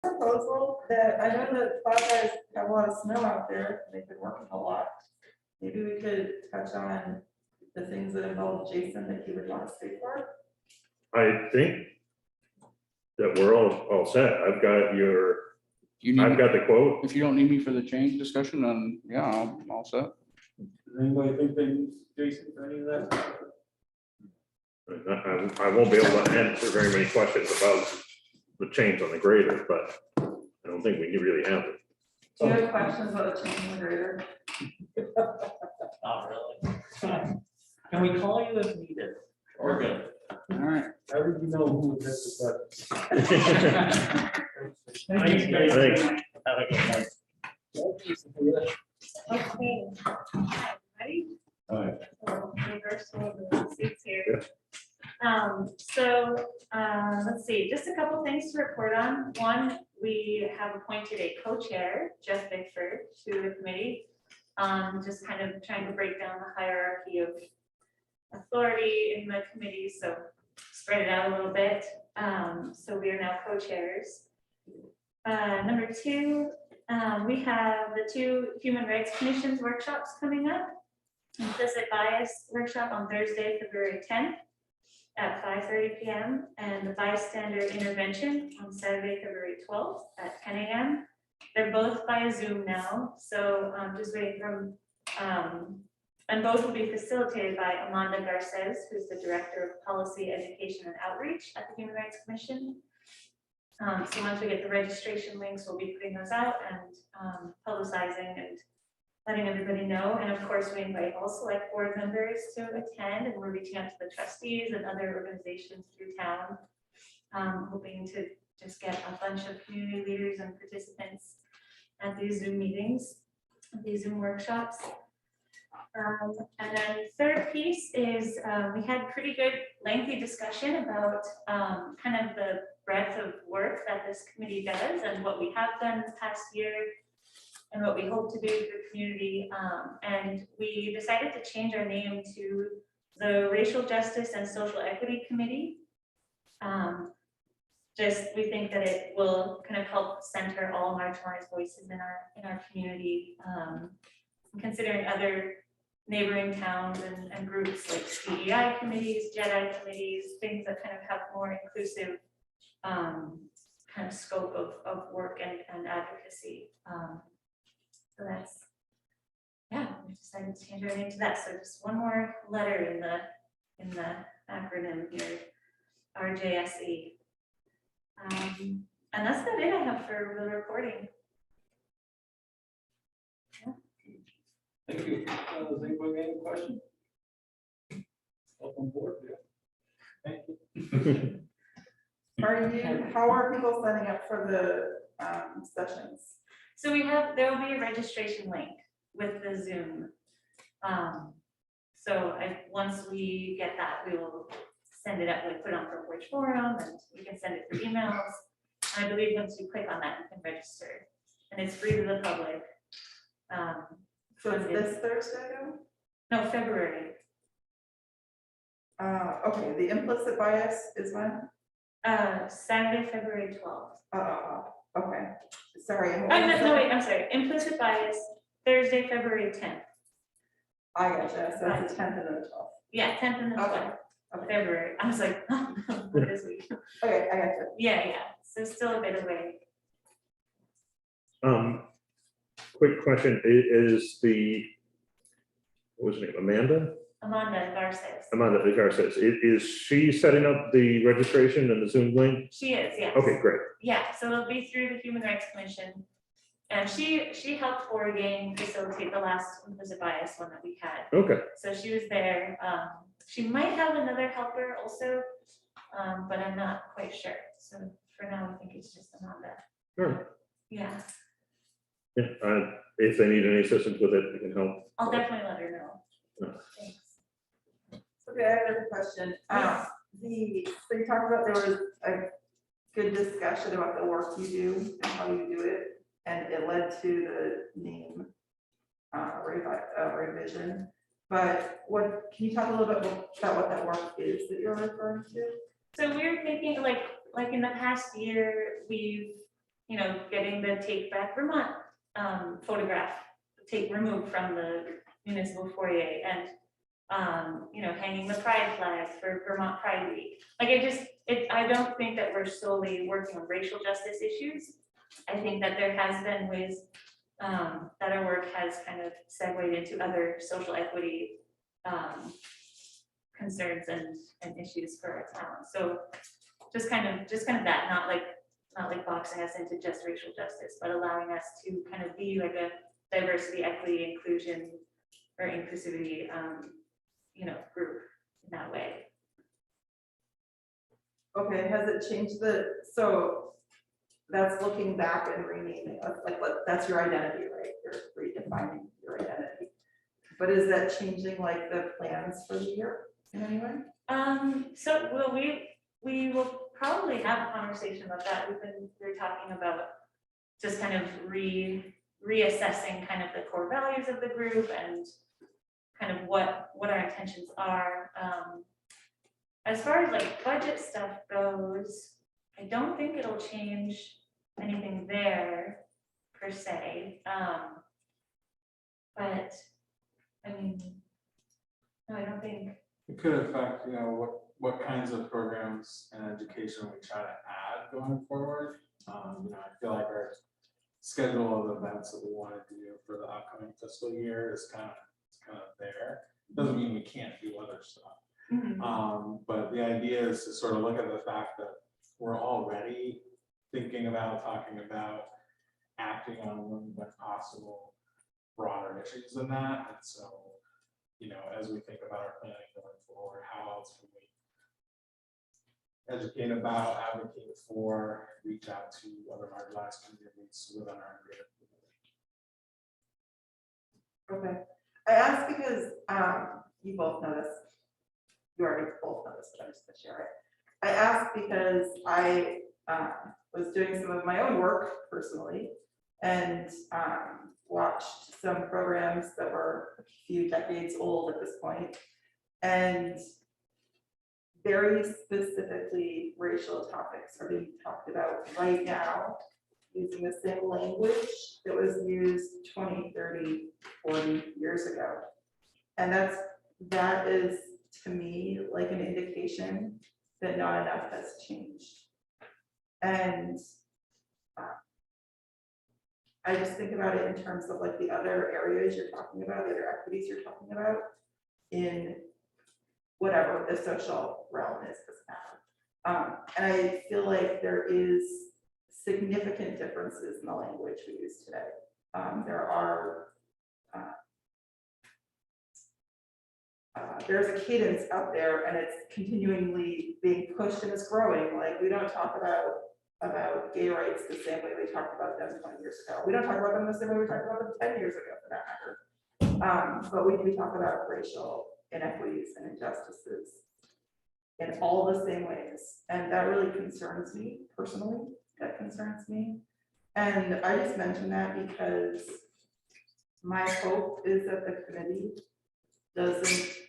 proposal that I know that Bob guys have a lot of snow out there. They've been working a lot. Maybe we could touch on the things that involve Jason that he would want to stay for. I think that we're all set. I've got your, You need, I've got the quote. if you don't need me for the change discussion, then yeah, I'm all set. Does anybody think they need Jason for any of that? I won't be able to answer very many questions about the change on the grader, but I don't think we really have it. Do you have questions about the change in the grader? Not really. Can we call you if needed? We're good. All right. How would you know who would hit the Thanks, guys. Thanks. Have a good night. button? Okay. Ready? All right. So, reversal of the seats here. Yeah. Let's see, just a couple things to report on. One, we have appointed a co-chair, Jeff Bickford, to the committee. Just kind of trying to break down the hierarchy of authority in the committee, so spread it out a little bit. So we are now co-chairs. Number two, we have the 2 Human Rights Commissions workshops coming up. Implicit bias workshop on Thursday, February 10th at 5:30 p.m. and the bystander intervention on Saturday, February 12th at 10 a.m. They're both via Zoom now, so just waiting from, and both will be facilitated by Amanda Garces, who's the Director of Policy, Education, and Outreach at the Human Rights Commission. So once we get the registration links, we'll be putting those out and publicizing and letting everybody know. And of course, we invite all select board members to attend, and we're reaching out to the trustees and other organizations through town, hoping to just get a bunch of community leaders and participants at these Zoom meetings, these Zoom workshops. And then third piece is we had pretty good lengthy discussion about kind of the breadth of work that this committee does and what we have done this past year and what we hope to do for the community. And we decided to change our name to the Racial Justice and Social Equity Committee. Just we think that it will kind of help center all marginalized voices in our community, considering other neighboring towns and groups like DEI committees, JEDI committees, things that kind of have more inclusive kind of scope of work and advocacy. So that's, yeah, we decided to change our name to that. So just one more letter in the acronym here, RJSE. And that's about it I have for the reporting. Thank you. Does anybody have any questions? Welcome aboard, yeah. Thank you. How are people signing up for the sessions? So there will be a registration link with the Zoom. So once we get that, we will send it up, like put it on Front Porch Forum, and you can send it through emails. And I believe once you click on that, you can register, and it's free to the public. So it's this Thursday though? No, February. Okay, the implicit bias is when? Saturday, February 12th. Okay, sorry. No, wait, I'm sorry. Implicit bias, Thursday, February 10th. I gotcha, so it's the 10th and the 12th. Yeah, 10th and the 12th of February. I was like, what is week? Okay, I gotcha. Yeah. So still a bit away. Quick question, is what was her name, Amanda Amanda Garces. Garces, is she setting up the registration and the Zoom link? She is, yes. Okay, great. Yeah, so it'll be through the Human Rights Commission. And she helped Oregon facilitate the last implicit bias one that we had. Okay, So she was there. She might have another helper also, but I'm not quite sure. So for now, I think it's just Amanda. sure. Yeah, Yeah, if they need any assistance with it, we can help. I'll definitely let her know. Yeah. Thanks. Okay, I have another question. Yes. So you talked about there was a good discussion about the work you do and how you do it, and it led to the name revision. But can you talk a little bit about what that work is that you're referring to? So we're thinking like in the past year, we've you know, getting the Take Back Vermont photograph removed from the municipal foyer, and you know, hanging the pride flag for Vermont Pride Week. Like I don't think that we're solely working on racial justice issues. I think that there has been ways that our work has kind of segued into other social equity concerns and issues for our town. So just kind of that, not like boxing us into just racial justice, but allowing us to kind of be like a diversity, equity, inclusion, or inclusivity, you know, group in that way. Okay, has it changed so that's looking back and renaming, like what, that's your identity, right? You're redefining your identity. But is that changing like the plans for the year in any way? So we will probably have a conversation about that. We're talking about just kind of reassessing kind of the core values of the group and kind of what our intentions are. As far as like budget stuff goes, I don't think it'll change anything there per se. But I mean, no, I don't think. It could affect, you know, what kinds of programs and education we try to add going forward. You know, I feel like our schedule of events that we want to do for the upcoming fiscal year is kind of there. Doesn't mean we can't do other stuff. But the idea is to sort of look at the fact that we're already thinking about, talking about, acting on when possible broader issues than that. And so, you know, as we think about our planning going forward, how else can we educate about, advocate for, reach out to other marginalized communities within our greater community. Okay, I asked because you both know this. You already both know this, but I'm just gonna share it. I asked because I was doing some of my own work personally and watched some programs that were a few decades old at this point, and very specifically racial topics are being talked about right now using the same language that was used 20, 30, 40 years ago. And that is, to me, like an indication that not enough has changed. And I just think about it in terms of like the other areas you're talking about, the other equities you're talking about in whatever the social realm is, doesn't matter. And I feel like there is significant differences in the language we use today. There's a cadence out there, and it's continually being pushed and it's growing. Like, we don't talk about gay rights the same way we talked about them 20 years ago. We don't talk about them the same way we talked about them 10 years ago, for that matter. But we do talk about racial inequities and injustices in all the same ways. And that really concerns me personally. That concerns me. And I just mention that because my hope is that the committee doesn't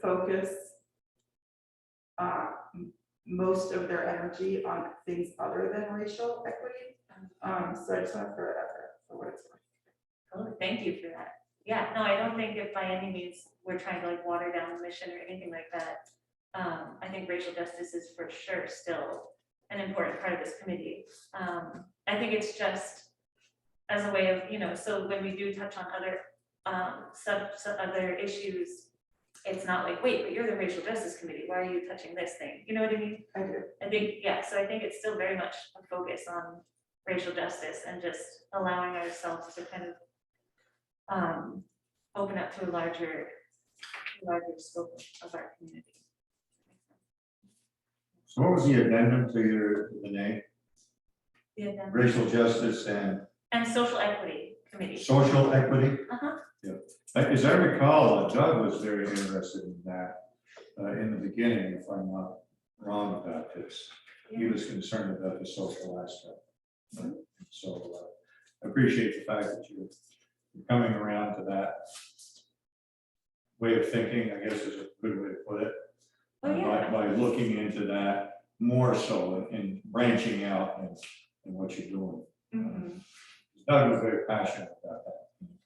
focus most of their energy on things other than racial equity. So I just want to throw it out there for what it's worth. Oh, thank you for that. Yeah, no, I don't think that by any means we're trying to like water down the mission or anything like that. I think racial justice is for sure still an important part of this committee. I think it's just as a way of, you know, so when we do touch on other other issues, it's not like, wait, but you're the racial justice committee, why are you touching this thing? You know what I mean? I do. I think, yeah, so I think it's still very much a focus on racial justice and just allowing ourselves to kind of open up to a larger scope of our community. So what was the addendum to the name? The addendum. Racial justice and Social equity committee. social equity? Uh-huh. Yeah. As I recall, Doug was very interested in that in the beginning, if I'm not wrong about this. He was concerned about the social aspect. So I appreciate the fact that you're coming around to that way of thinking, I guess is a good way to put it. Oh, yeah. By looking into that more so in branching out and what you're doing. Mhm. Doug was very passionate about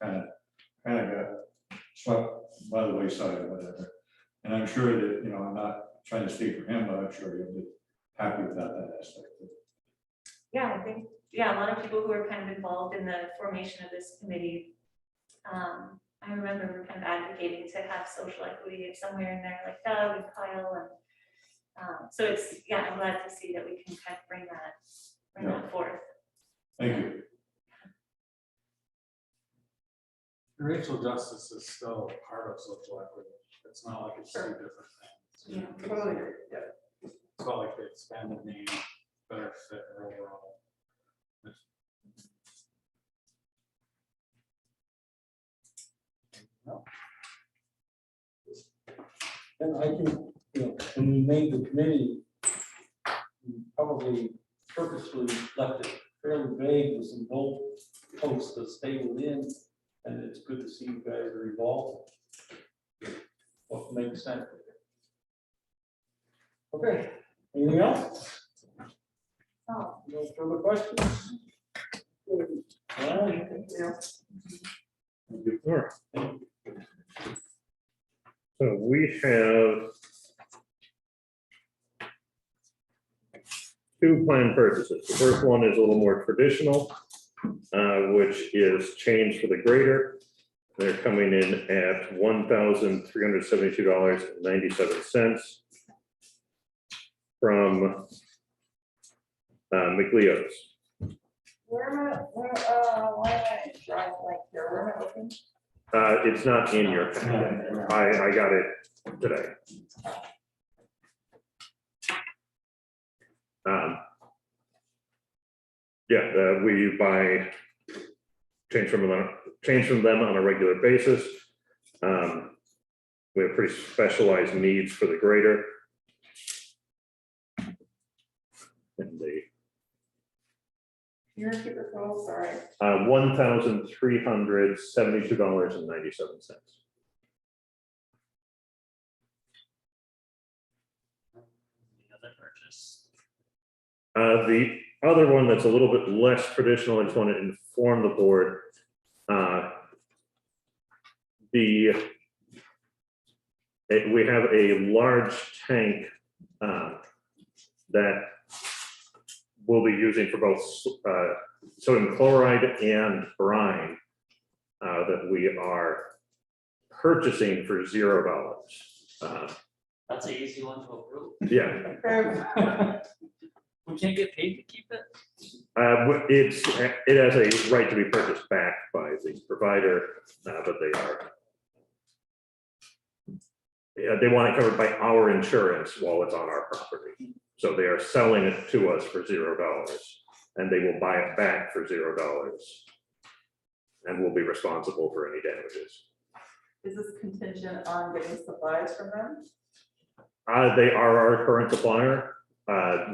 that. Kind of got swept by the wayside or whatever. And I'm sure that, you know, I'm not trying to speak for him, but I'm sure he'll be happy about that aspect. Yeah, I think, yeah, a lot of people who are kind of involved in the formation of this committee. I remember we were kind of advocating to have social equity somewhere in there, like Doug and Kyle, and so it's, yeah, I'm glad to see that we can kind of bring that forth. Thank you. Racial justice is still part of social equity. It's not like it's two Sure. different things. Yeah, totally agree, yeah. It's not like they expanded name, better fit overall. And I can, you know, when we made the committee, we probably purposely left it fairly vague with some goal posts to stay within, and it's good to see you guys are evolving. What makes sense. Okay, anything else? Oh, No further questions? All right. Yeah. All right. So we have two planned purchases. The first one is a little more traditional, which is change for the grader. They're coming in at $1,372.97 from McLeod's. Where am I, why am I drawing like here, where am I looking? It's not in your packet. I got it today. Yeah, we buy change from them on a regular basis. We have pretty specialized needs for the grader. And the You're super cool, sorry. $1,372.97. the other purchase. The other one that's a little bit less traditional, I just want to inform the board. We have a large tank that we'll be using for both sodium chloride and brine that we are purchasing for $0. That's an easy one to approve. Yeah, We can't get paid to keep it. it has a right to be purchased back by the provider, but they want it covered by our insurance while it's on our property. So they are selling it to us for $0, and they will buy it back for $0. And we'll be responsible for any damages. Is this contingent on getting supplies from them? They are our current supplier.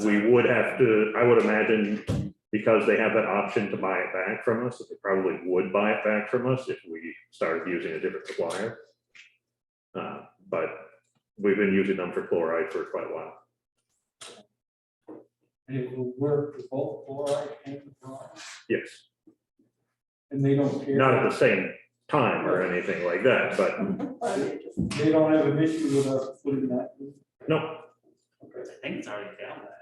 We would have to, I would imagine, because they have that option to buy it back from us, that they probably would buy it back from us if we started using a different supplier. But we've been using them for chloride for quite a while. And it will work for both chloride and brine, Yes, and they don't care. not at the same time or anything like that, but They don't have an issue with us putting that. no, I think it's already down there.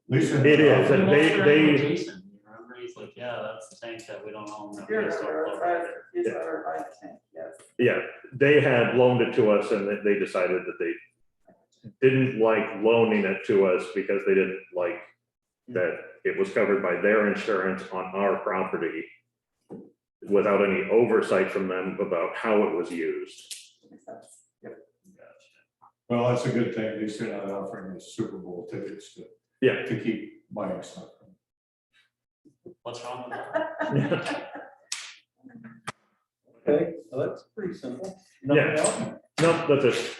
Lisa. it is. And We looked for it with they, Jason, you remember, he's like, yeah, that's the tank that we don't own. that we You're just don't right, look right, at. yes, I think, yes. yeah, they had loaned it to us and they decided that they didn't like loaning it to us because they didn't like that it was covered by their insurance on our property without any oversight from them about how it was used. Makes sense. Yep. Well, that's a good thing. They still not offering us Super Bowl tickets Yeah. to keep buying stuff. What's wrong with that? Okay, so that's pretty simple. Yeah. Nothing else? No, that's it.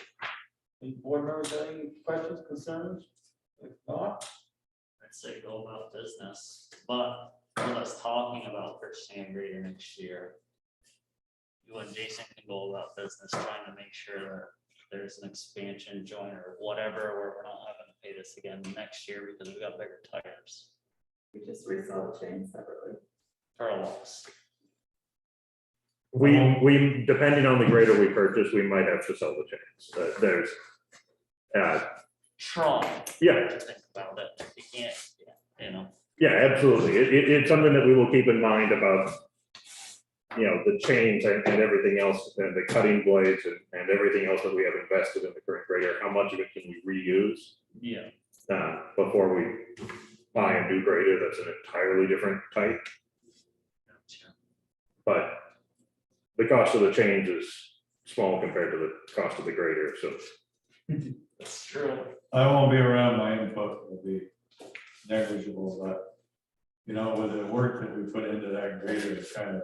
Any board members have any questions, concerns? If not, I'd say go about business, but with us talking about purchasing a grader next year, you and Jason can go about business, trying to make sure that there's an expansion joint or whatever, where we're not having to pay this again next year because we got bigger tires We just resell the chain separately. for a loss. We, depending on the grader we purchase, we might have to sell the chains. There's, Try. yeah, to think about it. You can't, you know, yeah, absolutely. It's something that we will keep in mind about, you know, the chains and everything else, and the cutting blades and everything else that we have invested in the current grader. How much of it can we reuse yeah. before we buy a new grader that's an entirely different type? Gotcha. But the cost of the chains is small compared to the cost of the grader, so. That's true. I won't be around, my input will be negligible, but, you know, with the work that we put into that grader, it's kind of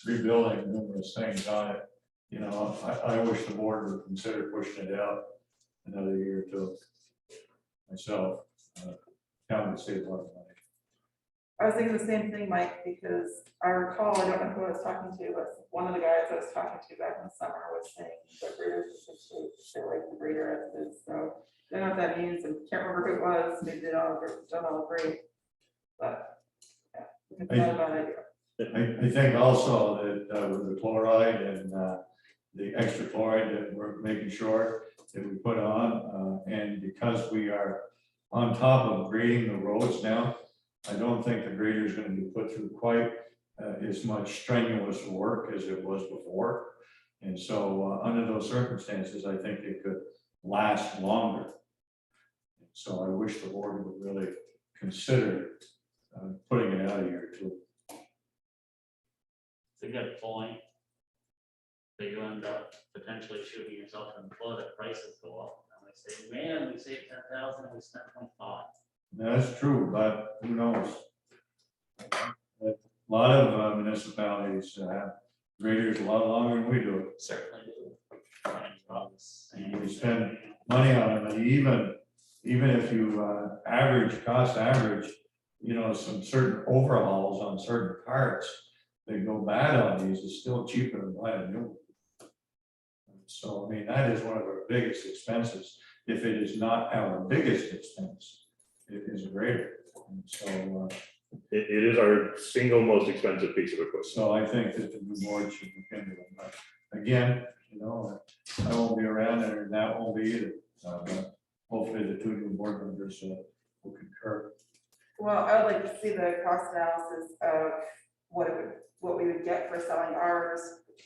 rebuilding numerous things on it. You know, I wish the board would consider pushing it out another year or two. Myself, town would save a lot of money. I was thinking the same thing, Mike, because I recall, I don't know who I was talking to, but one of the guys I was talking to back in the summer was saying that graders, they like the grader as it is, so. I don't know what that means, and can't remember who it was, maybe they don't all agree. But, yeah, it's not a bad idea. I think also that with the chloride and the extra chloride that we're making sure that we put on, and because we are on top of grading the roads now, I don't think the grader is going to be put through quite as much strenuous work as it was before. And so under those circumstances, I think it could last longer. So I wish the board would really consider putting it out a year or two. It's a good point. But you end up potentially shooting yourself in the foot if prices go up. And we say, man, we saved 10,000, we spent 25. That's true, but who knows? A lot of municipalities have graders a lot longer than we do. Certainly do. And we spend money on them, and even if you cost average, you know, some certain overhauls on certain parts, they go bad on these, it's still cheaper than buying a new one. So, I mean, that is one of our biggest expenses, if it is not our biggest expense, it is a grader. And so, It is our single most expensive piece of equipment. so I think that the new board should look into it. But again, you know, I won't be around there, and that won't be either. But hopefully the two new board members will concur. Well, I would like to see the cost analysis of what we would get for selling ours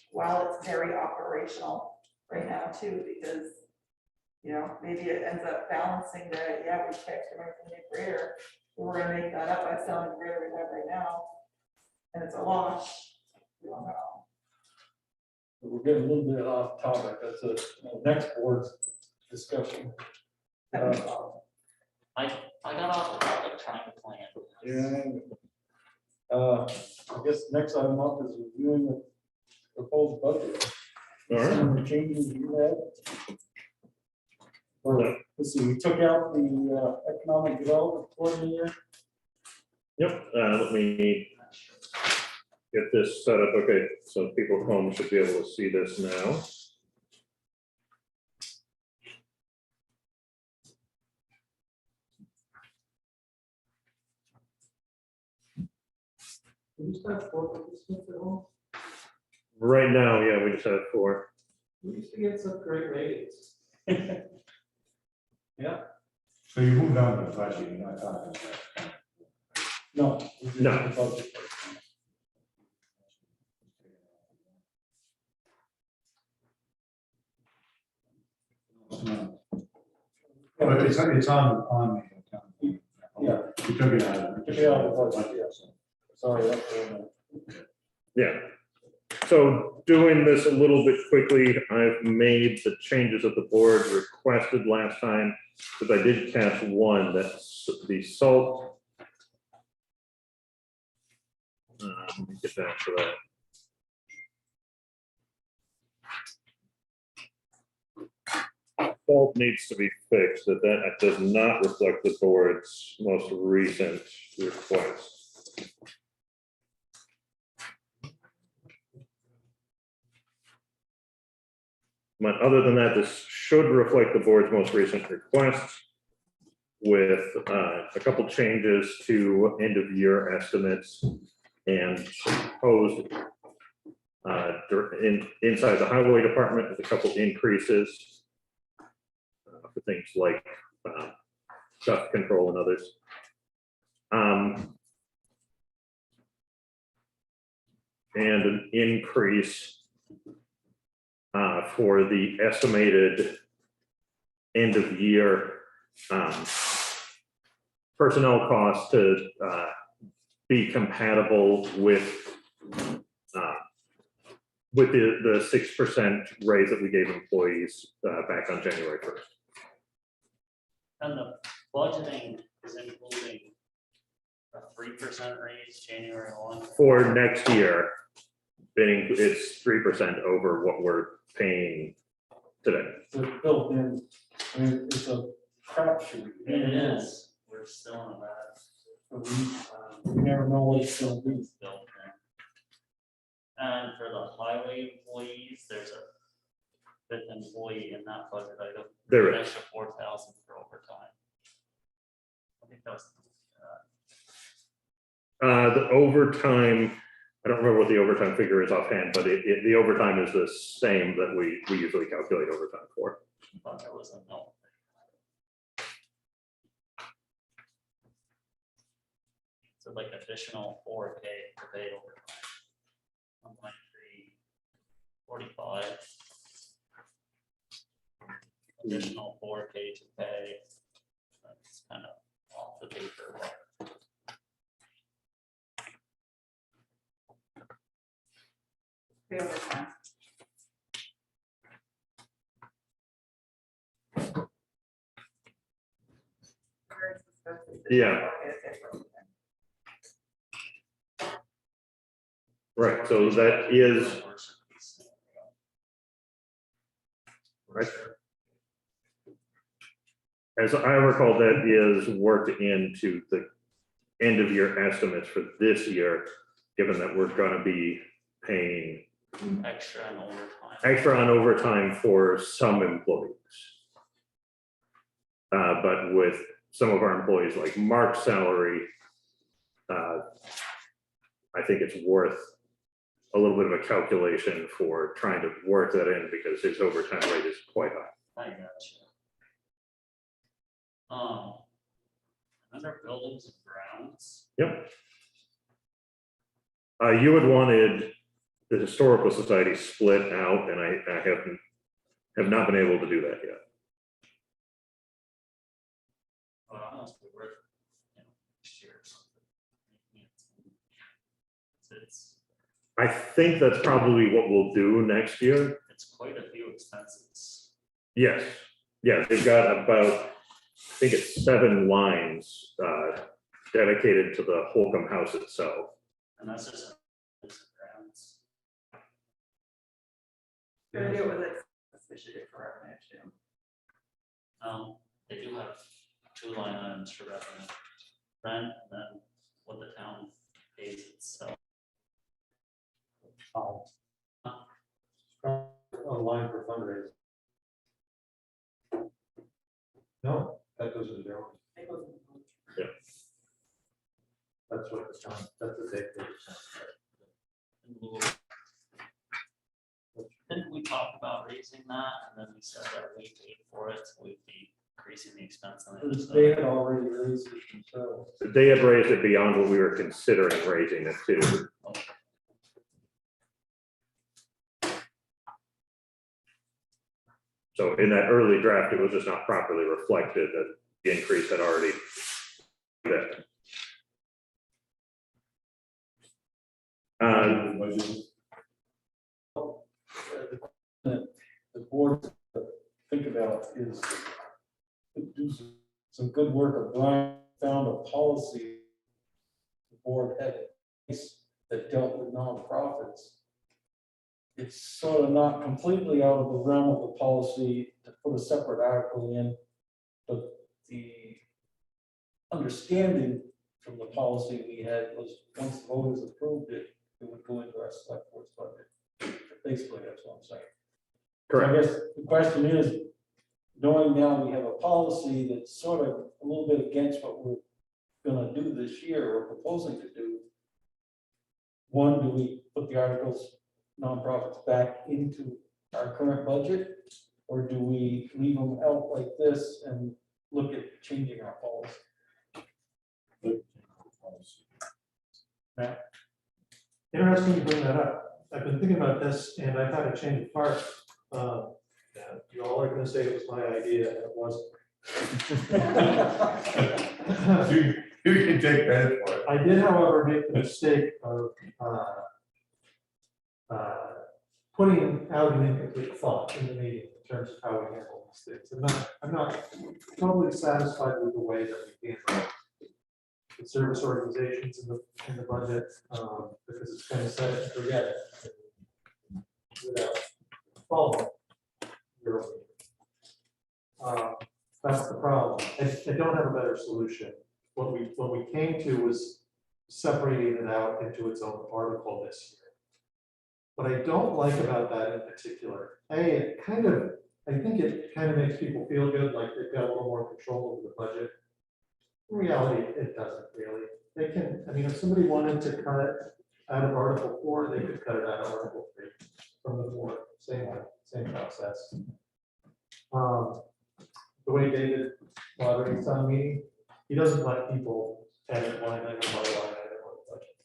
while it's very operational right now too, because, you know, maybe it ends up balancing that, yeah, we checked everything in grader. We're gonna make that up by selling the grader we have right now. And it's a wash. We don't know. We're getting a little bit off topic. That's a next board's discussion. I got off the topic trying to plan. Yeah. I guess next item up is reviewing the proposed budget. All right. Some of the changes you had. Or, let's see, we took out the economic development coordinator. Yep, let me get this set up. Okay, so people at home should be able to see this now. We used to have 4 participants at home. Right now, yeah, we just have 4. We used to get some great ratings. Yeah, So you moved on to the budget, you're not talking about. no. we did No. the budget. But it's on the. Yeah. You took it out. Took it out of the budget, yeah. Sorry, that's Yeah. So doing this a little bit quickly, I've made the changes that the board requested last time, because I did catch one, that's the salt. Let me get back to that. Salt needs to be fixed, that does not reflect the board's most recent request. But other than that, this should reflect the board's most recent request. with a couple changes to end of year estimates and proposed inside the highway department with a couple increases for things like dust control and others. And an increase for the estimated end of year personnel costs to be compatible with the 6% raise that we gave employees back on January 1st. And the budgeting is including a 3% raise January 1. For next year, it's 3% over what we're paying today. It's built in, I mean, it's a crapshoot. It is, we're still in that. We never know what it's gonna be. It's built in. And for the highway employees, there's a fifth employee in that budget item. There An is. extra 4,000 for overtime. I think that was. The overtime, I don't remember what the overtime figure is offhand, but the overtime is the same that we usually calculate overtime for. But there was a no. So like additional 4K to pay overtime. 1.345. Additional 4K to pay. That's kind of off the paper. but Pay overtime. Yeah. Right, so that is, right. As I recall, that is worked into the end of year estimates for this year, given that we're gonna be paying Extra and overtime. extra on overtime for some employees. But with some of our employees, like Mark's salary, I think it's worth a little bit of a calculation for trying to work that in because his overtime rate is quite high. I got you. Under buildings and grounds, Yep. You had wanted the historical society split out, and I have not been able to do that yet. but honestly, we're, next year or something. It's I think that's probably what we'll do next year. it's quite a few expenses. Yes, yeah, they've got about, I think it's 7 lines dedicated to the Holcomb House itself. And that's just buildings and grounds. Gonna do it with it, we should do it for revenue too. They do have 2 line items for revenue. Rent and then what the town pays itself. A line for fundraising. No, that goes in there. It goes in. That's what it's on, that's the date. In lieu of- Didn't we talk about raising that and then we said that we paid for it, so we'd be increasing the expense on it. They had already raised it themselves. They had raised it beyond what we were considering raising it to. So in that early draft, it was just not properly reflected that the increase had already been. The board to think about is to do some good work of Brian found a policy the board had in place that dealt with nonprofits. It's sort of not completely out of the realm of the policy to put a separate article in, but the understanding from the policy we had was once the voters approved it, it would go into our select board's budget. Basically, that's what I'm saying. So I Correct. guess the question is, knowing now we have a policy that's sort of a little bit against what we're gonna do this year or proposing to do. One, do we put the articles, nonprofits back into our current budget? Or do we leave them out like this and look at changing our policy? Interesting you bring that up. I've been thinking about this and I've had a change of heart. You all are gonna say it was my idea, and it wasn't. You can take credit for it. I did, however, make the mistake of putting out an incomplete thought in the meeting in terms of how we handle these things. I'm not totally satisfied with the way that we handle the service organizations in the budget, because it's kind of set it and forget it without following. That's the problem. I don't have a better solution. What we came to was separating it out into its own article this year. What I don't like about that in particular, I think it kind of makes people feel good, like they've got a little more control over the budget. In reality, it doesn't really. They can, I mean, if somebody wanted to cut it out of Article 4, they could cut it out of Article 3 from the board. Same process. The way David moderates on meeting, he doesn't let people edit line item by line item on the budget.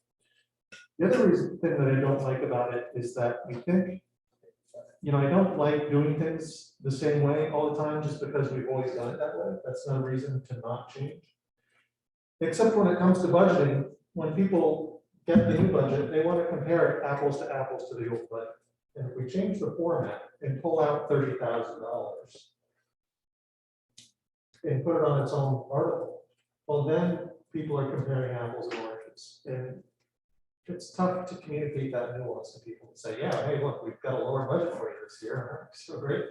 The other thing that I don't like about it is that we think, you know, I don't like doing things the same way all the time just because we've always done it that way. That's no reason to not change. Except when it comes to budgeting, when people get the new budget, they want to compare it apples to the old budget. And if we change the format and pull out $30,000 and put it on its own article, well, then people are comparing apples and oranges. And it's tough to communicate that nuance to people and say, yeah, hey, look, we've got a lower budget for you this year. So great.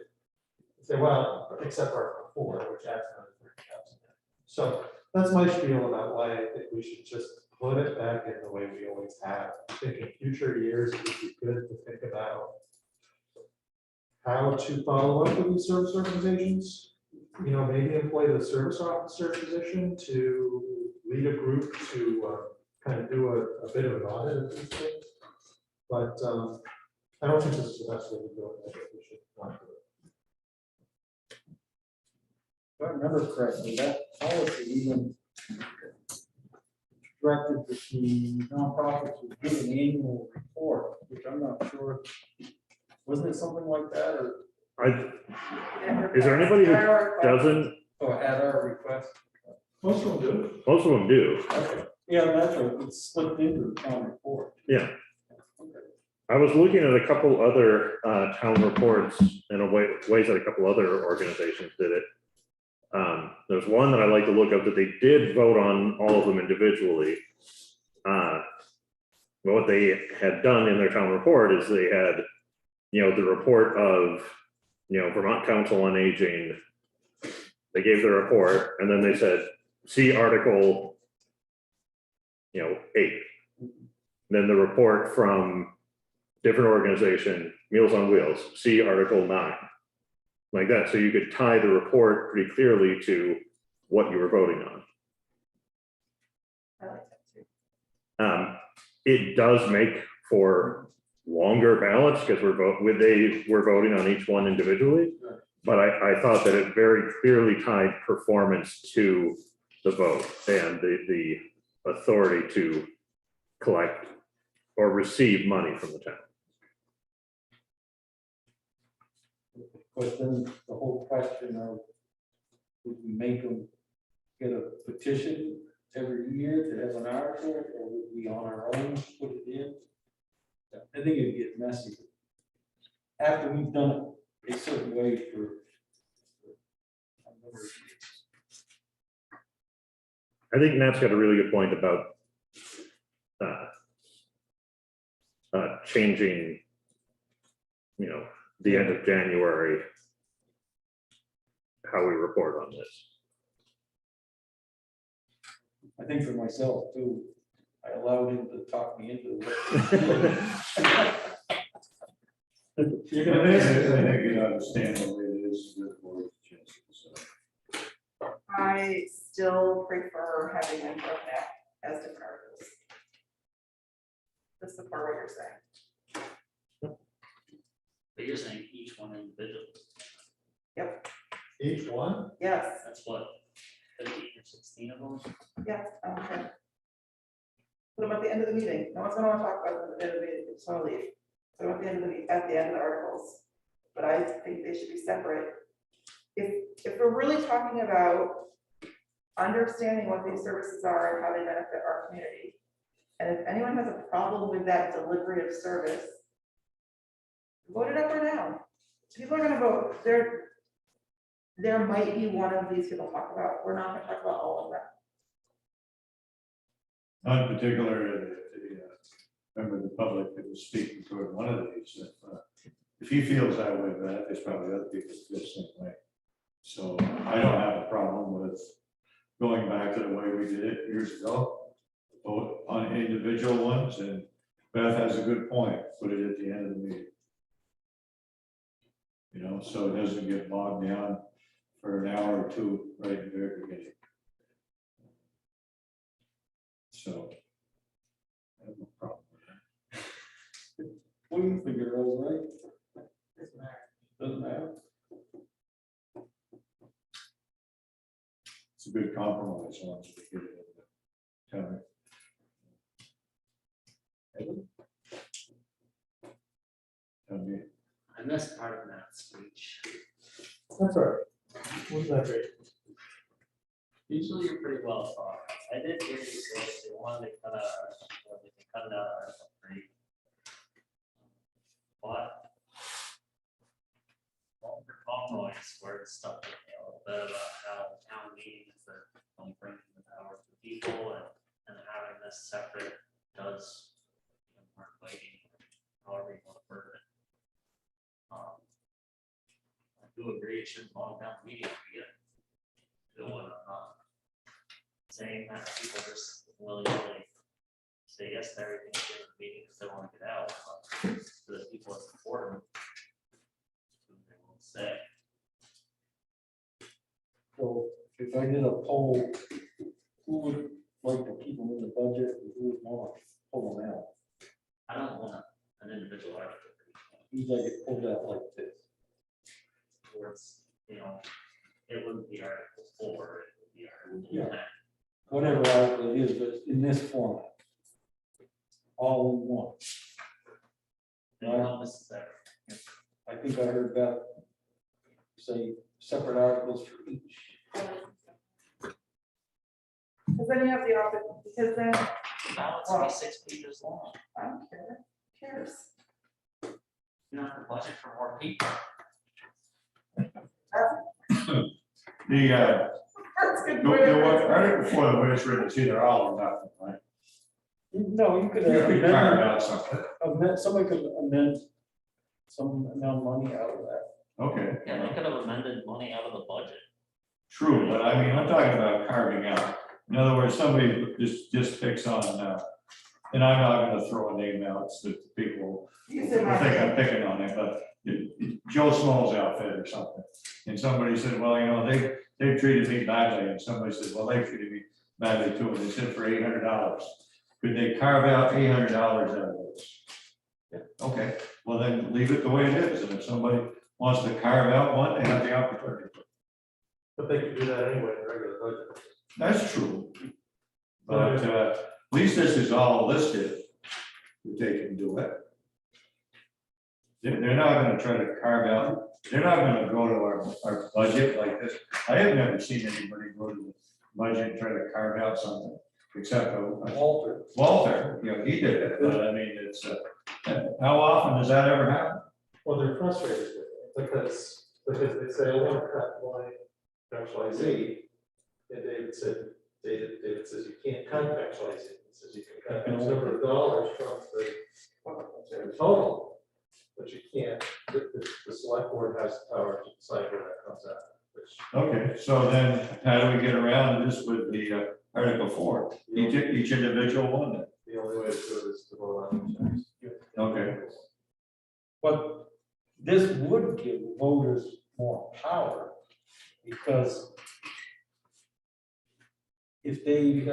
Say, well, except for 4, which adds another 30,000. So that's my spiel about why I think we should just put it back in the way we always have. I think in future years, it would be good to think about how to follow up with these service organizations. You know, maybe employ the service officer position to lead a group to kind of do a bit of an audit of these things. But I don't think this is the best way to do it. I think we should not do it. If I remember correctly, that policy even directed that the nonprofits would give an annual report, which I'm not sure. Wasn't it something like that, or? Is there anybody who doesn't? Oh, at our request? Most of them do. Most of them do. Okay. Yeah, that's right. It's slipped into the town report. Yeah. I was looking at a couple other town reports in ways that a couple other organizations did it. There's one that I like to look up that they did vote on all of them individually. But what they had done in their town report is they had, you know, the report of, you know, Vermont Council on Aging. They gave the report and then they said, see Article, you know, 8. Then the report from different organization, Meals on Wheels, see Article 9. Like that, so you could tie the report pretty clearly to what you were voting on. I like that too. It does make for longer ballots because we're voting on each one individually. But I thought that it very clearly tied performance to the vote and the authority to collect or receive money from the town. But then the whole question of, would we make them get a petition every year to have an article, or would we on our own put it in? I think it'd get messy. After we've done it a certain way for a number of years. I think Matt's got a really good point about changing, you know, the end of January, how we report on this. I think for myself too, I allowed him to talk me into it. You're gonna I miss think it. you understand the way it is with board changes. I still prefer having them broken out as different articles. To support what you're saying. But you're saying each one individually. Each one? Yes, That's what, 15 or 16 of them? yes, okay. Put them at the end of the meeting. No one's gonna wanna talk about them at the end of the meeting, just wanna leave. Put them at the end of the meeting, at the end of the articles. But I think they should be separate. If we're really talking about understanding what these services are and how they benefit our community, and if anyone has a problem with that delivery of service, vote it up or down. People are gonna vote. There might be one of these people talk about. We're not gonna talk about all of them. Not particular, member of the public that was speaking toward one of these, if he feels that way, but there's probably other people that feel the same way. So I don't have a problem with going back to the way we did it years ago, vote on individual ones, and Beth has a good point, put it at the end of the meeting. You know, so it doesn't get bogged down for an hour or two right at the very beginning. So I have no problem with that. What do you think, Rose, right? Doesn't matter. It's a good compromise once we get it in the town. Okay. I missed part of that speech. That's all right. Wasn't that great? Usually you're pretty well thought. I did hear you say if they wanted to cut out, or they can cut it out Article 3. But well, for compromise where it's stuck with me a little bit about how town meetings that don't bring the power to people and having this separate does more fighting, however you want to word it. I do agree it shouldn't bog down the meeting. We get doing saying that people just willy-nilly say yes to everything at the end of the meeting because they want to get out. But for the people that support them, they won't say. So if I did a poll, who would like to keep them in the budget and who would want to pull them out? I don't want an individual article. These I get pulled out like this. Where it's, it wouldn't be Article 4, it would be Article Yeah. 10. Whatever article it is, but in this format. All in one. They don't necessarily. I think I heard that say separate articles for each. Because then you have the option, because then, Now it's only 6 pages long. I don't care, who cares? You don't have to budget for more people. That's good. The article for the way it's written, it's either all or nothing, right? No, you could You could carve amend, out something. somebody could amend some amount of money out of that. Okay. Yeah, they could have amended money out of the budget. True, but I mean, I'm talking about carving out. In other words, somebody just picks on, and I'm not gonna throw a name out so that people You I said my think I'm name. picking on it, but Joe Small's outfit or something. And somebody said, well, they treated me badly. And somebody said, well, they treated me badly too. And they said for $800. Could they carve out $800 out of this? Yeah, okay, well then leave it the way it is. And if somebody wants to carve out one, they have the opportunity. But they could do that anyway in the regular budget. That's true. But at least this is all listed that they can do it. They're not gonna try to carve out, they're not gonna go to our budget like this. I have never seen anybody go to the budget and try to carve out something, except Walter. Walter, he did it, but I mean, it's, how often does that ever happen? Well, they're frustrated with it because they say, I want to cut line X, Y, Z. And David says you can't cut X, Y, Z. He says you can cut X number of dollars from the total. But you can't, the select board has the power to decide where that comes out, which. Okay, so then how do we get around this with the Article 4? Each individual one then? The only way to do it is to vote on it. Okay. But this would give voters more power because if they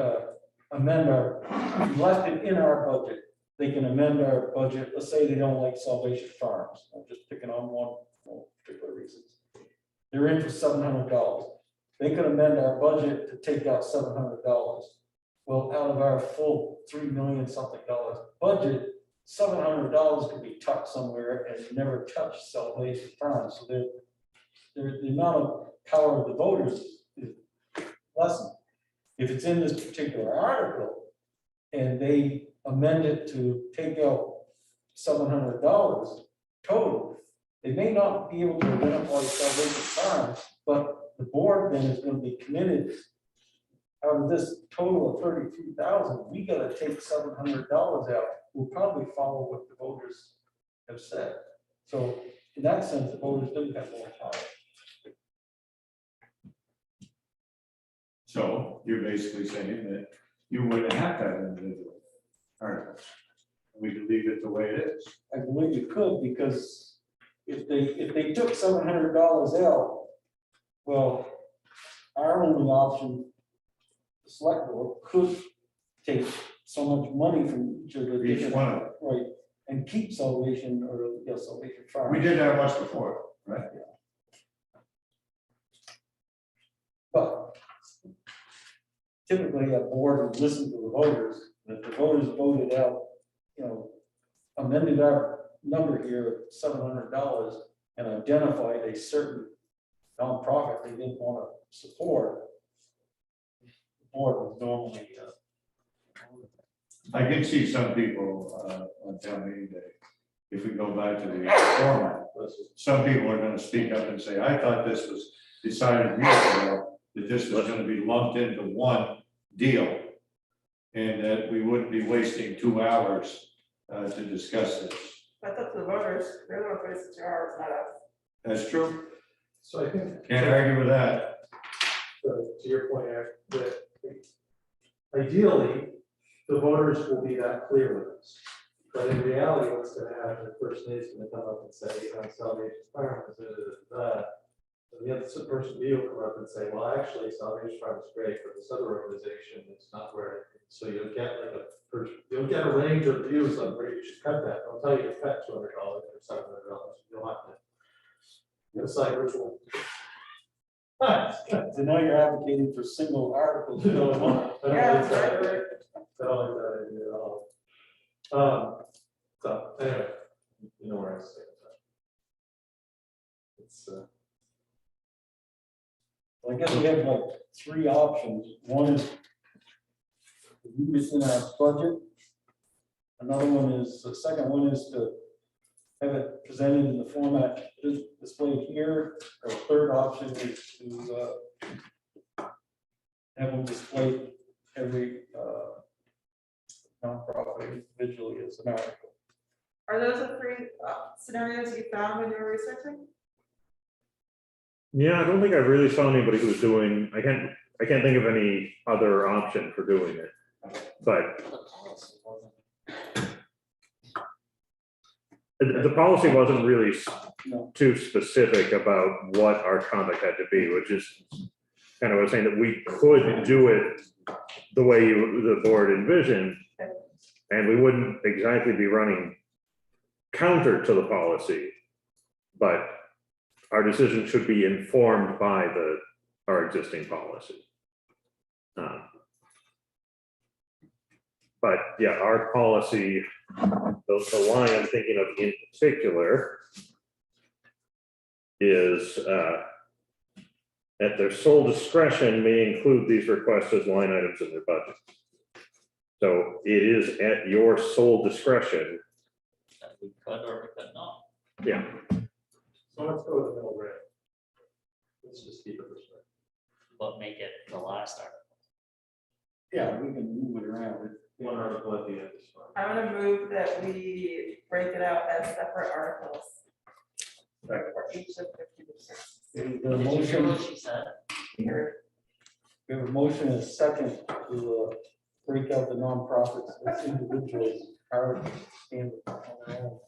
amend our, if we left it in our budget, they can amend our budget. Let's say they don't like Salvation Farms. I'm just picking on one for particular reasons. They're in for $700. They could amend our budget to take out $700. Well, out of our full $3 million something budget, $700 could be tucked somewhere and never touch Salvation Farms. So the amount of power of the voters is lessened. If it's in this particular article and they amend it to take out $700 total, they may not be able to identify Salvation Farms, but the board then is going to be committed. Out of this total of 32,000, we got to take $700 out. We'll probably follow what the voters have said. So in that sense, the voters do have more power. So you're basically saying that you wouldn't have to have individual articles. We could leave it the way it is. I believe you could, because if they took $700 out, well, our only option, the select board could take so much money from each of the Each different, one of them. right, and keep Salvation or Salvation Farm. We did that once before, right? But typically a board would listen to the voters, and if the voters voted out, amended our number here of $700 and identified a certain nonprofit they didn't want to support, the board would normally, I can see some people on town meeting day, if we go back to the format, some people are gonna speak up and say, I thought this was decided years ago, that this was gonna be lumped into one deal. And that we wouldn't be wasting 2 hours to discuss this. That's up to the voters. They're the ones wasting 2 hours, not us. That's true. So I think. Can't argue with that. To your point, Eric, that ideally, the voters will be that clear with us. But in reality, what's gonna happen, the person is gonna come up and say, Salvation Farm is that. And the other person will come up and say, well, actually, Salvation Farm is great, but this other organization, it's not where. So you'll get like you'll get a range of views on where you should cut that. I'll tell you to cut $200 or $700. You'll have to decide which one. so now you're advocating for single articles. No, I don't Yeah, like that. right, right. I don't like that idea at all. So anyway, you know where I stand. It's I guess we have like 3 options. One is to leave this in our budget. Another one is, the second one is to have it presented in the format displayed here. Or third option is to have them displayed every nonprofit individually as an article. Are those the 3 scenarios you found when you were researching? Yeah, I don't think I really saw anybody who was doing, I can't think of any other option for doing it. But the policy wasn't really too specific about what our conduct had to be, which is kind of what I was saying, that we could do it the way the board envisioned, and we wouldn't exactly be running counter to the policy, but our decision should be informed by our existing policy. But yeah, our policy, the line I'm thinking of in particular is at their sole discretion may include these requests as line items in their budget. So it is at your sole discretion. That we could or we could not. Yeah. So let's go with the middle ground. Let's just keep it this way. But make it the last article. Yeah, we can move it around. One article at the end is fine. I'm gonna move that we break it out as separate articles. For each of the 50%. The Did you hear what motion, she said? Here. we have a motion and a second to break out the nonprofits as individuals. Articles stand on their own.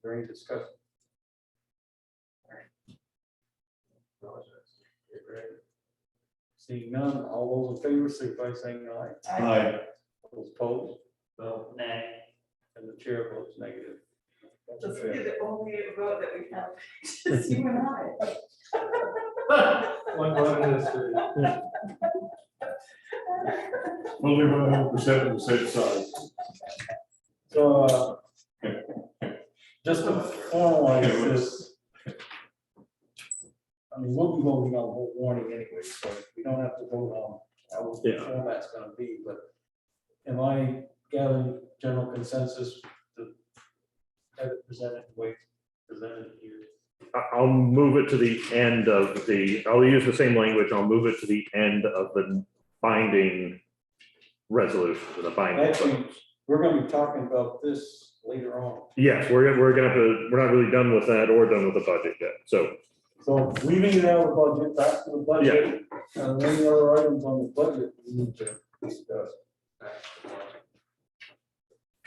During discussion. Seeing none, all those in favor, signify by saying aye. Aye. Those opposed, So, Nay. and the chair votes negative. This will be the only vote that we have, just you and I. one vote in this, Only 100% of the same side. So, just to formalize this. I mean, we'll be voting on the whole warning anyway, so we don't have to vote on how the Yeah. format's gonna be, but am I gathering general consensus to have it presented the way it's presented here? I'll move it to the end of I'll use the same language, I'll move it to the end of the binding resolution, the binding. Actually, we're gonna be talking about this later on. Yes, we're gonna have to, we're not really done with that or done with the budget yet, so, So leaving it out of the budget, back to the budget, and any other items on the budget we need to discuss.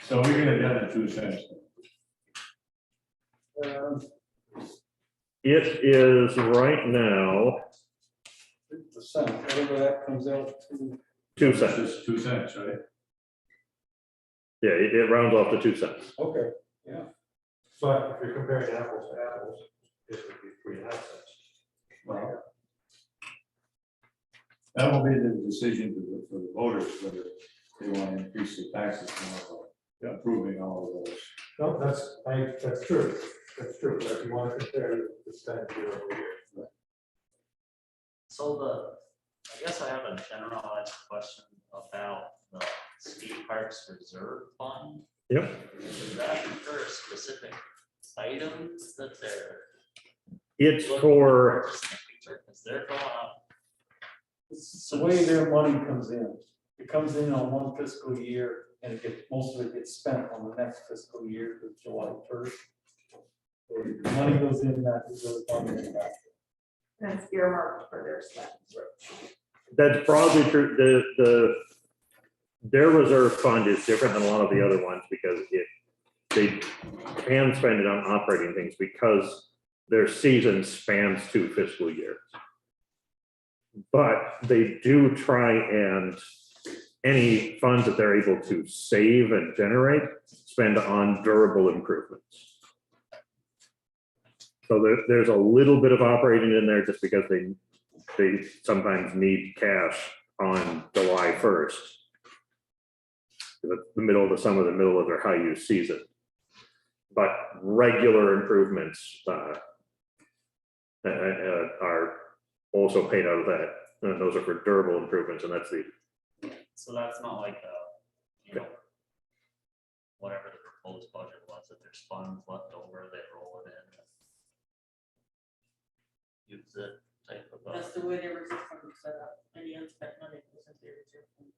So we're gonna get in 2 cents. it is right now 3%, whatever that comes out to. 2 cents. Just 2 cents, right? Yeah, it rounds off to 2 cents. Okay, yeah. but if you're comparing apples to apples, it would be 3.5 cents. Well, that will be the decision for the voters, whether they want to increase the taxes or approving all of those. No, that's true, but if you want to compare the spend year over year. So I guess I have a generalized question about the skate parks reserve fund. Yep. Is that for specific items that they're? It's looking for, purchase in the future? 'Cause they're going up. It's the way their money comes in. It comes in on one fiscal year and it gets, most of it gets spent on the next fiscal year, the July 1st. The money goes in that reserve fund. And back. And it's earmarked for their spend. that's probably true, their reserve fund is different than a lot of the other ones because they can spend it on operating things because their season spans 2 fiscal years. But they do try and any funds that they're able to save and generate, spend on durable improvements. So there's a little bit of operating in there just because they sometimes need cash on July 1st. The middle of the summer, the middle of their high use season. But regular improvements are also paid out of that. And those are for durable improvements, and that's the. So that's not like whatever the proposed budget was, if there's funds left over, they roll it in. Use it type of. That's the way their reserve fund is set up, any unspent money goes into their reserve fund.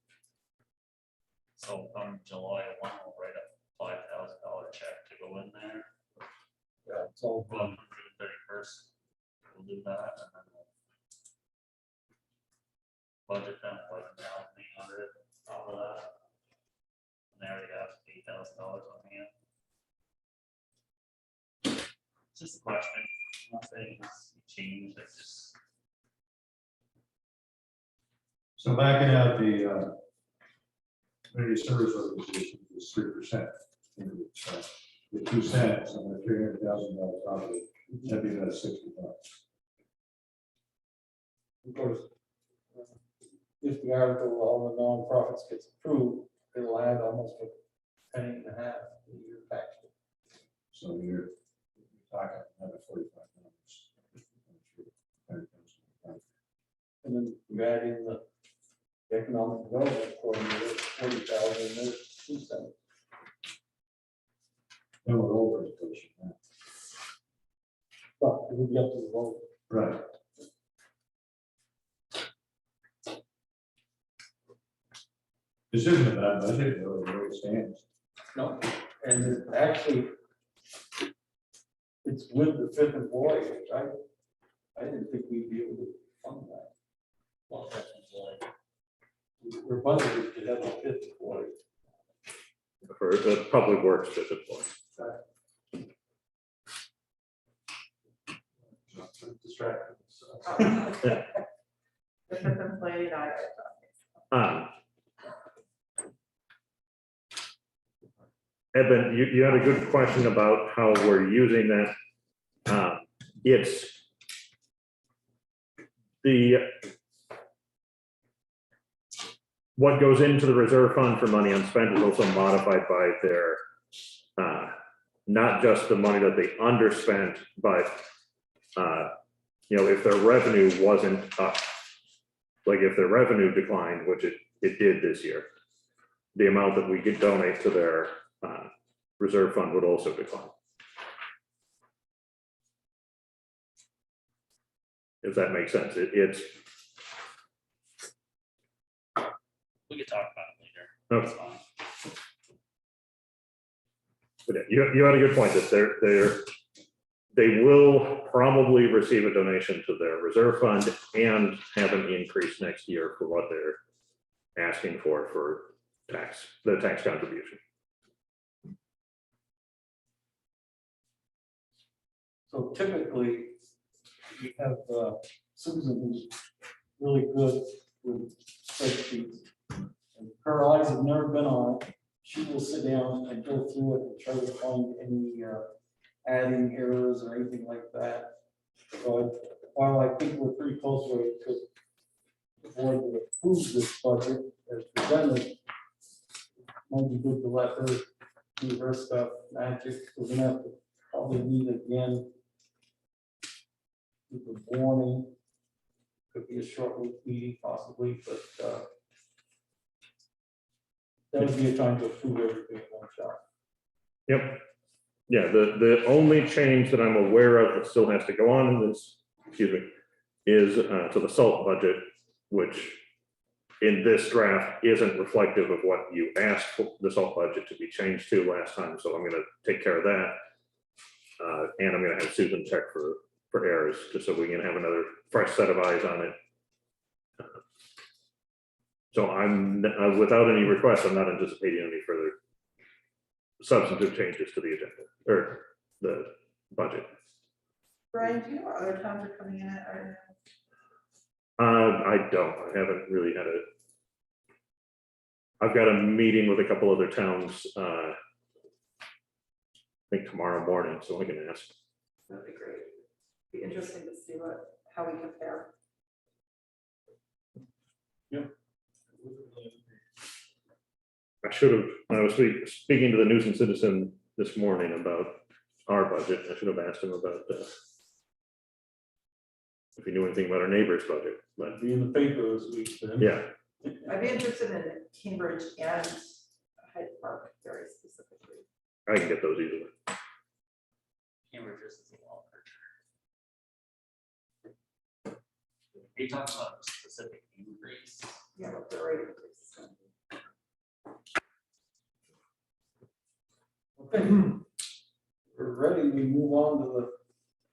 So come July 1, we'll write a $5,000 check to go in there. Yeah, it's all On June 31st, we'll do that and then we'll budget them like $1,800 out of that. And they already have $8,000 on hand. It's just a question, nothing has changed, it's just. So backing out the community service organization is 3%. The 2 cents on the $300,000 property, that'd be about $60. Of course, if the article, all the nonprofits gets approved, it'll add almost a penny and a half a year back. So you're talking another $45. And then you add in the economic development for 40,000, and there's 2 cents. And we're over inflation now. But it would be up to the vote. Right. This isn't a bad budget, though, the way it stands. No, and it actually, it's with the 5th employee, which I didn't think we'd be able to fund that. Well, that's like, We're budgeted to have a 5th employee. For the public works visit point. Distracted. The fifth employee vtpoli, and I. Evan, you had a good question about how we're using that. It's what goes into the reserve fund for money unspent is also modified by their, not just the money that they underspent, but, if their revenue wasn't up, like if their revenue declined, which it did this year, the amount that we could donate to their reserve fund would also decline. If that makes sense, it's. We could talk about it later. Okay. It's fine. But yeah, you had a good point that they will probably receive a donation to their reserve fund and have an increase next year for what they're asking for the tax contribution. So typically, we have Susan, who's really good with spreadsheets. And her eyes have never been on it. She will sit down and go through it and try to find any adding errors or anything like that. So while I think we're pretty close to it, because the board will approve this budget as presented, it might be good to let her do her stuff, magic. We're gonna have to probably meet again with the warning. Could be a short week meeting possibly, but that would be a time to approve everything in one shot. Yep. Yeah, the only change that I'm aware of that still has to go on in this, is to the salt budget, which in this draft isn't reflective of what you asked for the salt budget to be changed to last time. So I'm gonna take care of that. And I'm gonna have Susan check for errors, just so we can have another fresh set of eyes on it. So I'm, without any requests, I'm not anticipating any further substantive changes to the agenda or the budget. Brian, do you know what other towns are coming in at? I don't, I haven't really had I've got a meeting with a couple other towns, I think tomorrow morning, so I can ask. That'd be great. Be interesting to see how we compare. I should have, I was speaking to the nuisance citizen this morning about our budget. I should have asked him about if he knew anything about our neighbor's budget, but Be in the paper this week then. yeah. I'd be interested in Cambridge and Hyde Park very specifically. I can get those easily. Cambridge is a lot. Are you talking about a specific increase? Yeah, what the rate increase is going to be. Okay. We're ready, we move on to the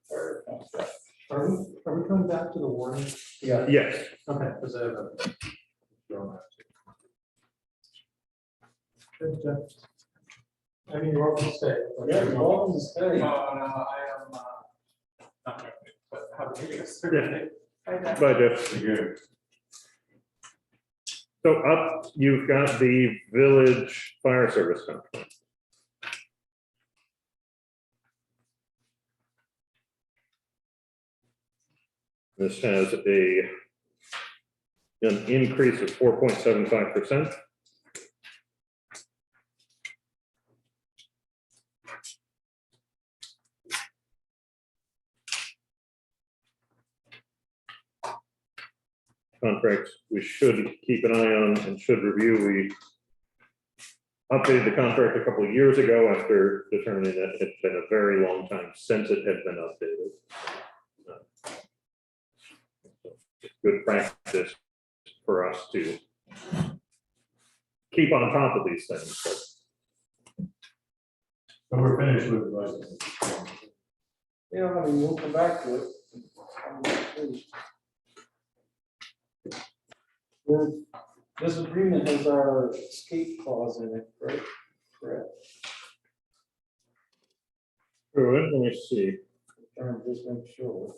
fire contract. Are we coming back to the warning? Yeah. Yes. Okay, because I have a. Good, Jeff. I mean, you're welcome to stay. Yeah, you're welcome to stay. No, I am, not ready, but have a meeting. Bye, Jeff. Good. So up, you've got the village fire service contract. This has an increase of 4.75%. Contracts we should keep an eye on and should review. We updated the contract a couple of years ago after determining that it's been a very long time since it had been updated. It's good practice for us to keep on top of these things. So we're finished with the budget. Yeah, I mean, we'll come back to it. This agreement has our escape clause in it, right? Correct. Good, let me see. Trying to just make sure.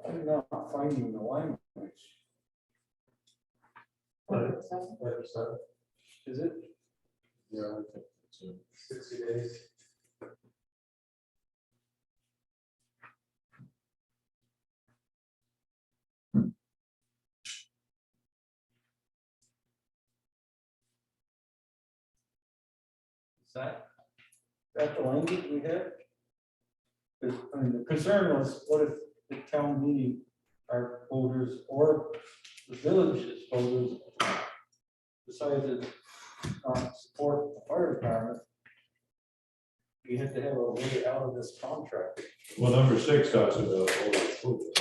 I'm not finding the language. Letter seven, Is it? Yeah, I think it's a- 60 days. That the language we had? 'Cause, I mean, the concern was, what if the town meeting, our voters, or the village's voters decided to not support the fire department? We had to have a way out of this contract. Well, number 6 talks about order approval.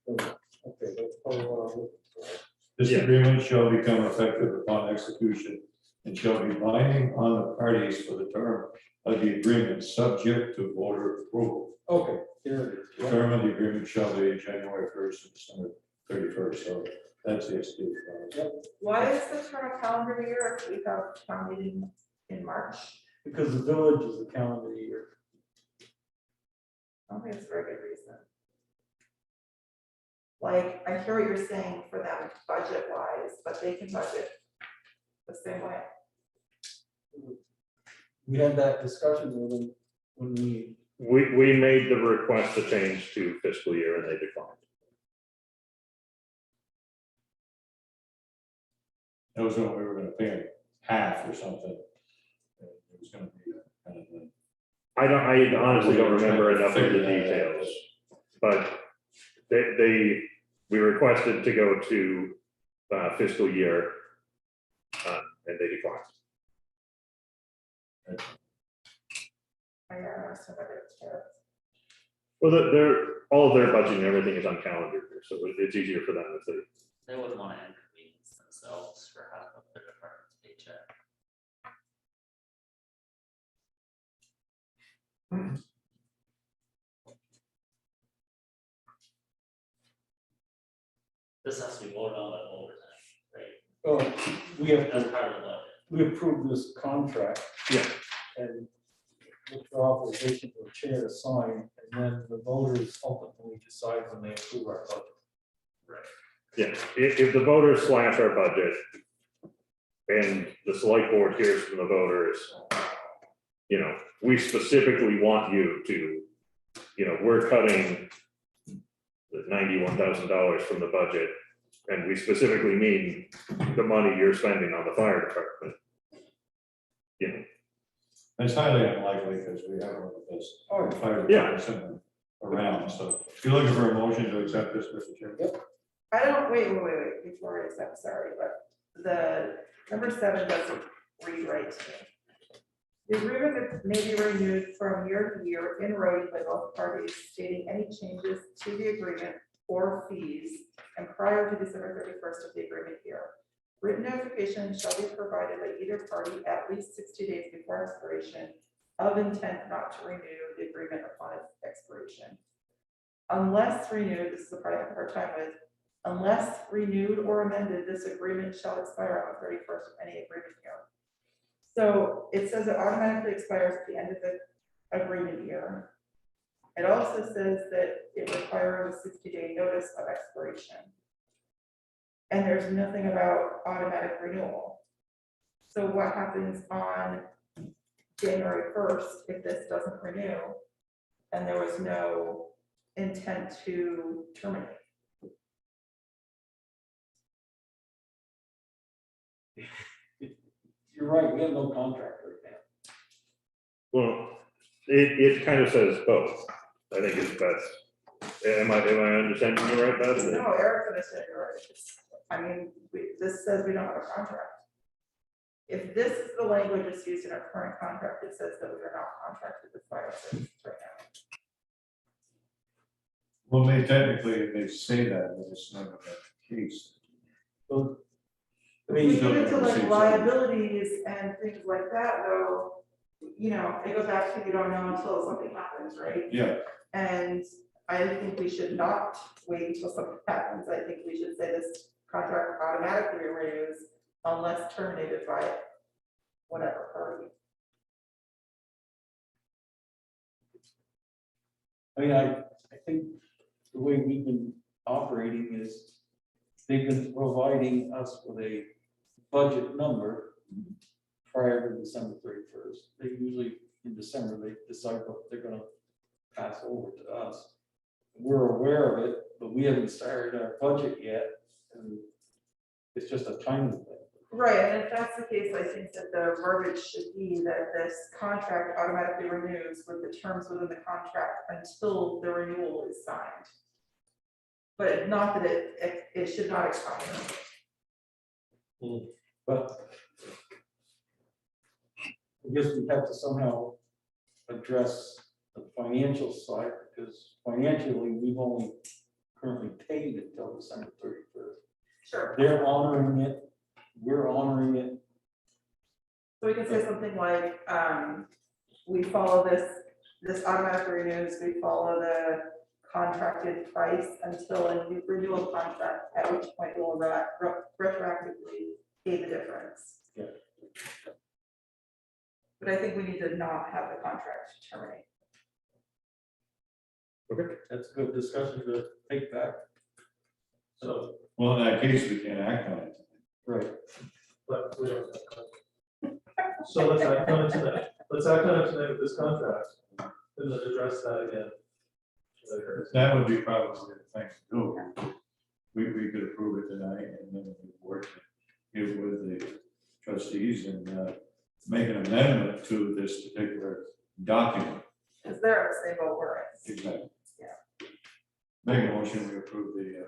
Okay, that's probably what I'm looking for. This Yeah. agreement shall become effective upon execution and shall be binding on the parties for the term of the agreement, subject to voter approval. Okay, here it is. The term of the agreement shall be January 1st to December 31st, so that's the excuse. Why is the term a calendar year if we have town meeting in March? Because the village is the calendar year. I don't think it's for a good reason. Like, I hear what you're saying for them budget wise, but they can budget the same way. We had that discussion with them when we, We made the request to change to fiscal year and they declined. That was when we were gonna pay them half or something. And it was gonna be kind of a- I honestly don't remember enough of the details, but we requested to go to fiscal year, and they declined. I don't understand whether it's fair. Well, all of their budgeting and everything is on calendar year, so it's easier for them if They wouldn't want to inconvenience themselves for half of their department's paycheck. This has to be voted on at overtime, right? oh, we have That's to, part of the budget. we approved this contract. Yeah. And look for authorization for the chair to sign, and then the voters ultimately decide when they approve our budget. Yeah, if the voters slash our budget and the select board hears from the voters, you know, we specifically want you to, you know, we're cutting the $91,000 from the budget, and we specifically mean the money you're spending on the fire department. You know, It's highly unlikely because we haven't looked at this. Oh, Fire Yeah. department around, so if you're looking for a motion to accept this, Mr. Chairman. I don't, wait, before I accept, sorry, but the number 7 doesn't read right to me. The agreement may be renewed from year to year in writing by both parties stating any changes to the agreement or fees and prior to December 31st of the agreement year. Written notification shall be provided by either party at least 60 days before expiration of intent not to renew the agreement upon its expiration. Unless renewed, this is the part I have a hard time with, unless renewed or amended, this agreement shall expire on the 31st of any agreement year. So it says it automatically expires at the end of the agreement year. It also says that it requires a 60-day notice of expiration. And there's nothing about automatic renewal. So what happens on January 1st if this doesn't renew and there was no intent to terminate? You're right, we have no contract right now. well, it kind of says both. I think it's best. Am I understanding you right, Beth? No, Eric understood it right. I mean, this says we don't have a contract. If this is the language that's used in our current contract, it says that we are not contracted with fire services right now. Well, they say that, but it's not the case. So, I We mean, get into like Same liabilities and things like that, though, you know, it goes back to you don't know until something happens, right? Yeah, And I think we should not wait until something happens. I think we should say this contract automatically renews unless terminated by whatever party. I mean, I think the way we've been operating is they've been providing us with a budget number prior to December 31st. They usually, in December, they decide what they're gonna pass over to us. We're aware of it, but we haven't started our budget yet, and it's just a timing thing. Right, and if that's the case, I think that the verbiage should be that this contract automatically renews with the terms within the contract until the renewal is signed. But not that it should not expire. But I guess we have to somehow address the financial side, because financially, we've only currently paid until December 31st. Sure. They're honoring it, we're honoring it. So we can say something like, we follow this automatically renews, we follow the contracted price until a new renewal contract, at which point we'll retroactively pay the difference. Yeah. But I think we need to not have the contract terminate. Okay. That's a good discussion to take back. So, Well, in that case, we can't act on it. Right. but we don't have. So let's act on it tonight. Let's act on it tonight with this contract, and then address that again later. That would be probably the thing to do. We could approve it tonight and then we work it with the trustees and make an amendment to this particular document. Because they're the same boat we're in. Exactly. Yeah. Make a motion, we approve the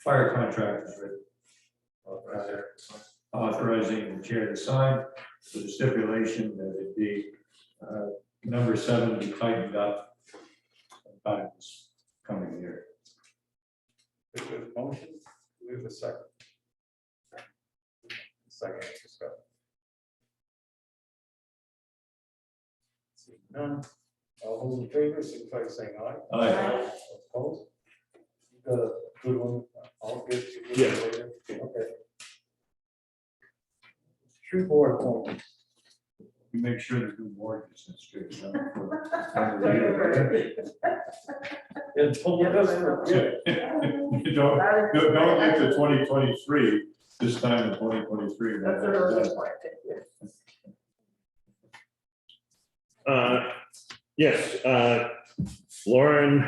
fire contract as written. Authorizing the chair to sign with the stipulation that it be number 7 be tightened up by this coming year. We have a motion, we have a second. Second, discussion. Seeing none, all those in favor, signify by saying aye. Aye. Opposed? You got a good one, I'll get you. Yeah. Later. Okay. Tree board appointments. You make sure the new board gets it straightened out for the year. And told us for good. You don't get to 2023, this time in 2023. That's a really good point, thank you. Yes, Lauren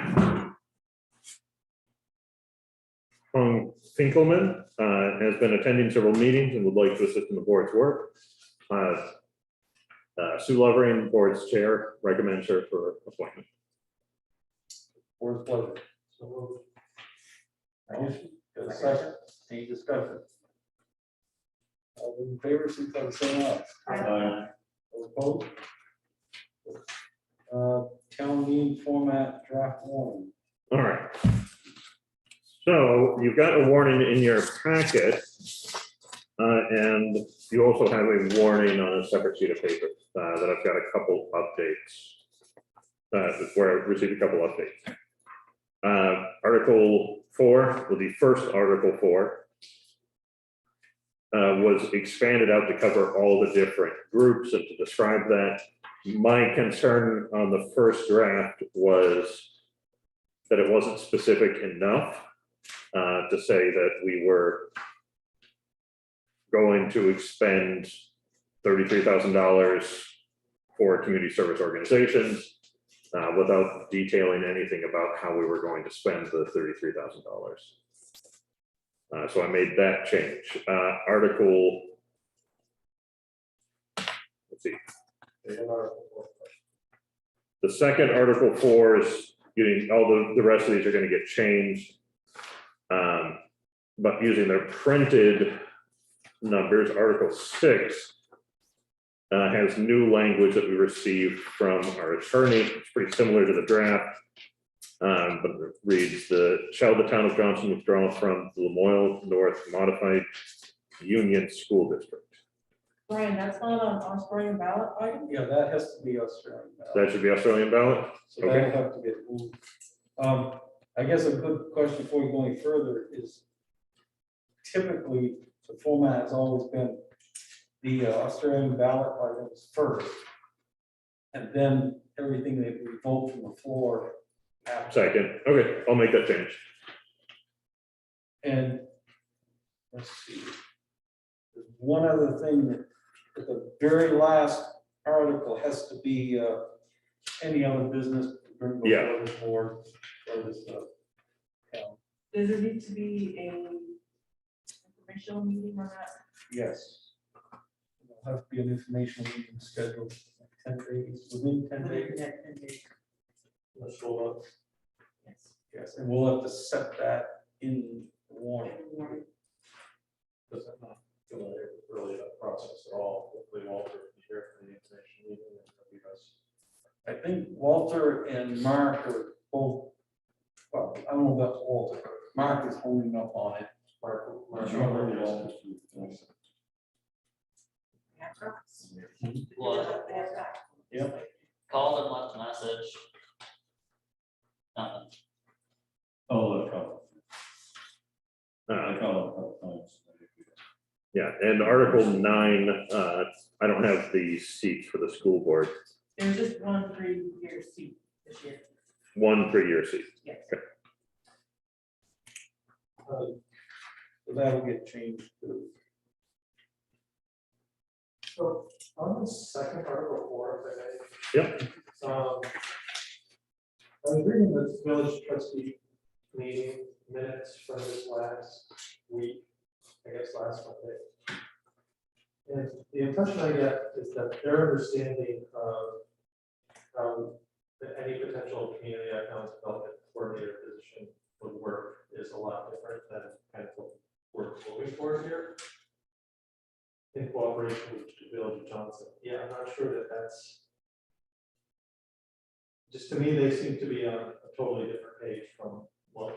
Finkelman has been attending several meetings and would like to assist in the board's work. Sue Lovering, board's chair, recommends her for appointment. Board's pleasure. So motion, got a second, any discussion? All those in favor, signify by saying aye. All opposed? Town meeting format draft warning. All right. So you've got a warning in your packet. And you also have a warning on a separate sheet of paper that I've got a couple updates. Where I've received a couple updates. Article 4, well, the first Article 4 was expanded out to cover all the different groups and to describe that. My concern on the first draft was that it wasn't specific enough to say that we were going to expend $33,000 for community service organizations without detailing anything about how we were going to spend the $33,000. So I made that change. Article, let's see. The second Article 4 is getting, all the rest of these are going to get changed. But using their printed numbers, Article 6 has new language that we received from our attorney. It's pretty similar to the draft, but it reads, shall the town of Johnson withdraw from the Lamoille North Modified Union School District? Brian, that's not an Australian ballot item? Yeah, that has to be Australian ballot. That should be Australian ballot? So that'll have to get moved. I guess a good question before we go any further is typically the format has always been the Australian ballot items first. And then everything that we vote from the floor Second, okay, I'll make that change. And let's see. There's one other thing that the very last article has to be any other business to bring Yeah. before this board or this town. Does it need to be a informational meeting or not? Yes. There'll have to be an informational meeting scheduled 10 days, within 10 days. Yeah, 10 days. Let's go up. Yes. Yes, and we'll have to set that in the warning. Does that not feel like it's really a process at all? Hopefully Walter will be here for the information meeting and it'll be us. I think Walter and Mark are both, well, I don't know about Walter, but Mark is holding up on it. Mark, Well, Yep. called and left a message. Nothing. Oh, look, I Uh, call it a couple times. yeah, and Article 9, I don't have the seats for the school board, There's just 1 3-year seat this year. 1 3-year seat. Yes. So that'll get changed to. So on the second article 4, if I may. Yep. I was reading the village trustee meeting minutes from this last week, I guess last Monday. And the impression I get is that their understanding of that any potential community economic development coordinator position would work is a lot different than kind of what we're moving forward here. In cooperation with the village of Johnson. Yeah, I'm not sure that that's. Just to me, they seem to be on a totally different page from where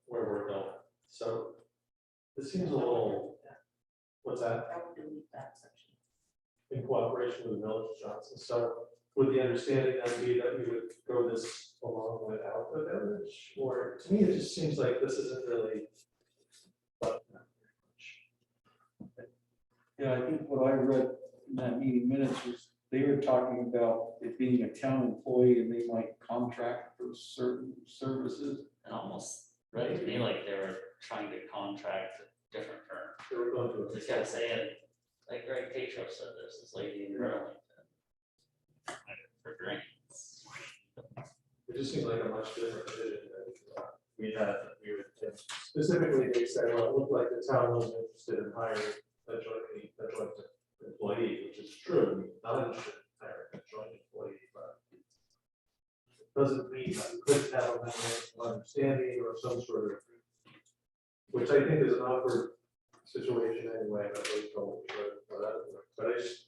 we're going. So this seems a little, what's that? I would delete that section. In cooperation with the village of Johnson. So would the understanding then be that we would go this along without the village? Or to me, it just seems like this isn't really. But not very much. Yeah, I think what I read in that meeting minutes was they were talking about it being a town employee and they might contract for certain services. And almost read to me like they were trying to contract a different firm. They were going to. Just gotta say it, like Greg Tatro said, there's this lady in Burlington. For drains. It just seems like a much different vision that we had. Specifically, they said, well, it looked like the town wasn't interested in hiring a joint employee, which is true, not interested in hiring a joint employee, but it doesn't mean that we couldn't have a memorandum of understanding or some sort of, which I think is an awkward situation anyway, but we told, but I just,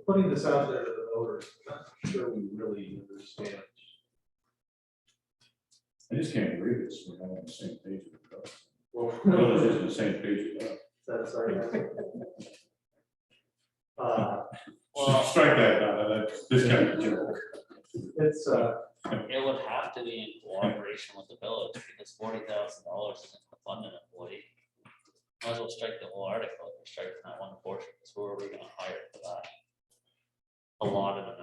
putting this out there to the voters, I'm not sure we really understand. I just can't believe this, we're not on the same page with the village. Well, Village is on the same page with us. that's sorry. Well, Strike that, that's this kind of joke. It's, it would have to be in cooperation with the village because $40,000 isn't to fund an employee. Might as well strike the whole article, or strike that one portion, because who are we gonna hire for that? A lot of amount.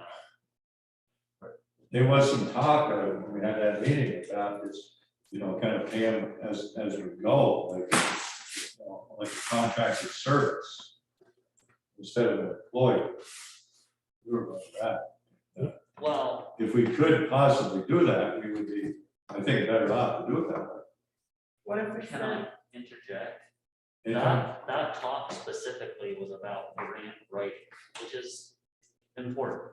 There was some talk, we had that meeting about this, kind of paying as we go, like a contracted service instead of an employee. We were about that. Well, If we could possibly do that, we would be, I think, better off to do it that way. What if we can said, I interject? Anytime. That talk specifically was about grant writing, which is important.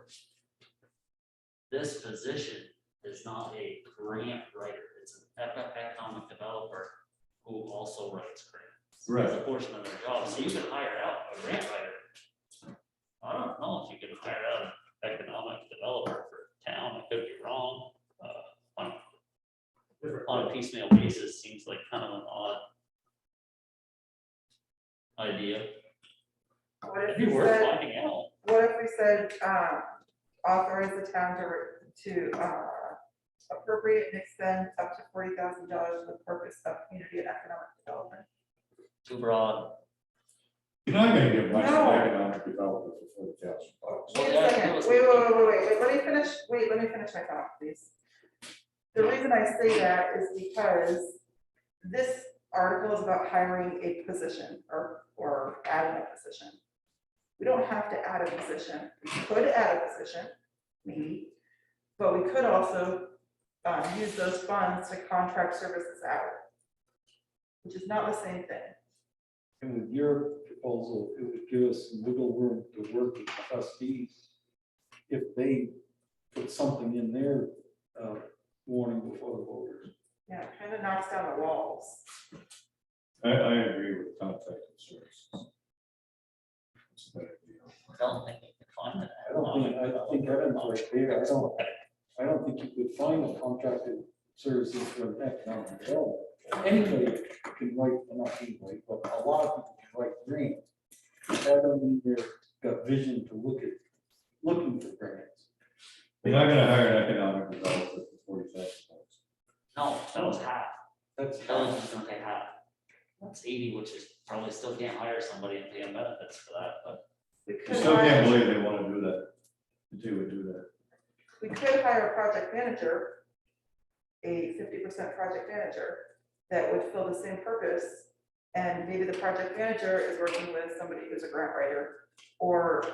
This position is not a grant writer, it's an economic developer who also writes grants. Right. It's a portion of their job, so you can hire out a grant writer. I don't know if you can hire out an economic developer for town, I could be wrong. On a piecemeal basis, seems like kind of an odd idea. what if It'd be we worth said, finding out. what if we said, authorize the town to appropriate and expend up to $40,000 for the purpose of community and economic development? Too broad. You're not gonna get much No. economic development for $40,000. Well, Wait yeah, a second, it was- wait, let me finish my thought, please. The reason I say that is because this article is about hiring a position or adding a position. We don't have to add a position. We could add a position, maybe, but we could also use those funds to contract services out, which is not the same thing. And with your proposal, it would give us some wiggle room to work with trustees if they put something in their warning before the voters. Yeah, it kind of knocks down the walls. I agree with contracted services. It's a better deal. I don't think you can find it. I think Evan's right there. I don't think you could find a contracted services for an economic development. Anybody can write, well, not anybody, but a lot of people can write grants. That doesn't mean they've got vision to looking for grants. You're not gonna hire an economic developer for $40,000. No, that was half. That's That was just gonna pay half. That's 80, which is probably still can't hire somebody and pay them benefits for that, but We I could still can't hire, believe they wanna do that. That they would do that. we could hire a project manager, a 50% project manager that would fill the same purpose. And maybe the project manager is working with somebody who's a grant writer, or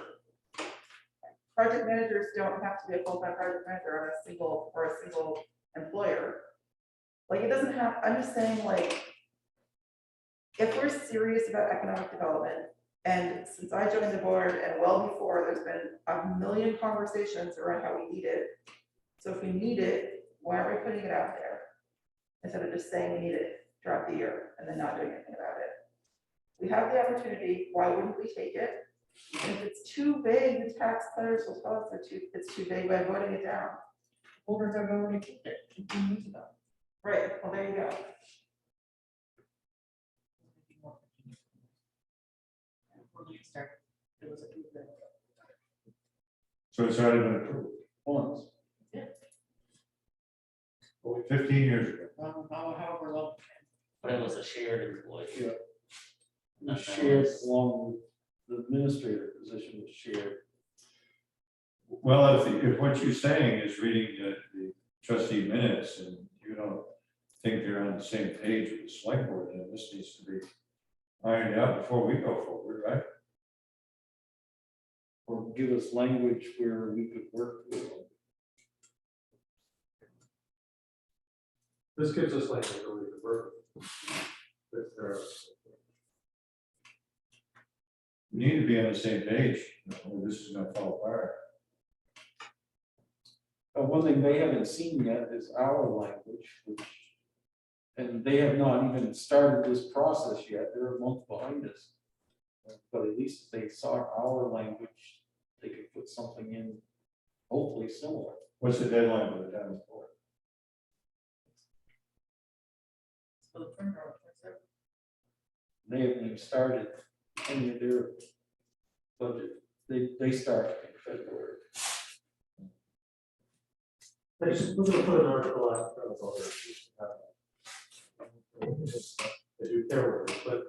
project managers don't have to be a full-time project manager on a single employer. Like, it doesn't have, I'm just saying, like, if we're serious about economic development, and since I joined the board and well before, there's been a million conversations around how we need it. So if we need it, why aren't we putting it out there? Instead of just saying we need it throughout the year and then not doing anything about it. We have the opportunity, why wouldn't we take it? And if it's too vague, the taxpayers will tell us it's too vague by voting it down. Voters have already kicked it 15 years ago. Right, well, there you go. Before we started, it was a good thing. So it's already been approved. once. 15 years ago. However long. but it was a shared employee. Yeah. And then Shared was- along with the administrator position was shared. Well, if what you're saying is reading the trustee minutes and you don't think they're on the same page with the select board, then this needs to be ironed out before we go forward, right? Or give us language where we could work with them. This gives us language where we can work with their. We need to be on the same page, or this is gonna fall apart. One thing they haven't seen yet is our language, and they have not even started this process yet. They're a month behind us. But at least if they saw our language, they could put something in, hopefully similar. What's the deadline for the town report? So the turnaround, that's it. They haven't even started any of their budget. They start in February. We're gonna put an article out. They do care work, but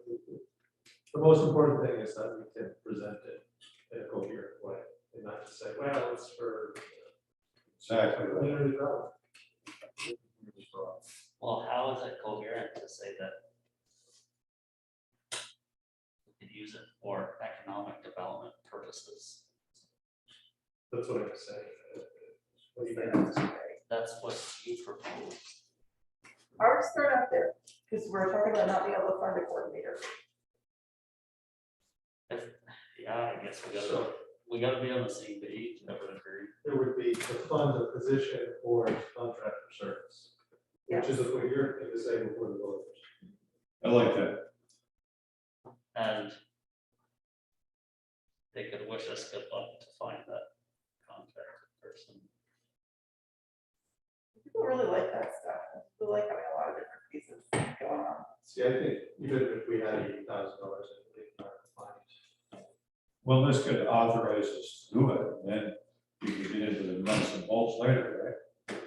the most important thing is that we can present it in a coherent way and not just say, well, it's for Exactly. community development. Well, how is it coherent to say that we could use it for economic development purposes? That's what I'm saying. What do you think? That's what you proposed. I would start out there, because we're talking about not being able to find a coordinator. Yeah, I guess we gotta be on the same page, never agree. It would be to fund a position for contractor service, which is a coherent thing to say before the voters. I like that. And they could wish us good luck to find that contracted person. People really like that stuff. People like having a lot of different pieces going on. See, I think even if we had $80,000, it would be hard to find. Well, this could authorize us to do it, and then we can get into the nuts and bolts later, right?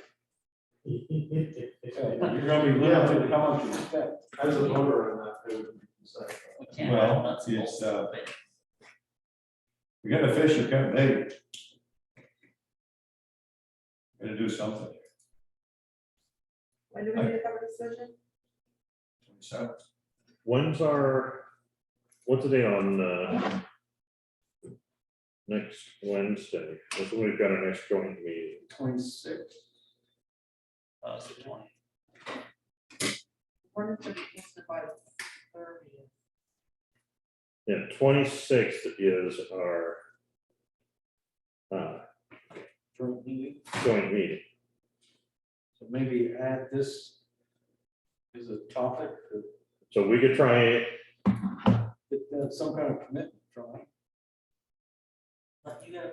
You're gonna be limited to how much you spend. As a voter, I'm not good. We can't Well, have nuts and it's, bolts of it. We got to fish, you got bait. Gotta do something. When do we need to have a decision? 27th. What's the day on, next Wednesday? That's when we've got our next joint meeting. 26. So 20. Or if it's by 30. Yeah, 26th is our Joint meeting. joint meeting. So maybe add this as a topic, or So we could try, get some kind of commitment from it. Like you gotta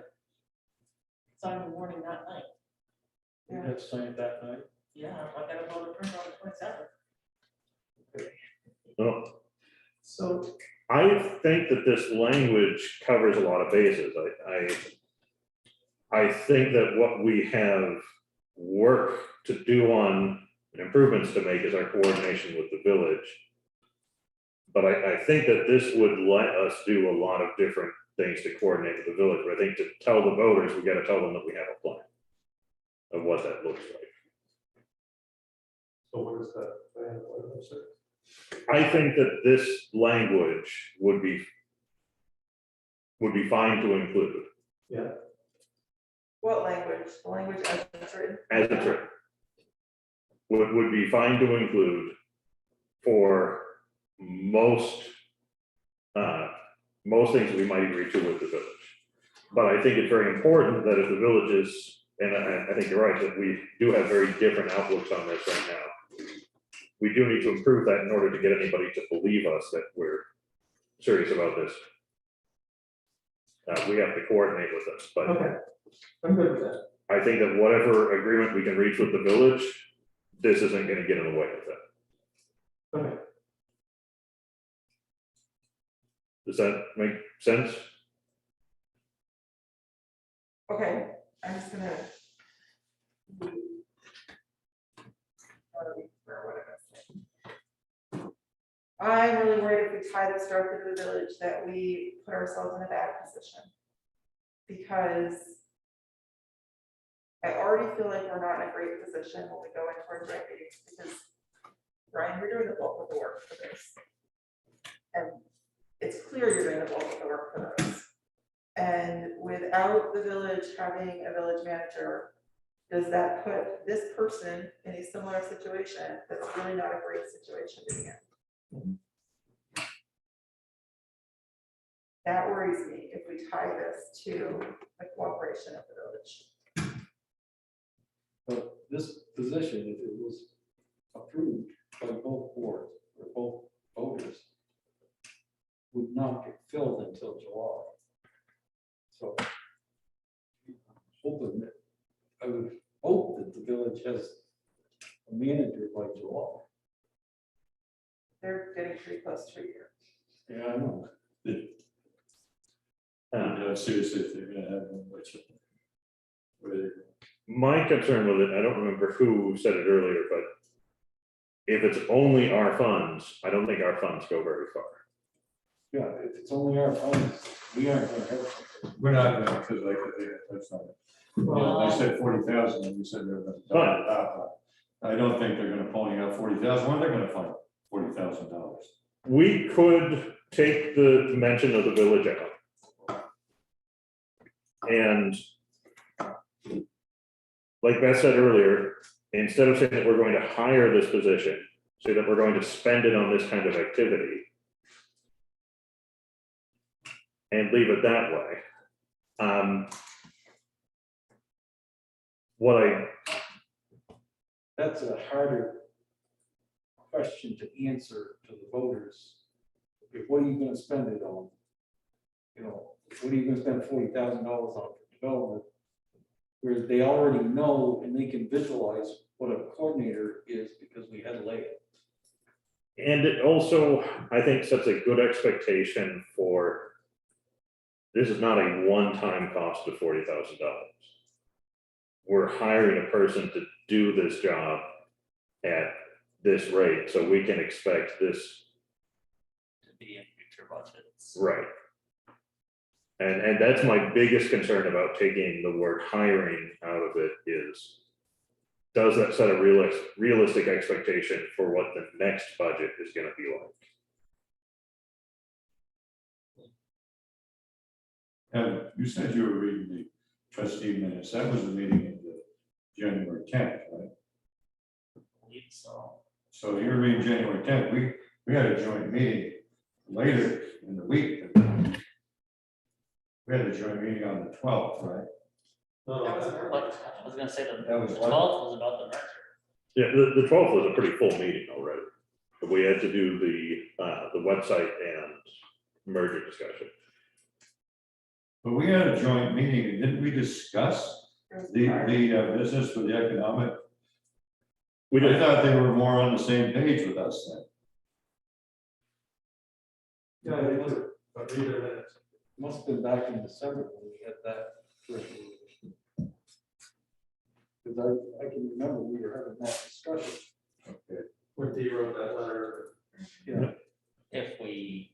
sign the warning that night. You have to sign it that night. Yeah, I gotta go to print on the 27th. no, So, I think that this language covers a lot of bases. I think that what we have work to do on and improvements to make is our coordination with the village. But I think that this would let us do a lot of different things to coordinate with the village. But I think to tell the voters, we gotta tell them that we have a plan of what that looks like. so what is that? What is it? I think that this language would be fine to include Yeah, What language? The language as it's written? as it's written. Would be fine to include for most things we might agree to with the village. But I think it's very important that if the villages, and I think you're right, that we do have very different outlooks on this right now. We do need to improve that in order to get anybody to believe us that we're serious about this. We have to coordinate with this, but okay, I'm good with that. I think that whatever agreement we can reach with the village, this isn't gonna get in the way of that. Okay, Does that make sense? Okay, I'm just gonna. I'm really worried if we tie this directly to the village that we put ourselves in a bad position. Because I already feel like we're not in a great position when we go into our joint meetings, because Brian, you're doing the bulk of the work for this. And it's clear you're doing the bulk of the work for this. And without the village having a village manager, does that put this person in a similar situation that's really not a great situation to be in? That worries me if we tie this to the cooperation of the village. But this position, if it was approved by both boards or both voters, would not get filled until July. So I would hope that the village has a manager by July. They're getting pretty close to a year. Yeah, I know. Seriously, if they're gonna have one, which. My concern with it, I don't remember who said it earlier, but if it's only our funds, I don't think our funds go very far. Yeah, if it's only our funds, we aren't gonna have something. We're not gonna, because that's not. Well, I said 40,000 and you said they're gonna. Fine. I don't think they're gonna pony out 40,000. When they're gonna find $40,000. We could take the mention of the village out. And like Beth said earlier, instead of saying that we're going to hire this position, say that we're going to spend it on this kind of activity. And leave it that way. That's a harder question to answer to the voters. If what are you gonna spend it on? You know, what are you gonna spend $40,000 on for development? Where they already know and they can visualize what a coordinator is because we had to lay it. And it also, I think, sets a good expectation for, this is not a one-time cost of $40,000. We're hiring a person to do this job at this rate, so we can expect this. To be in future budgets. Right. And that's my biggest concern about taking the word hiring out of it is does that set a realistic expectation for what the next budget is gonna be like? And you said you were reading the trustee minutes. That was the meeting in the January 10th, right? So, So you're reading January 10th. We had a joint meeting later in the week. We had a joint meeting on the 12th, right? No, That was no, early. but I was gonna say the That was what? 12th was about the merger. Yeah, the 12th was a pretty full meeting already. But we had to do the website and merger discussion. But we had a joint meeting, and didn't we discuss the business with the economic? We I did, thought they were more on the same page with us then. yeah, they do, but read their minutes. Must have been back in December when we had that. Because I can remember we were having that discussion. Okay. When Dee wrote that letter. Yeah. If we,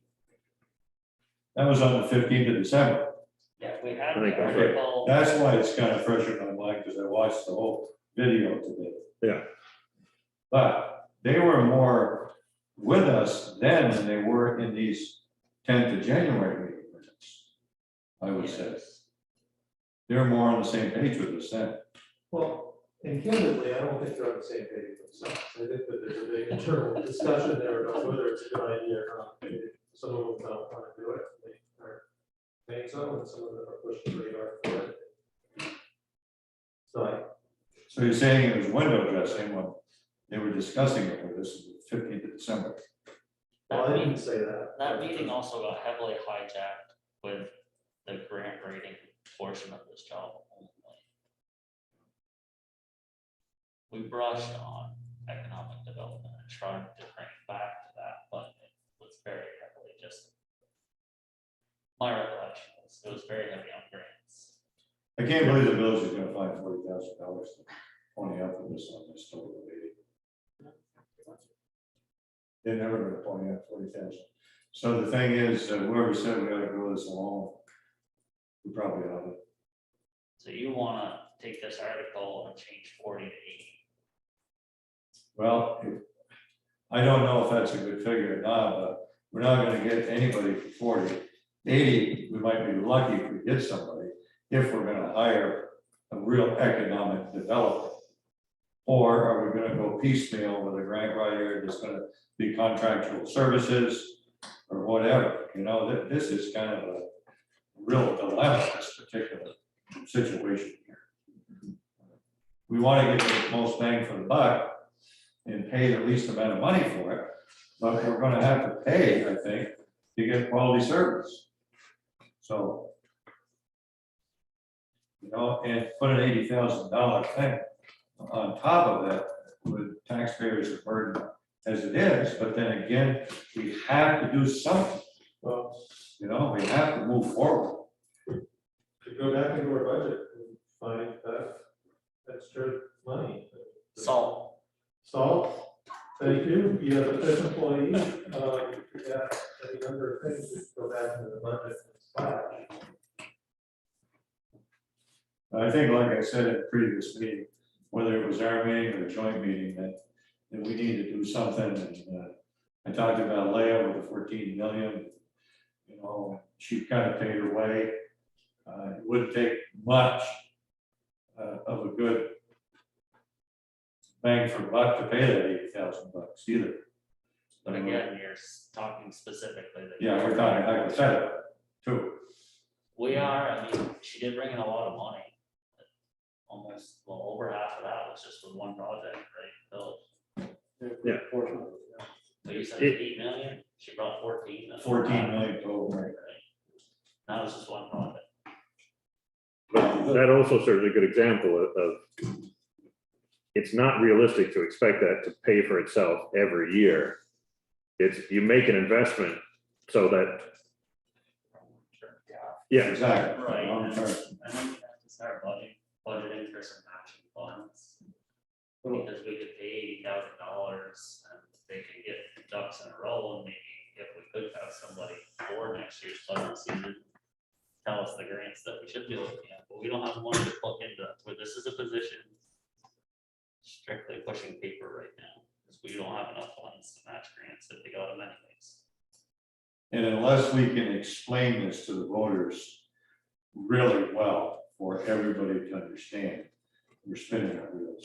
That was on the 15th of December. yeah, if we had I think the that's right. article. That's why it's kind of fresh in my mind, because I watched the whole video today. Yeah. But they were more with us then than they were in these 10th of January meeting minutes, I would say. They're more on the same page with us then. Well, and candidly, I don't think they're on the same page with themselves. I think that there's a big internal discussion there about whether it's a good idea or not. Maybe some of them don't want to do it. They are saying so, and some of them are pushing pretty hard for it. So So you're saying it was window dressing when they were discussing it with us on the 15th of December. well, I didn't say that. That meeting also got heavily hijacked with the grant rating portion of this job only. We brushed on economic development and tried to bring it back to that, but it was very heavily just. My recollection was, it was very heavy on grants. I can't believe the village is gonna find $40,000 to pony up with this on this total meeting. They're never gonna pony up 40,000. So the thing is, whoever said we ought to go this alone, we probably ought to. So you wanna take this article and change 40 to 80. Well, I don't know if that's a good figure or not, but we're not gonna get anybody for 40. 80, we might be lucky if we get somebody, if we're gonna hire a real economic developer. Or are we gonna go piecemeal with a grant writer that's gonna be contractual services or whatever, you know, this is kind of a real dilemma, this particular situation here. We wanna get the most bang for the buck and pay the least amount of money for it, but we're gonna have to pay, I think, to get quality service. So, you know, and put an $80,000 thing on top of that with taxpayers a burden as it is, but then again, we have to do something. Well, You know, we have to move forward. to go back into our budget and find that extra money. Salt, Salt, thank you. You have a fifth employee. Yeah, any number of things that go back into the budget. and splash. I think, like I said at a previous meeting, whether it was our meeting or a joint meeting, that we need to do something. And I talked about Leah with the 14 million, you know, she kind of paid her way. It wouldn't take much of a good bang for buck to pay that $80,000 either. but again, you're talking specifically that. Yeah, we're talking hypothetical too. We are, I mean, she did bring in a lot of money. Almost, well, over half of that was just with one project, right? Phil? Yeah. But you said 8 million, she brought 14. that's 14 million total, right? Right. That was just one project. but that also serves a good example of it's not realistic to expect that to pay for itself every year. It's, you make an investment so that, yeah, Exactly. Right. Long term. And then we have to start budgeting for some matching funds. Because we could pay $80,000 and they can get ducks in a row, and maybe if we could have somebody for next year's budget season. Tell us the grants that we should be looking at, but we don't have money to plug into that, where this is a position. strictly pushing paper right now, because we don't have enough funds to match grants if they got them anyways. And unless we can explain this to the voters really well for everybody to understand, we're spinning our wheels.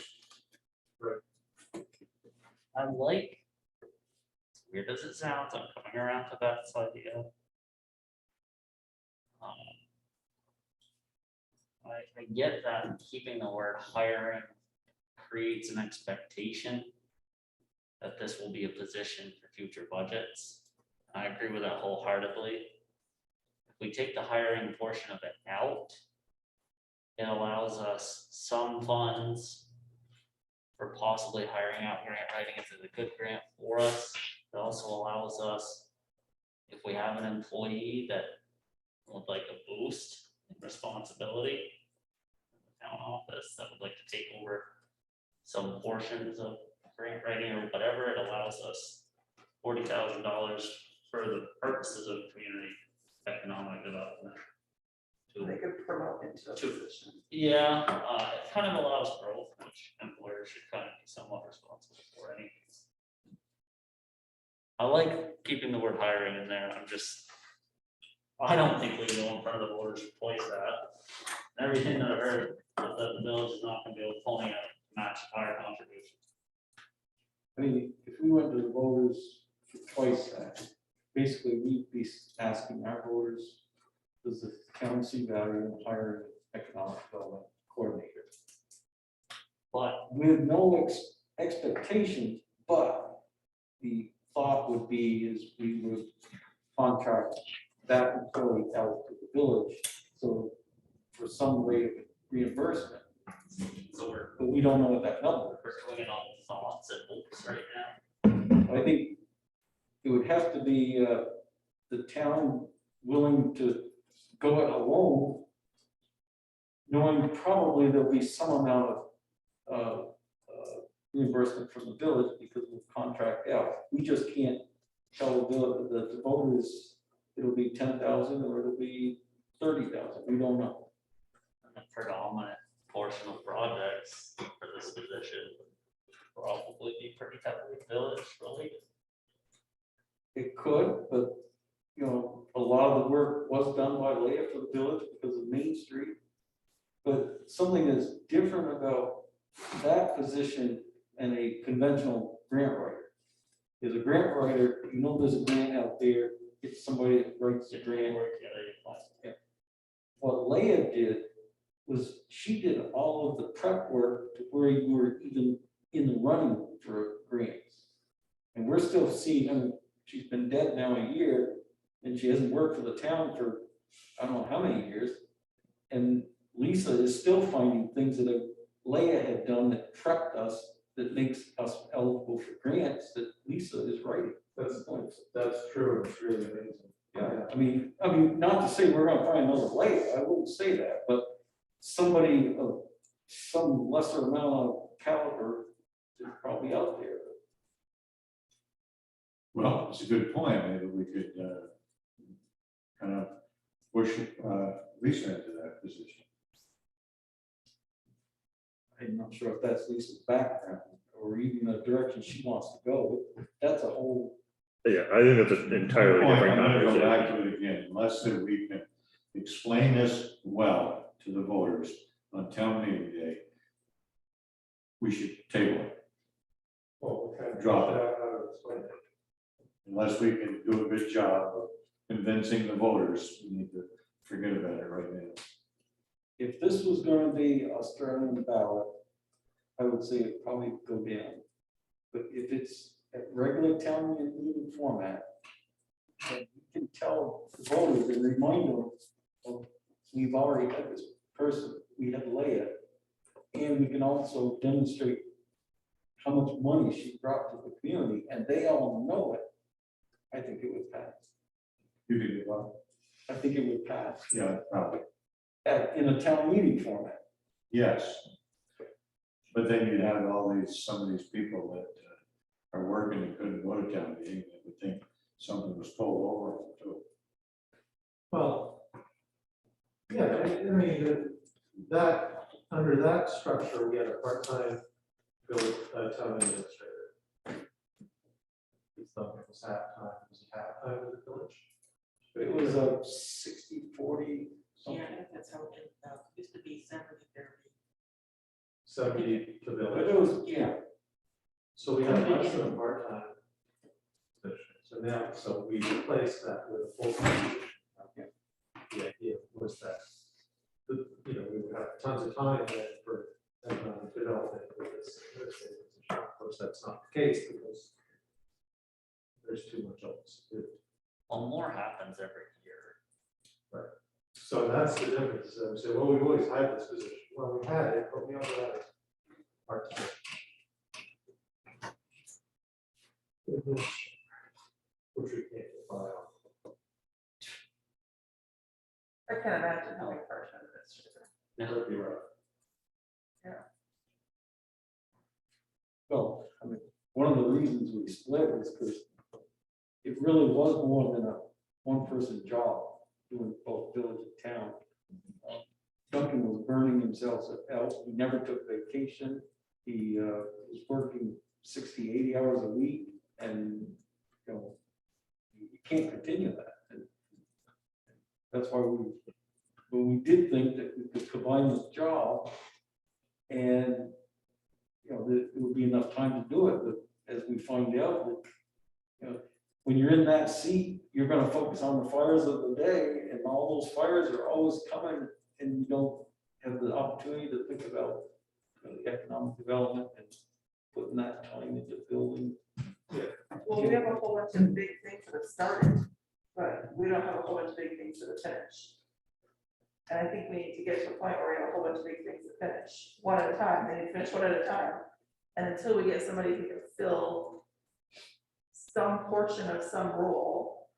I like, as weird as it sounds, I'm coming around to Beth's idea. I get that keeping the word hiring creates an expectation that this will be a position for future budgets. I agree with that wholeheartedly. If we take the hiring portion of it out, it allows us some funds for possibly hiring out grant writing if it's a good grant for us. It also allows us, if we have an employee that would like a boost in responsibility in the town office that would like to take over some portions of grant writing or whatever, it allows us $40,000 for the purposes of community economic development. They could promote into a position. Yeah, it kind of allows growth, which employers should kind of be somewhat responsible for anyways. I like keeping the word hiring in there. I don't think we can go in front of the voters to place that. Everything that I heard, that the village is not gonna be able to pull me out to match our contribution. I mean, if we went to the voters for twice that, basically we'd be asking our voters, does the town see value in hiring an economic development coordinator? But With no expectations, but the thought would be is we would contract that employee out to the village, so for some rate of reimbursement, so but we don't know what that number is. we're doing all the thoughts and hopes right now. I think it would have to be the town willing to go it alone, knowing probably there'll be some amount of reimbursement from the village because we'll contract out. We just can't tell the voters it'll be 10,000 or it'll be 30,000. We don't know. And the predominant portion of projects for this position would probably be pretty heavily village related. It could, but you know, a lot of the work was done by Leah for the village because of Main Street. But something that's different about that position and a conventional grant writer is a grant writer, you know, there's a grant out there, it's somebody that writes the grant. Yeah. What Leah did was she did all of the prep work to where you were even in the running for grants. And we're still seeing, I mean, she's been dead now a year and she hasn't worked for the town for I don't know how many years. And Lisa is still finding things that Leah had done that prepped us, that makes us eligible for grants that Lisa is writing. That's true, it's really amazing. Yeah, I mean, not to say we're gonna find another Leah, I wouldn't say that, but somebody of some lesser amount of caliber is probably out there. Well, it's a good point. Maybe we could kind of push Lisa into that position. I'm not sure if that's Lisa's background or even the direction she wants to go. That's a whole. Yeah, I think that's an entirely different I'm gonna go back conversation. to it again, unless that we can explain this well to the voters on town meeting day. We should table it, Well, we kind of Drop it. out how to explain it. unless we can do a good job of convincing the voters. We need to forget about it right now. If this was going to be Australian ballot, I would say it probably go down. But if it's at regular town meeting format, then you can tell the voters and remind them of, we've already had this person, we had Leah. And we can also demonstrate how much money she brought to the community, and they all know it. I think it would pass. You can do well. I think it would pass Yeah, probably. in a town meeting format. Yes. But then you'd have some of these people that are working and couldn't go to town meeting, they would think something was pulled over them too. Well, yeah, I mean, that, under that structure, we had a part-time town administrator. He thought it was half-time, was it half-time with the village? It was a 60-40 something. Yeah, I think that's how it used to be 70-30. 70 to But village. it was, yeah, So we have less than a part-time position. So now, so we replaced that with a full-time position. The idea was that, you know, we would have tons of time then for economic development with this administrative position. Of course, that's not the case because there's too much else to do. Well, more happens every year. So that's the difference. So we say, well, we've always had this position. Well, we had it, but we also had it part-time. Which we can't define. I can't imagine how many part-time administrator. That would be rough. well, I mean, one of the reasons we split was because it really was more than a one-person job doing both village and town. Duncan was burning himself out. He never took vacation. He was working 60, 80 hours a week, and you know, you can't continue that. And that's why when we did think that we could combine this job, and you know, that it would be enough time to do it, but as we find out that, you know, when you're in that seat, you're going to focus on the fires of the day, and all those fires are always coming, and you don't have the opportunity to think about, you know, the economic development and putting that time into building. Well, we have a whole bunch of big things that have started, but we don't have a whole bunch of big things that have finished. And I think we need to get to a point where we have a whole bunch of big things that finish one at a time. They need to finish one at a time. And until we get somebody who can fill some portion of some role,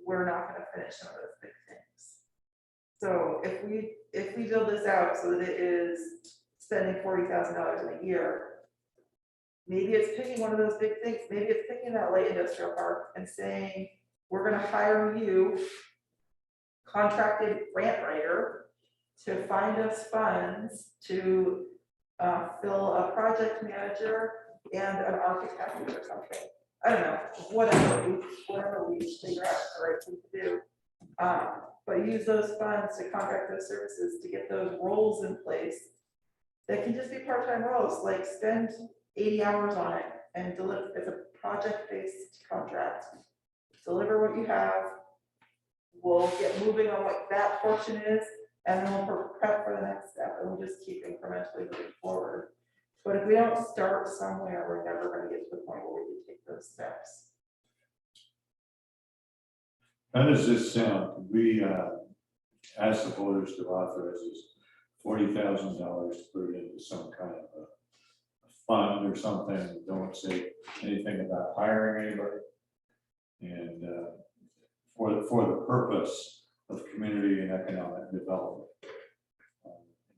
we're not gonna finish some of those big things. So if we build this out so that it is spending $40,000 in a year, maybe it's picking one of those big things. Maybe it's picking that light industrial park and saying, we're gonna hire you, contracted grant writer, to find us funds to fill a project manager and an architect or something. I don't know, whatever we figure out the right thing to do. But use those funds to contract those services to get those roles in place. That can just be part-time roles, like spend 80 hours on it and deliver. It's a project-based contract. Deliver what you have. We'll get moving on what that portion is, and then we'll prep for the next step, and we'll just keep incrementally moving forward. But if we don't start somewhere, we're never going to get to the point where we can take those steps. How does this sound? We asked the voters to authorize this $40,000 to put it into some kind of a fund or something. Don't say anything about hiring anybody. And for the purpose of community and economic development.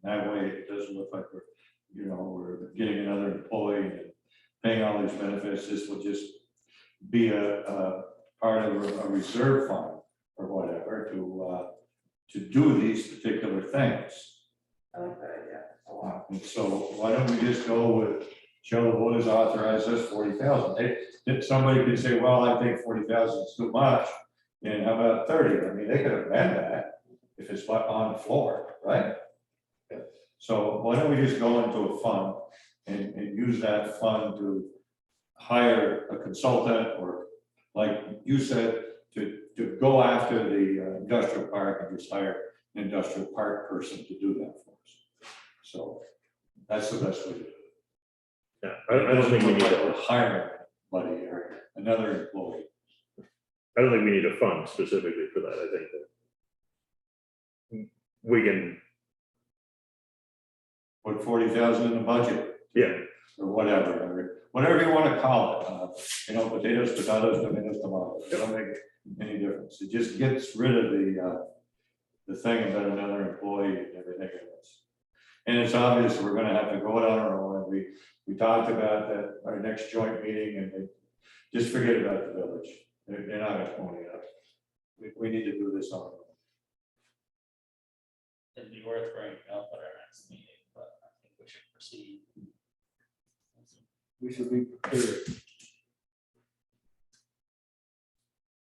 That way, it doesn't look like we're getting another employee and paying all these benefits. This will just be a part of a reserve fund or whatever to do these particular things. I like that idea a lot. And so why don't we just go with show the voters authorize this 40,000? Somebody could say, well, I think 40,000 is too much. And how about 30? I mean, they could amend that if it's on the floor, right? So why don't we just go into a fund and use that fund to hire a consultant, or like you said, to go after the industrial park and just hire an industrial park person to do that for us. So that's the best way to do it. Yeah, I don't think we need to a, hire anybody or another employee. I don't think we need a fund specifically for that. I think that we can, Put 40,000 in the budget. yeah, Or whatever you want to call it, potatoes, tomatoes, tomatoes, it don't make any difference. It just gets rid of the thing about another employee and everything else. And it's obvious we're gonna have to go it on our own. We talked about that, our next joint meeting, and just forget about the village. They're not gonna pony up. We need to do this on our own. It'd be worth bringing up at our next meeting, but I think we should proceed. we should be prepared.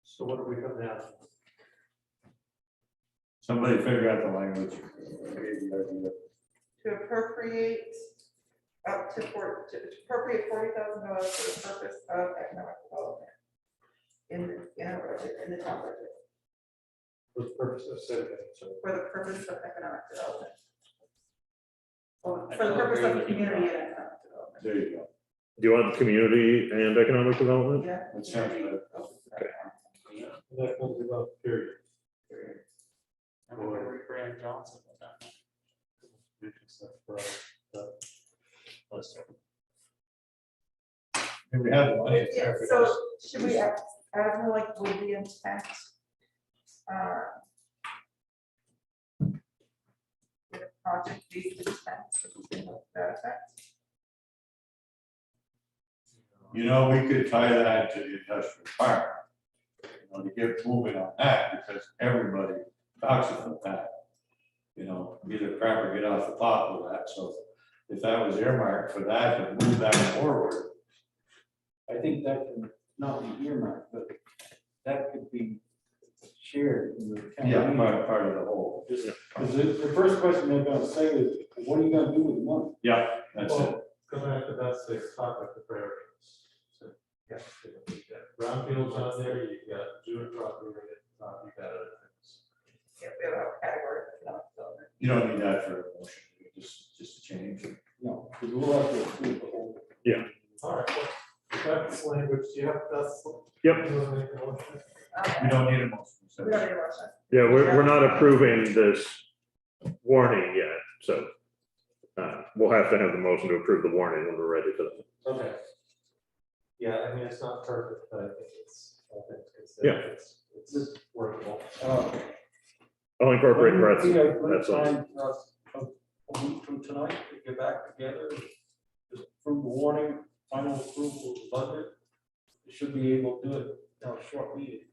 So what do we come down? Somebody figure out the language. I gave you the idea. To appropriate to appropriate $40,000 for the purpose of economic development in the town budget, For the purpose of saving, so. for the purpose of economic development. Or I for the don't purpose agree of with you, community Rob. and economic development. There you go. Do you want community and economic development? Yeah. That sounds good. That comes about period. I'm gonna rebrand Johnson with that. And we have the money. Yeah, so should we add more like will be intent? With a project-based intent, or something like that effect? You know, we could tie that to the industrial park. You know, to get moving on that, because everybody talks about that. You know, either crap or get off the pot with that, so if that was earmarked for that, to move that forward. I think that can not be earmarked, but that could be shared in the town. Yeah, meeting. part of the whole. Because the first question they're gonna say is, what are you gonna do with the money? Yeah, that's it. Well, come back to that, say, talk about the priorities. So, yeah, you've got brownfields on there, you've got Jewett property, you've got other things. Yeah, we have a category of economic development. You don't need that for a motion, just change. No, because we'll have to approve the whole. All right, well, that's language, do you have, that's. Yep. You want to make a motion? We don't need a motion. so- We don't need a motion. Yeah, we're not approving this warning yet, so we'll have to have the motion to approve the warning when we're ready for that. Okay. Yeah, I mean, it's not perfect, but I think it's, Yeah. it's just workable. I'll incorporate When Brett's. we have good That's all. time for us a week from tonight to get back together, just approve the warning, final approval of the budget. We should be able to do it in a short meeting.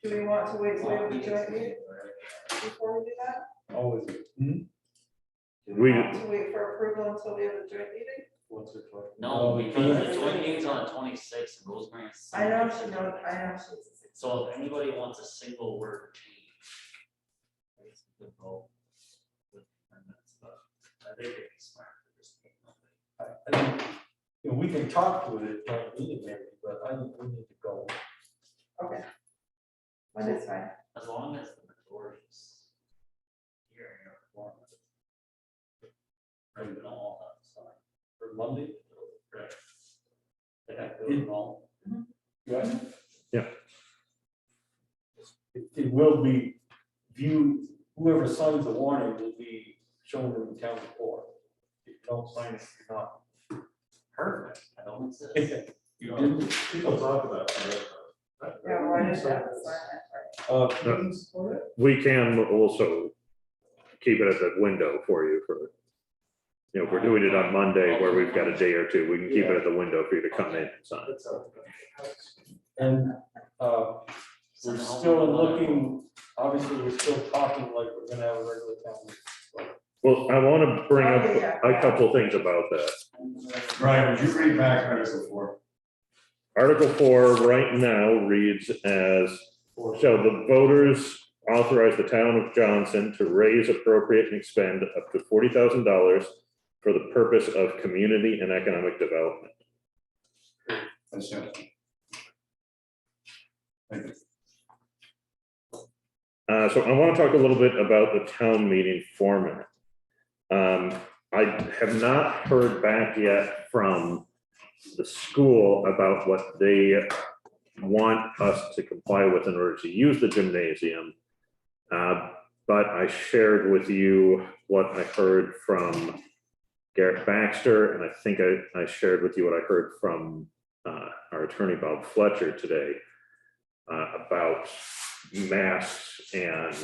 Do we want to wait till we have the joint meeting before we do that? Always. Do We- want to wait for approval until we have the joint meeting? Once or twice. No, because the joint meeting's on the 26th and Rosemary's. I know she knows, I know she's. So if anybody wants a single word change. I guess we could go with amendments, but I think it'd be smart to just make nobody. I think, you know, we can talk to it at the meeting maybe, but I think we need to go. Okay. When is fine. As long as the majority's here in your form. Right, we don't all have to sign. For Monday. Right. They have to do it all. Right? Yeah. It will be viewed, whoever signs the warning will be shown in the town report. If you don't sign it, you're not. Perfect. I don't insist. You didn't. People talk about it. Yeah, why did that? We can also keep it at the window for you for, you know, if we're doing it on Monday where we've got a day or two, we can keep it at the window for you to come in and sign. And, we're still looking, obviously, we're still talking like we're gonna have a regular town meeting. Well, I want to bring up Oh, yeah. a couple things about that. Brian, would you read back Article 4? Article 4 right now reads as, shall the voters authorize the town of Johnson to raise, appropriate, and expend up to $40,000 for the purpose of community and economic development. That's it. Thank you. So I want to talk a little bit about the town meeting format. I have not heard back yet from the school about what they want us to comply with in order to use the gymnasium. But I shared with you what I heard from Garrett Baxter, and I think I shared with you what I heard from our attorney Bob Fletcher today about masks and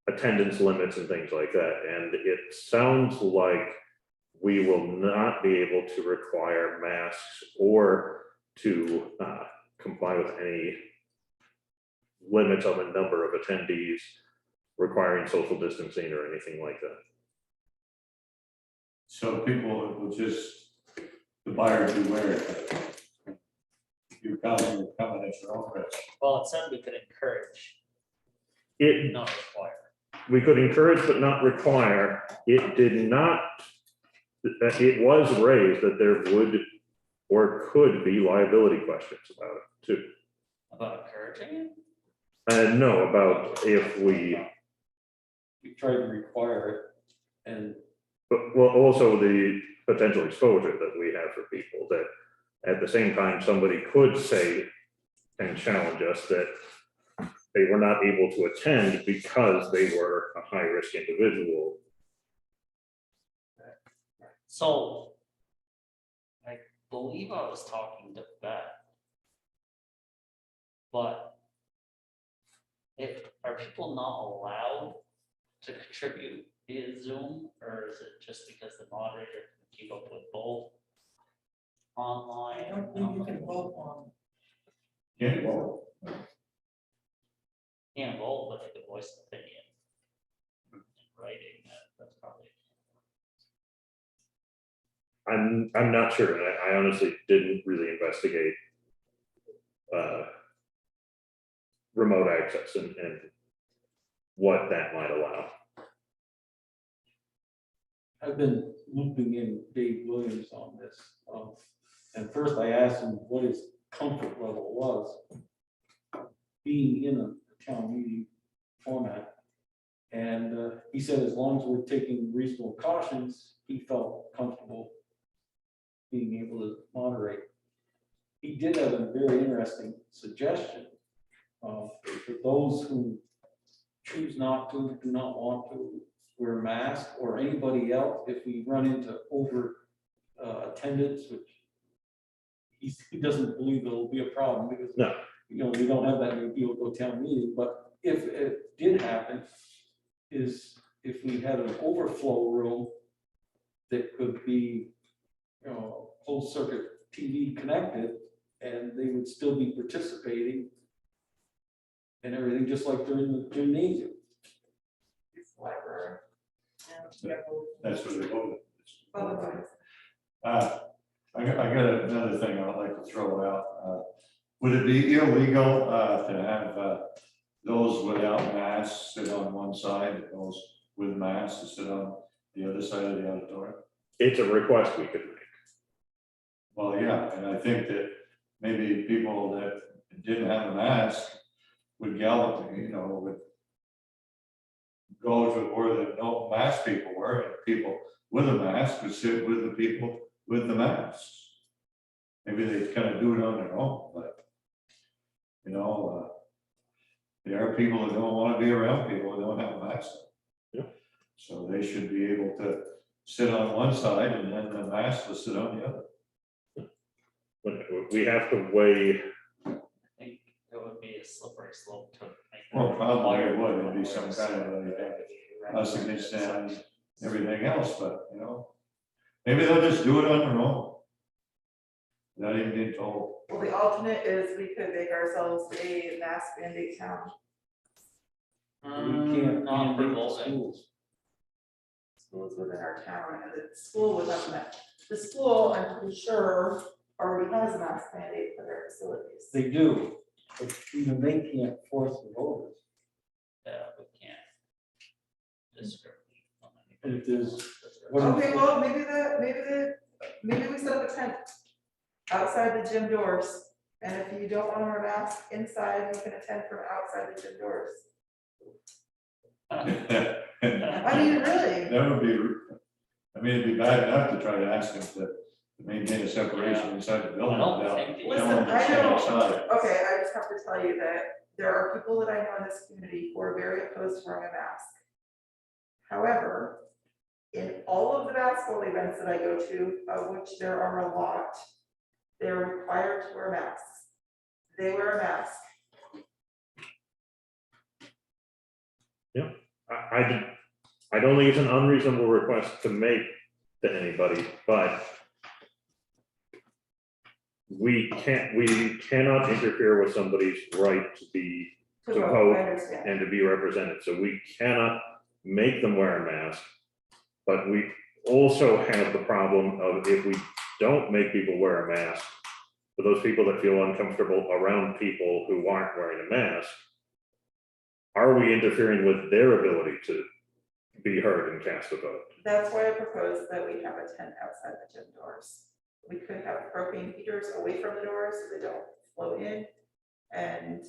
attendance limits and things like that. And it sounds like we will not be able to require masks or to comply with any limits on the number of attendees requiring social distancing or anything like that. So people will just the buyer beware. You're coming at your own risk. Well, it said we could encourage, It, not require. we could encourage but not require. It did not, it was raised that there would or could be liability questions about it too. About encouraging it? No, about if we, We tried to require it, and but well, also the potential exposure that we have for people that at the same time, somebody could say and challenge us that they were not able to attend because they were a high-risk individual. So I believe I was talking to Beth. But are people not allowed to contribute via Zoom, or is it just because the moderator can keep up with both online? I don't think you can vote on. Yeah, well, Can't vote, but they can voice an opinion. In writing, that's probably. I'm not sure, and I honestly didn't really investigate remote access and what that might allow. I've been looping in Dave Williams on this. And first I asked him what his comfort level was being in a town meeting format. And he said as long as we're taking reasonable cautions, he felt comfortable being able to moderate. He did have a very interesting suggestion for those who choose not to, do not want to wear a mask, or anybody else, if we run into over attendance, which he doesn't believe it'll be a problem because No. you know, we don't have that many people go to town meeting, but if it did happen, is if we had an overflow room that could be, you know, closed circuit TV connected, and they would still be participating and everything, just like they're in the gymnasium. It's the library. that's what they voted. Otherwise, I got another thing I'd like to throw out. Would it be illegal to have those without masks sit on one side, and those with masks to sit on the other side of the auditorium? It's a request we could make. Well, yeah, and I think that maybe people that didn't have a mask would gallop, you know, would go to where the no mask people were, and people with a mask would sit with the people with the masks. Maybe they kind of do it on their own, but, you know, there are people that don't want to be around people who don't have a mask. Yeah. So they should be able to sit on one side and then the mask will sit on the other. But we have to weigh, I think it would be a slippery slope to make. Well, probably it would, it'd be some kind of us against them and everything else, but, you know, maybe they'll just do it on their own. Not even being told. well, the alternate is we could make ourselves a mask mandate town. We can't Not mandate revolving. schools. Schools within our town, and the school would have that. The school, I'm pretty sure, already has a mask mandate for their facilities. They do, but even they can't force the voters. Yeah, we can't. Discriminate on And anything. if there's, what if- Okay, well, maybe we set up a tent outside the gym doors, and if you don't want to wear a mask inside, you can attend from outside the gym doors. I mean, really, That would be, I mean, it'd be bad enough to try to ask them to maintain a separation inside the building I don't without think- telling Listen, them to I stand know. outside. okay, I just have to tell you that there are people that I know in this community who are very opposed to wearing a mask. However, in all of the basketball events that I go to, of which there are a lot, they're required to wear masks. They wear a mask. I don't think it's an unreasonable request to make to anybody, but we cannot interfere with somebody's right to be, To To vote, vote I understand. and to be represented, so we cannot make them wear a mask. But we also have the problem of if we don't make people wear a mask, for those people that feel uncomfortable around people who aren't wearing a mask, are we interfering with their ability to be heard and cast a vote? That's why I propose that we have a tent outside the gym doors. We could have propane heaters away from the doors so they don't flow in. And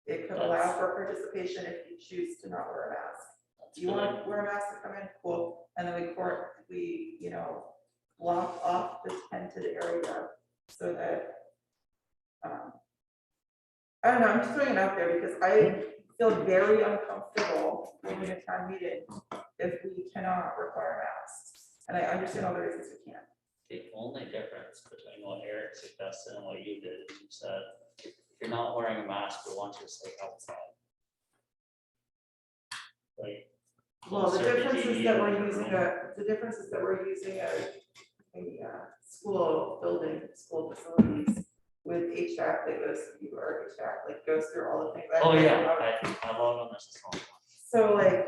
it could allow for participation if you choose to not wear a mask. Do you want to wear a mask to come in? Cool. And then we, you know, block off the tented area so that, I don't know, I'm just throwing it out there because I feel very uncomfortable holding a town meeting if we cannot require masks. And I understand all the reasons we can't. The only difference between what Eric suggested and what you did is you said, if you're not wearing a mask, we want you to stay outside. Like. Well, the closer to difference is TV that or we're using room. a school building, school facilities with HVAC that goes, or HVAC, like goes through all the things. Oh, yeah, I log on this. as well. So like.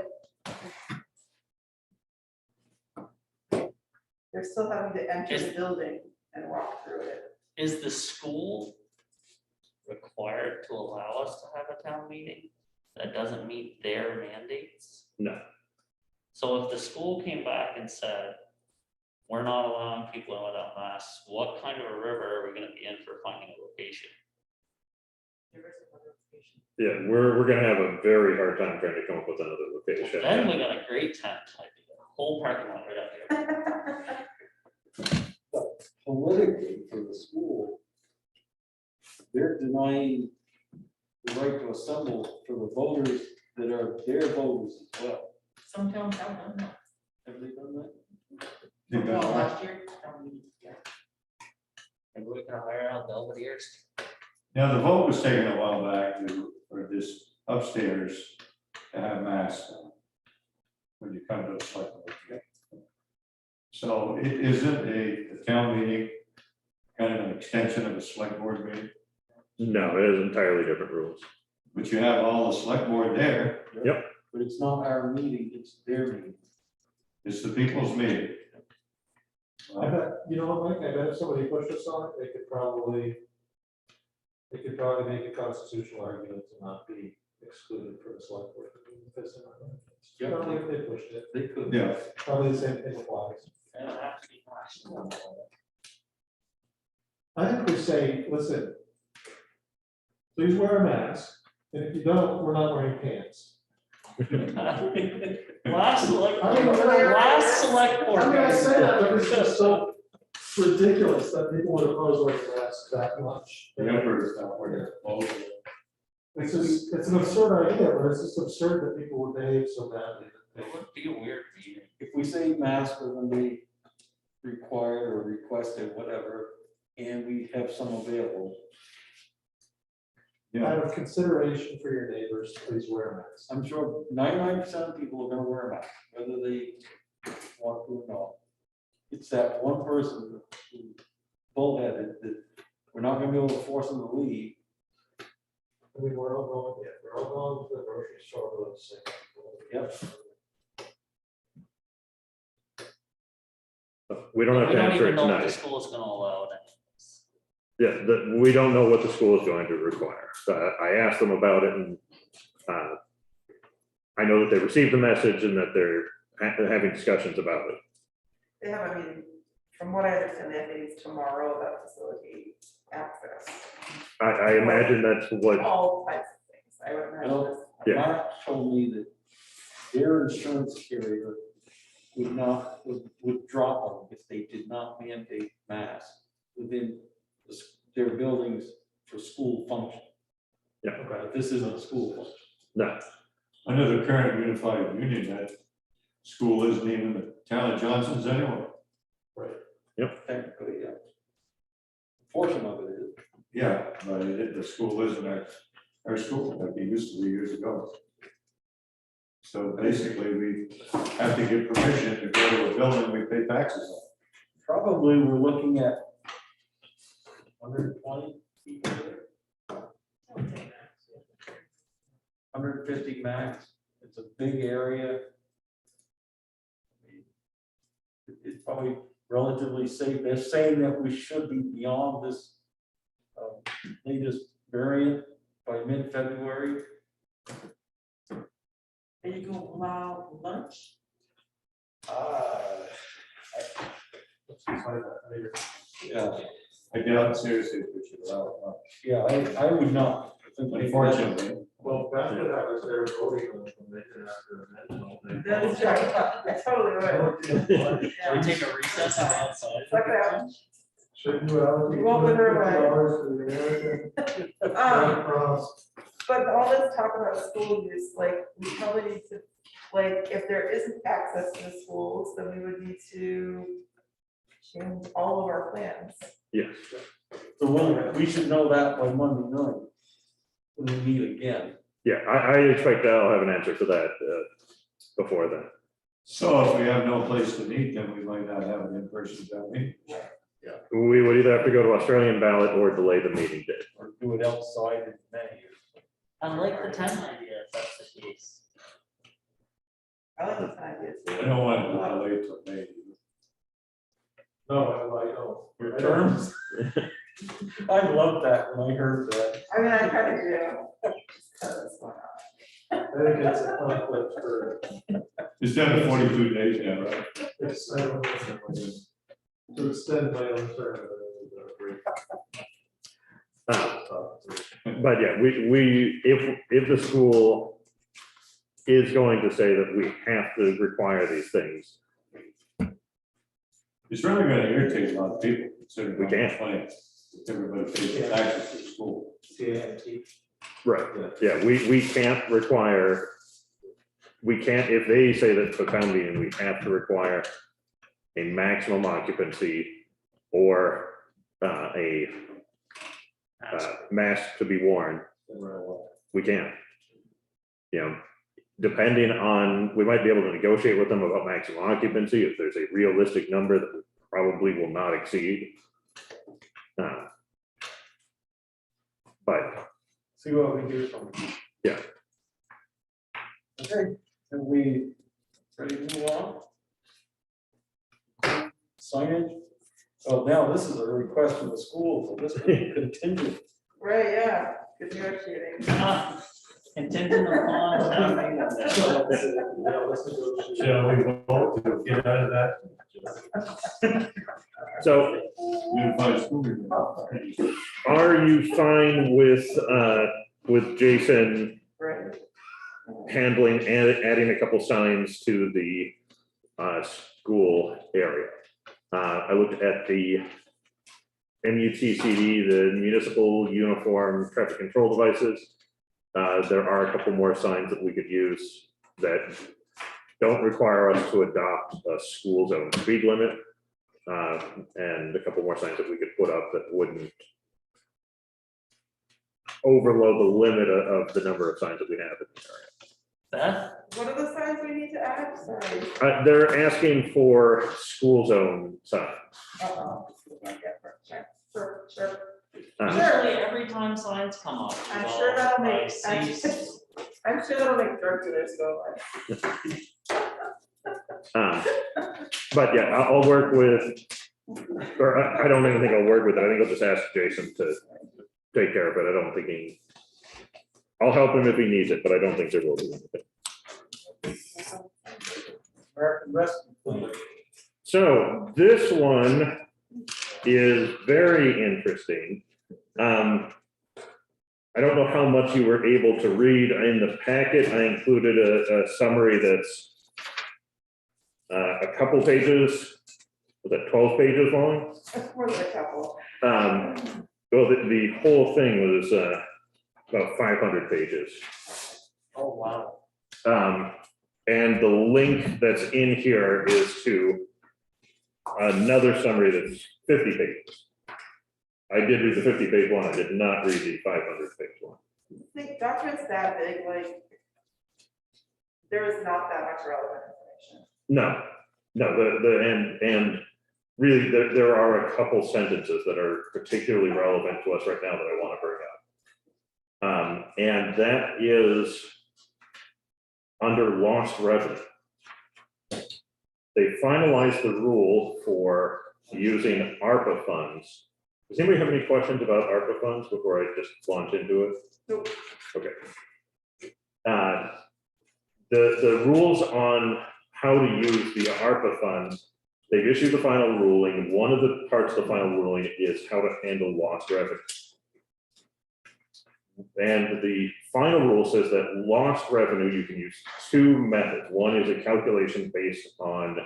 They're still having to enter the building and walk through it. Is the school required to allow us to have a town meeting that doesn't meet their mandates? No. So if the school came back and said, we're not allowing people in without masks, what kind of a river are we gonna be in for finding a location? Yeah, we're gonna have a very hard time trying to come up with another location. Then we got a great tent, like a whole parking lot right up here. But politically, for the school, they're denying the right to assemble for the voters that are their voters as well. Some towns have done that. Have they done that? They've done Well, that. last year, yeah. And we're gonna hire out Belvedere's. Now, the vote was taken a while back for this upstairs to have masks on when you come to a select board. So it isn't a town meeting, kind of an extension of a select board meeting, No, it is entirely different rules. but you have all the select board there. Yep. But it's not our meeting, it's their meeting. It's the people's meeting. I bet, you know what, Mike, I bet if somebody pushed us on it, they could probably make a constitutional argument to not be excluded from the select board. Because they're not benefits. Yeah. Probably if they pushed it, They could. Yeah. probably the same thing applies. And it'll have to be mashed. I think we say, listen, please wear a mask, and if you don't, we're not wearing pants. Last select, I mean, last select board. I mean, I say that, but it's just so ridiculous that people would oppose wearing masks that much. The emperor's not wearing clothes. It's just, it's an absurd idea, but it's just absurd that people would behave so badly. It would be a weird meeting. If we say masks are gonna be required or requested, whatever, and we have some available, Yeah, Out of consideration for your neighbors, please wear a mask. I'm sure 99% of people are gonna wear a mask, whether they want to or not. It's that one person who bullheaded that we're not gonna be able to force them to leave. I mean, we're all going to the grocery store with the same. Yep. We don't have We to don't answer even it know if the tonight. school is gonna allow it. Yeah, we don't know what the school is going to require. So I asked them about it and I know that they received the message and that they're having discussions about it. They have a meeting, from what I understand, they have meetings tomorrow about facility access. I imagine that's what, All types of things, I would imagine. Well, Yeah. Mark told me that their insurance carrier would drop them if they did not mandate masks within their buildings for school function. Yeah. But this isn't a school function. no, under the current unified union, that school isn't even the town of Johnson's anyway. Technically, yeah. Portion of it is. Yeah, but the school isn't our school like it used to be years ago. So basically, we have to get permission to go to a building we pay taxes on. Probably we're looking at 120 people there. 150 max. It's a big area. It's probably relatively safe. They're saying that we should be beyond this latest variant by mid-February. Are you gonna allow lunch? Let's decide that later. Yeah, I doubt seriously if we should allow it. yeah, I would not. I think we- Unfortunately. Well, back to that was their voting on the after amendment. That is true. I totally would. Can we take a recess and go outside? Like that. Should you allocate You won't wither away. $250 to the American Red Um, Cross? But all this talk about school use, like, we probably need to, like, if there isn't access to the schools, then we would need to change all of our plans. Yes, So we should know that by Monday night, when we meet again. yeah, I expect I'll have an answer for that before then. So if we have no place to meet, then we might not have an in-person town meeting. We would either have to go to Australian ballot or delay the meeting date. Or do it outside in May. I like the tent idea, if that's the case. I like this idea I too. don't want to delay till May. No, I don't. Your terms? I loved that when I heard that. I mean, I kind of do. Just 'cause, why not? I think it's a conflict for, It's down to 42 days now, right? it's, I don't know, to extend my own term. But yeah, if the school is going to say that we have to require these things, It's really going to irritate a lot of people, considering. We how can. much money Everybody pays for taxes to school. right, yeah, we can't require, we can't, if they say that for town meeting, we have to require a maximum occupancy or a mask to be worn, we can't. You know, depending on, we might be able to negotiate with them about maximum occupancy if there's a realistic number that we probably will not exceed. But See what we do from. Yeah. Okay, and we ready to move on? Signage? Oh, now this is a request from the school, so this will be contingent. Right, yeah, good negotiating. Contingent upon town meeting. Shall we vote to get out of that? so Unified school agreement. are you fine with Jason Right. handling, adding a couple signs to the school area? I looked at the MUTCD, the municipal uniform traffic control devices. There are a couple more signs that we could use that don't require us to adopt a school zone speed limit. And a couple more signs that we could put up that wouldn't overload the limit of the number of signs that we have in the area. Beth, What are the signs we need to add? Sorry. They're asking for school zone signs. Uh-oh. Sure, sure. usually every time signs come up. I'm well, sure that'll I make, see- I'm sure that'll make drug dealers go like. But yeah, I'll work with, or I don't even think I'll work with it. I think I'll just ask Jason to take care of it. I don't think I'll help him if he needs it, but I don't think there will be anything. American Rescue Plan. So this one is very interesting. I don't know how much you were able to read in the packet. I included a summary that's a couple pages, was that 12 pages long? That's more than a couple. Well, the whole thing was about 500 pages. Oh, wow. And the link that's in here is to another summary that's 50 pages. I did read the 50-page one. I did not read the 500-page one. I think documents that big, like, there is not that much relevant information. No, and really there are a couple sentences that are particularly relevant to us right now that I want to bring up. And that is under lost revenue. they finalized the rule for using ARPA funds. Does anybody have any questions about ARPA funds before I just launch into it? Nope. Okay. The rules on how to use the ARPA funds, they've issued the final ruling. One of the parts of the final ruling is how to handle lost revenue. And the final rule says that lost revenue, you can use two methods. One is a calculation based on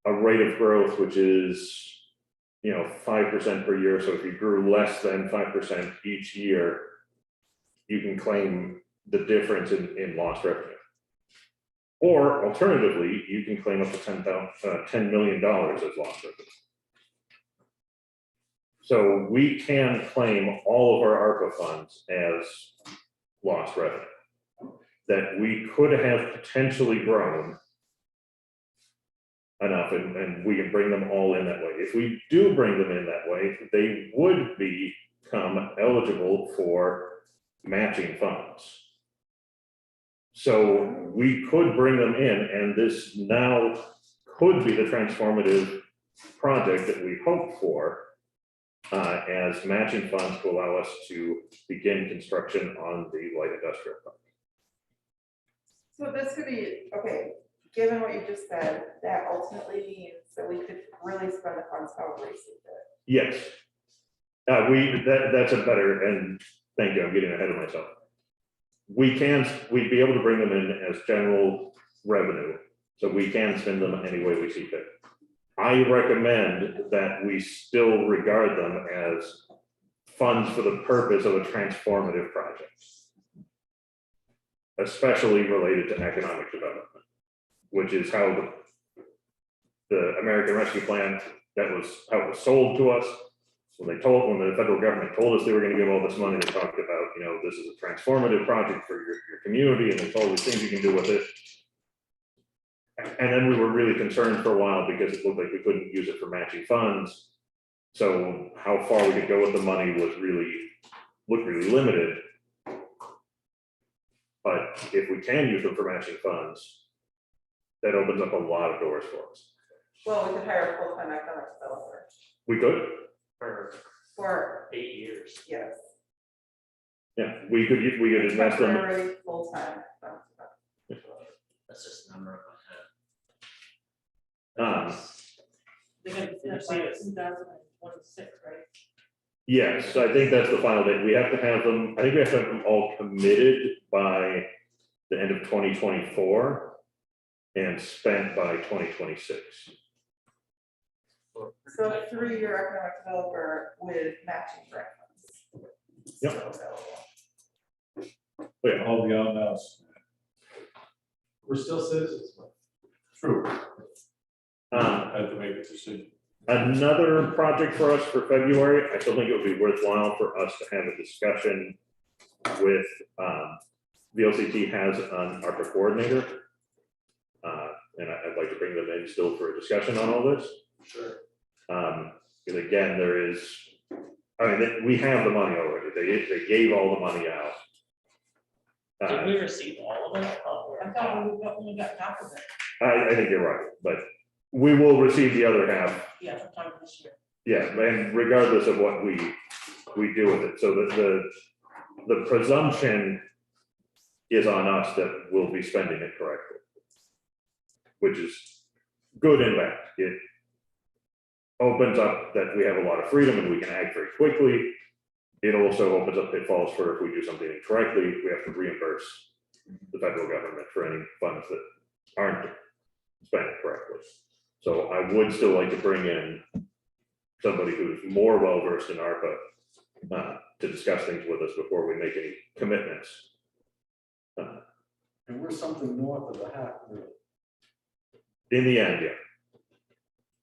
a rate of growth, which is, 5% per year. So if you grew less than 5% each year, you can claim the difference in lost revenue. Or alternatively, you can claim up to $10 million as lost revenue. So we can claim all of our ARPA funds as lost revenue that we could have potentially grown enough, and we can bring them all in that way. If we do bring them in that way, they would become eligible for matching funds. So we could bring them in, and this now could be the transformative project that we hope for as matching funds to allow us to begin construction on the light industrial park. So this could be, okay, given what you just said, that ultimately means that we could really spend the funds however we see fit. Yes. That's a better, and thank you, I'm getting ahead of myself. We'd be able to bring them in as general revenue, so we can spend them any way we see fit. I recommend that we still regard them as funds for the purpose of a transformative project, especially related to economic development, which is how the American Rescue Plan, that was how it was sold to us. When the federal government told us they were going to give all this money, they talked about, this is a transformative project for your community, and there's all these things you can do with it. And then we were really concerned for a while because it looked like we couldn't use it for matching funds. So how far we could go with the money looked really limited. But if we can use them for matching funds, that opens up a lot of doors for us. Well, we could hire a full-time economic developer We could, for, 8 years. yes. yeah, we could invest them. Temporary, full-time. That's just a number of They're gonna finish by 2026, right? Yes, I think that's the final date. We have to have them, I think we have to have them all committed by the end of 2024 and spent by 2026. So a 3-year economic developer with matching grant funds. Yep. Still available. Yeah, All beyond us. We're still citizens. True. um, Had to make a decision. Another project for us for February, I still think it would be worthwhile for us to have a discussion with, VLCT has an ARPA coordinator. And I'd like to bring them in still for a discussion on all this. Sure. Because again, we have the money already. They gave all the money out. Did we receive all of it? I thought we got half of it, I think you're right, but we will receive the other half. yeah, sometime this year. Yeah, and regardless of what we do with it, so that the presumption is on us that we'll be spending it correctly, which is good and bad. It opens up that we have a lot of freedom and we can act very quickly. It also opens up pitfalls for if we do something incorrectly, we have to reimburse the federal government for any funds that aren't spent correctly. So I would still like to bring in somebody who's more well-versed in ARPA to discuss things with us before we make any commitments. And we're something north of the half million. In the end, yeah.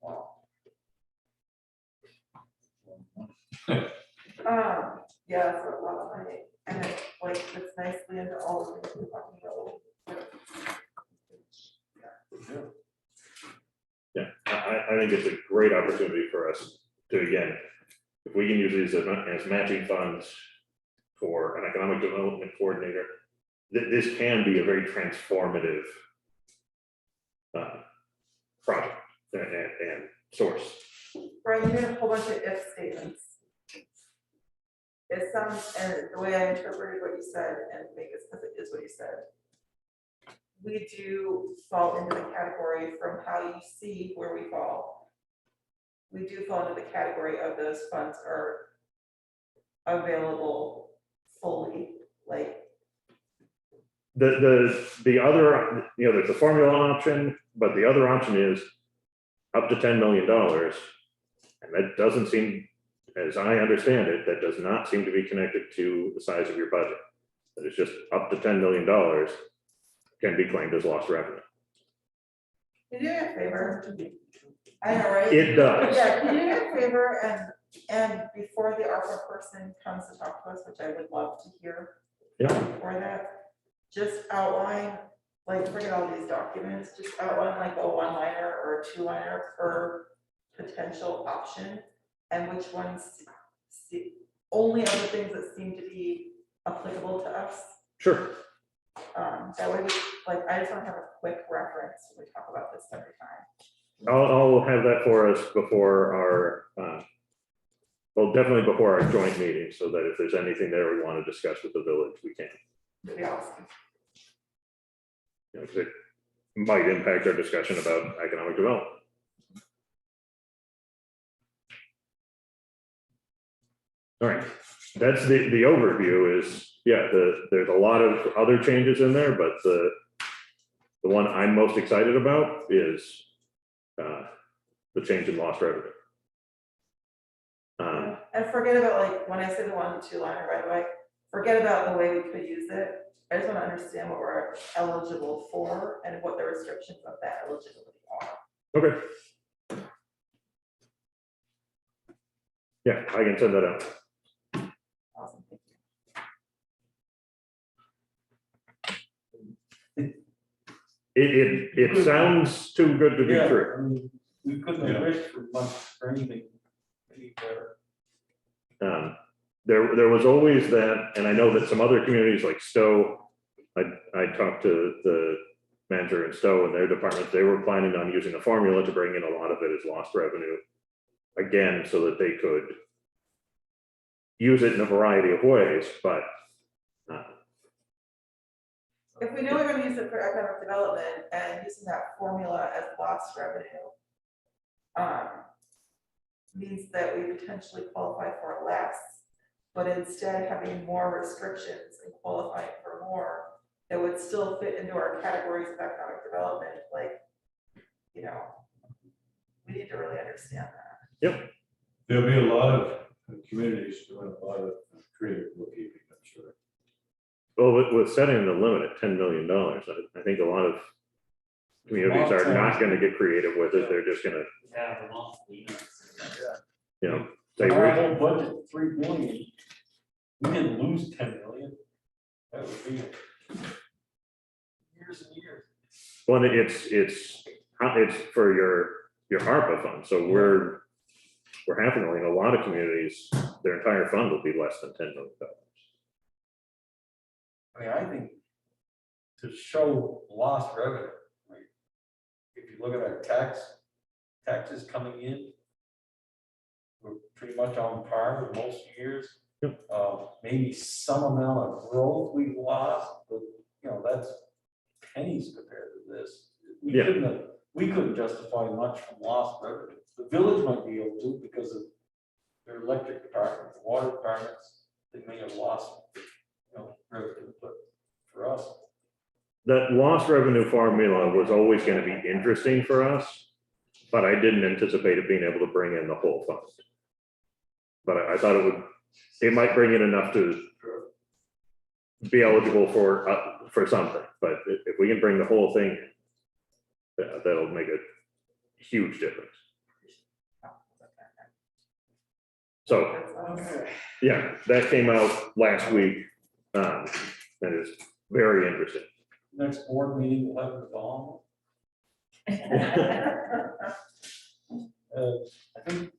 Wow. Yeah, that's a lot of money, and it like fits nicely into all the things we're talking about. Yeah, I think it's a great opportunity for us to, again, if we can use these as matching funds for an economic development coordinator, this can be a very transformative project and source. Brian, you made a whole bunch of if statements. It sounds, and the way I interpreted what you said, and make it because it is what you said. We do fall into the category from how you see where we fall. We do fall into the category of those funds are available fully, like, The other, you know, there's a formula option, but the other option is up to $10 million. And that doesn't seem, as I understand it, that does not seem to be connected to the size of your budget. That is just up to $10 million can be claimed as lost revenue. can you do me a favor? I know, right? It does. Yeah, can you do me a favor and before the ARPA person comes to talk to us, which I would love to hear. Yeah. Before that, just outline, like, forget all these documents, just outline like a one-liner or a two-liner per potential option. And which ones, only other things that seem to be applicable to us. Sure. That way, like, I just want to have a quick reference when we talk about this every time. I'll have that for us before our, well, definitely before our joint meeting, so that if there's anything there we want to discuss with the village, we can. It'd be awesome. You know, 'cause it might impact our discussion about economic development. All right, that's the overview is, yeah, there's a lot of other changes in there, but the one I'm most excited about is the change in lost revenue. And forget about, like, when I say the 1 to 2 liner right away, forget about the way we could use it. I just want to understand what we're eligible for and what the restrictions of that eligibility are. Okay. Yeah, I can send that out. Awesome, thank you. It sounds too good to be Yeah, true. I mean, we couldn't have wished for much for anything. Any better. There was always that, and I know that some other communities like Stowe, I talked to the manager in Stowe and their department, they were planning on using a formula to bring in a lot of it as lost revenue. Again, so that they could use it in a variety of ways, but. If we know we're going to use it for economic development and using that formula as lost revenue, means that we potentially qualify for less, but instead having more restrictions and qualifying for more, that would still fit into our categories of economic development, like, you know, we need to really understand that. Yep. There'll be a lot of communities doing a lot of creative bookkeeping, I'm sure. Well, with setting the limit at $10 million, I think a lot of communities are not going to get creative with it. They're just going to, Yeah, Vermont, you know, you know, say, Our whole budget, 3 million, we didn't lose 10 million. That would be years and years. well, it's for your ARPA fund. So we're $500,000. A lot of communities, their entire fund will be less than $10 million. I mean, I think to show lost revenue, like, if you look at our taxes coming in, we're pretty much on par with most years. Yep. Maybe some amount of growth we lost, but you know, that's pennies compared to this. Yeah. We couldn't justify much from lost revenue. The village might be able to because of their electric department, the water departments, they may have lost, you know, revenue, but for us. That lost revenue formula was always going to be interesting for us, but I didn't anticipate it being able to bring in the whole fund. But I thought it might bring in enough to be eligible for something. But if we can bring the whole thing in, that'll make a huge difference. So, yeah, that came out last week. That is very interesting. Next board meeting, we'll have the bomb. I think,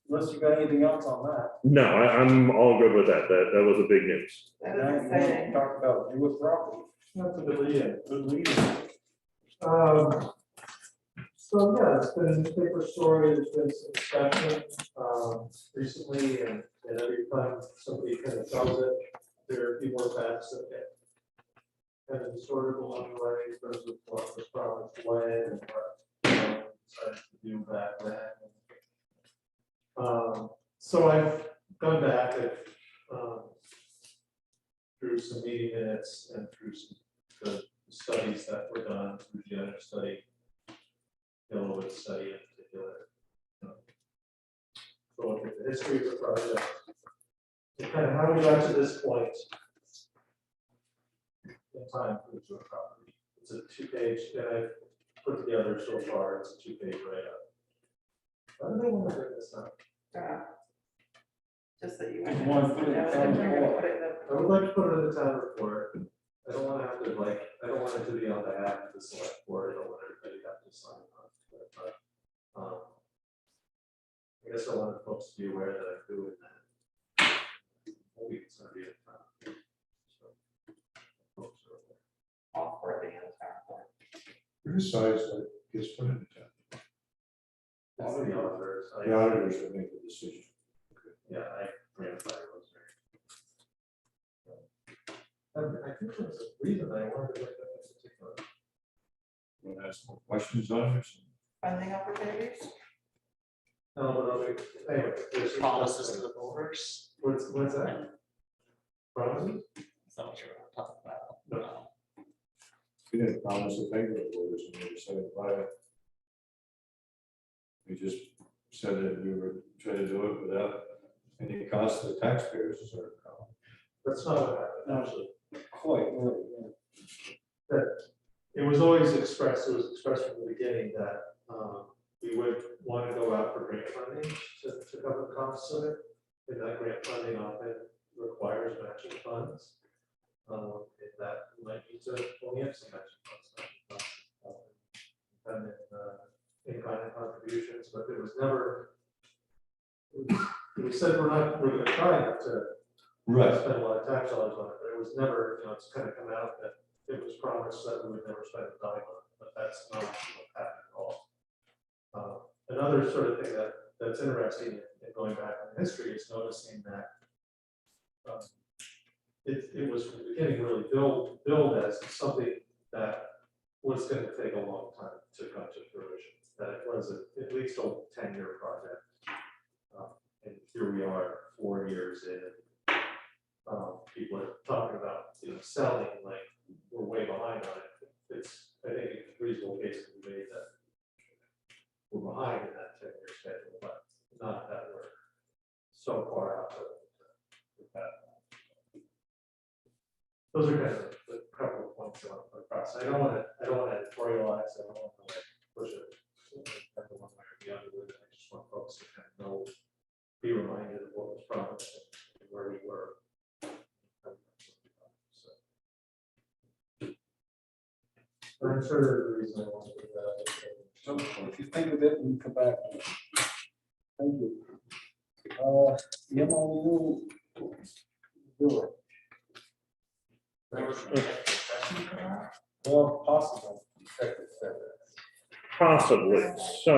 unless you got anything else on that. No, I'm all good with that. That was a big news. That Now is you exciting. talk about do it properly. That's a good lead. Good leading. So, yeah, it's been a newspaper story, there's been some discussion, recently, and every time somebody kind of tells it, there are a few more facts that get kind of distorted along the way in terms of what was promised away and what, decided to do back then. So I've gone back and, through some meeting minutes and through some the studies that were done, through the other study, Yellowwood study in particular. So look at the history of the project, and kind of how we got to this point in time for the property. It's a 2-page that I've put together so far. It's a 2-page write-up. Why do they want to bring this up? Just that you. Just want to put it in town report. I would like to put it in the town report. I don't want to have to I don't want it to be on behalf of the select board. I don't want everybody to have to sign on. But, I guess I wanted folks to be aware that I'm doing that. Maybe it's gonna be a town. So, folks are aware. All for the town report. Criticize what gets put in the town. That's the auditors. The auditors will make the decision. Yeah, I ratify those. I think there's a reason I wanted to look at this particular. You want to ask more questions on it? Funding opportunities? No, but anyway, there's. Promises to the voters. What's that? Promises? Is that what you're talking about? No. We didn't promise a thing to the voters when we decided to buy it. We just said that we were trying to do it without any cost to the taxpayers. Is our problem. That's not what happened, actually. Quite, really, yeah. It was always expressed, it was expressed from the beginning that we would want to go out for grant funding to cover the costs of it. And that grant funding often requires matching funds. And that might need to only have some matching funds. And in kind of contributions, but it was never, we said we're going to try not to spend a lot of tax dollars on it, but it was never, it's kind of come out that it was promised that we would never spend a dime on it, but that's not what happened at all. Another sort of thing that's interesting in going back in history is noticing that it was from the beginning really billed as something that was going to take a long time to come to fruition, that it was at least a 10-year project. And here we are 4 years in. People are talking about selling like we're way behind on it. It's I think a reasonable case to be made that we're behind in that 10-year schedule, but not that we're so far out with that. Those are kind of a couple of points on the process. I don't want to editorialize. I don't want to push it one way or the other. I just want folks to kind of know, be reminded of what was promised and where we were. I'm sure there's a reason I want to do that. So if you think of it, we can come back. Thank you. The MOU. Do it. Well, possible. Possibly, so.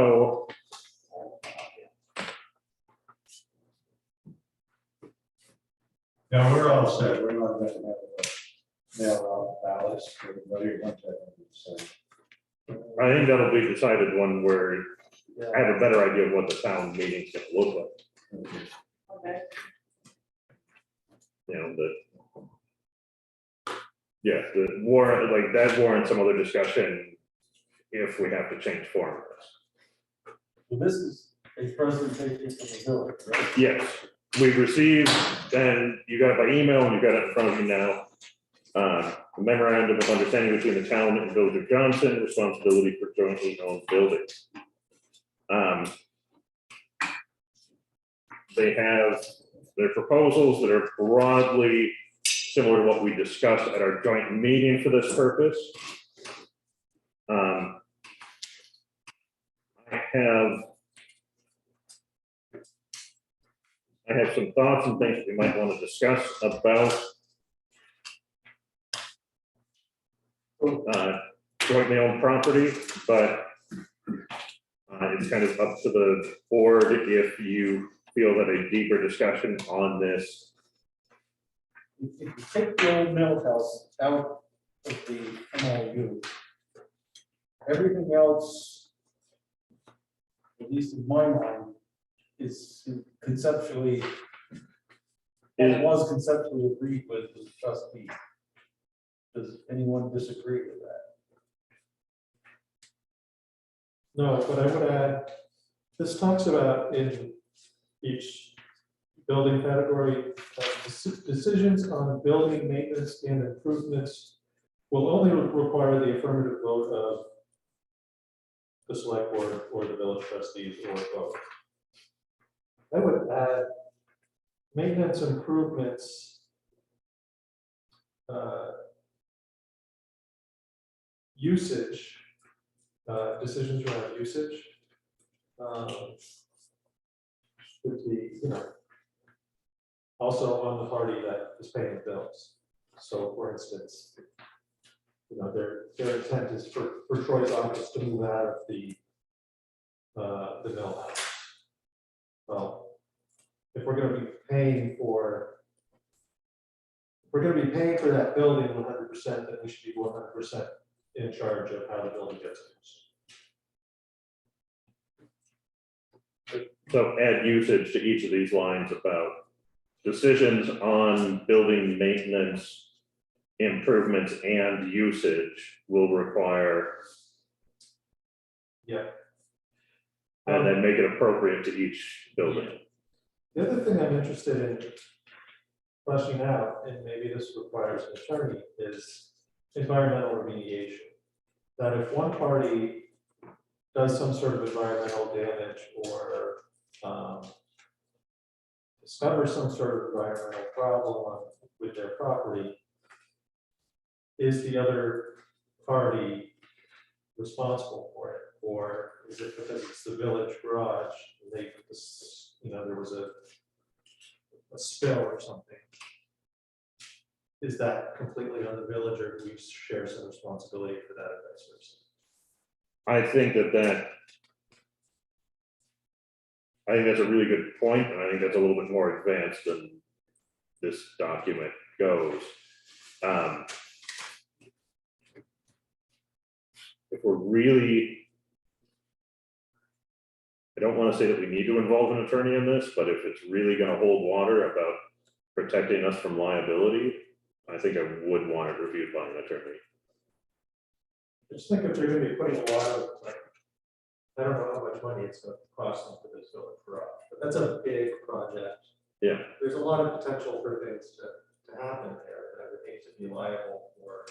Yeah, we're all set. We're not going to have a mail out ballots for everybody. So I think that'll be decided when I have a better idea of what the town meeting's gonna look like. Okay. The warrant, like that warrants some other discussion if we have to change formulas. So this is a presentation from the village, right? Yes, we've received, and you got it by email and you got it in front of you now. A memorandum of understanding between the town and village of Johnson, responsibility for jointly owned buildings. They have their proposals that are broadly similar to what we discussed at our joint meeting for this purpose. I have some thoughts and things that we might want to discuss about jointly owned property, but it's kind of up to the board if you feel that a deeper discussion on this. If you take the old mill house out of the MOU, everything else, at least in my mind, is conceptually, it was conceptually agreed with the trustee. Does anyone disagree with that? No, but I would add, this talks about in each building category, decisions on building maintenance and improvements will only require the affirmative vote of the select board or the village trustees or both. I would add maintenance improvements, usage, decisions around usage. Would be, also on the party that is paying the bills. So for instance, their intent is for Troy's office to move out of the mill house. Well, if we're gonna be paying for, that building 100%, then we should be 100% in charge of how the building gets used. So add usage to each of these lines about decisions on building maintenance, improvements and usage will require. Yeah. And then make it appropriate to each building. The other thing I'm interested in fleshing out, and maybe this requires an attorney, is environmental remediation. That if one party does some sort of environmental damage or discover some sort of environmental problem with their property, is the other party responsible for it? Or is it because it's the village garage, and they put this, there was a spill or something? Is that completely on the village, or do we share some responsibility for that and vice versa? I think that's a really good point, and I think that's a little bit more advanced than this document goes. If we're really, I don't want to say that we need to involve an attorney in this, but if it's really going to hold water about protecting us from liability, I think I would want it reviewed by an attorney. I just think if they're going to be putting a lot of, I don't know how much money it's going to cost them for this village garage, but that's a big project. Yeah. There's a lot of potential for things to happen there that would need to be liable for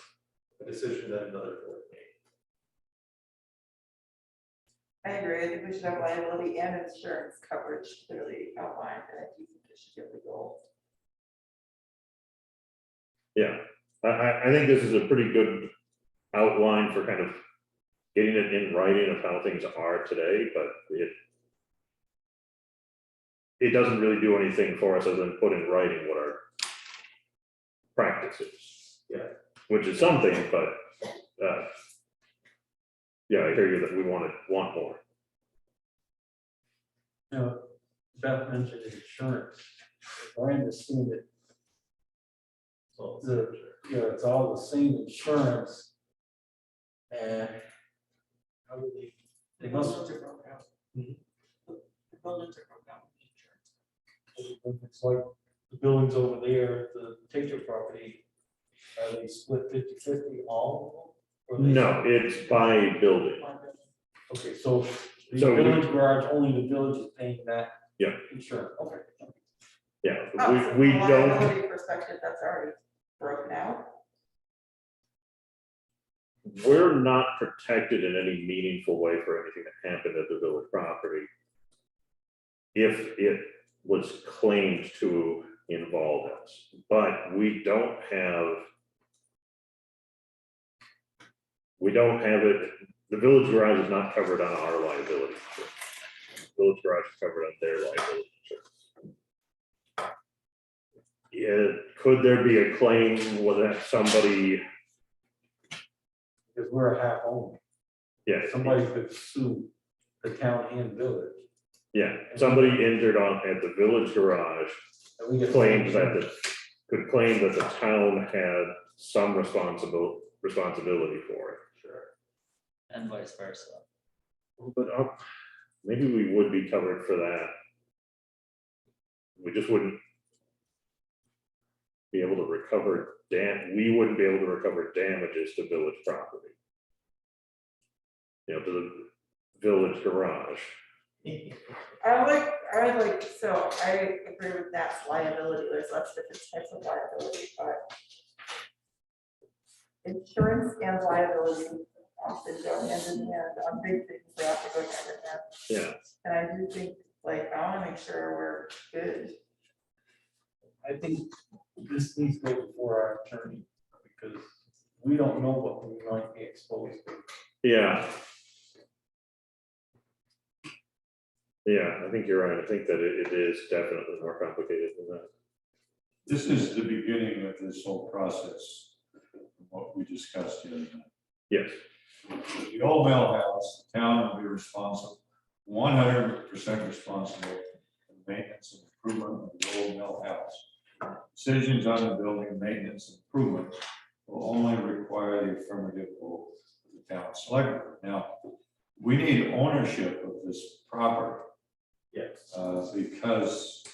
a decision that another board made. I agree. I think we should have liability and insurance coverage clearly outlined, and I do think it should get legal. Yeah, I think this is a pretty good outline for kind of getting it in writing of how things are today, but it doesn't really do anything for us other than put in writing what our practice is. Yeah. Which is something, but yeah, I hear you that we want more. Beth mentioned insurance. If I understand it, so it's all the same insurance. And how do they must. It's like the buildings over there, the Tater property, are they split 50-50 all of them? No, it's by building. Okay, so the So village garage, only the village is paying that. Yeah. Insurance, okay. Yeah, Oh, so we from a don't. liability perspective, that's already broken out. We're not protected in any meaningful way for anything that happened at the village property. If it was claimed to involve us, but we don't have it. The village garage is not covered on our liability insurance. The village garage is covered on their liability insurance. Yeah, could there be a claim whether somebody? Because we're a half owner. Yeah, Somebody could sue the town and village. Yeah, somebody injured at the village garage And we get claims that could claim that the town had some responsibility for it. Sure. And vice versa. But maybe we would be covered for that. We just wouldn't be able to recover we wouldn't be able to recover damages to village property. You know, to the village garage. So I agree with that's liability, there's lots of different types of liability, but insurance and liability often go hand in hand on big things, they have to go hand in hand. Yeah, And I do think, like, I wanna make sure we're good. I think this needs to go before our attorney, because we don't know what we might be exposed to. yeah. Yeah, I think you're right. I think that it is definitely more complicated than that. This is the beginning of this whole process, what we discussed here. Yes, The old mill house, the town will be responsible, 100% responsible for the maintenance and improvement of the old mill house. Decisions on the building maintenance and improvement will only require the affirmative vote of the town select board. Now, we need ownership of this property. Yes. Because,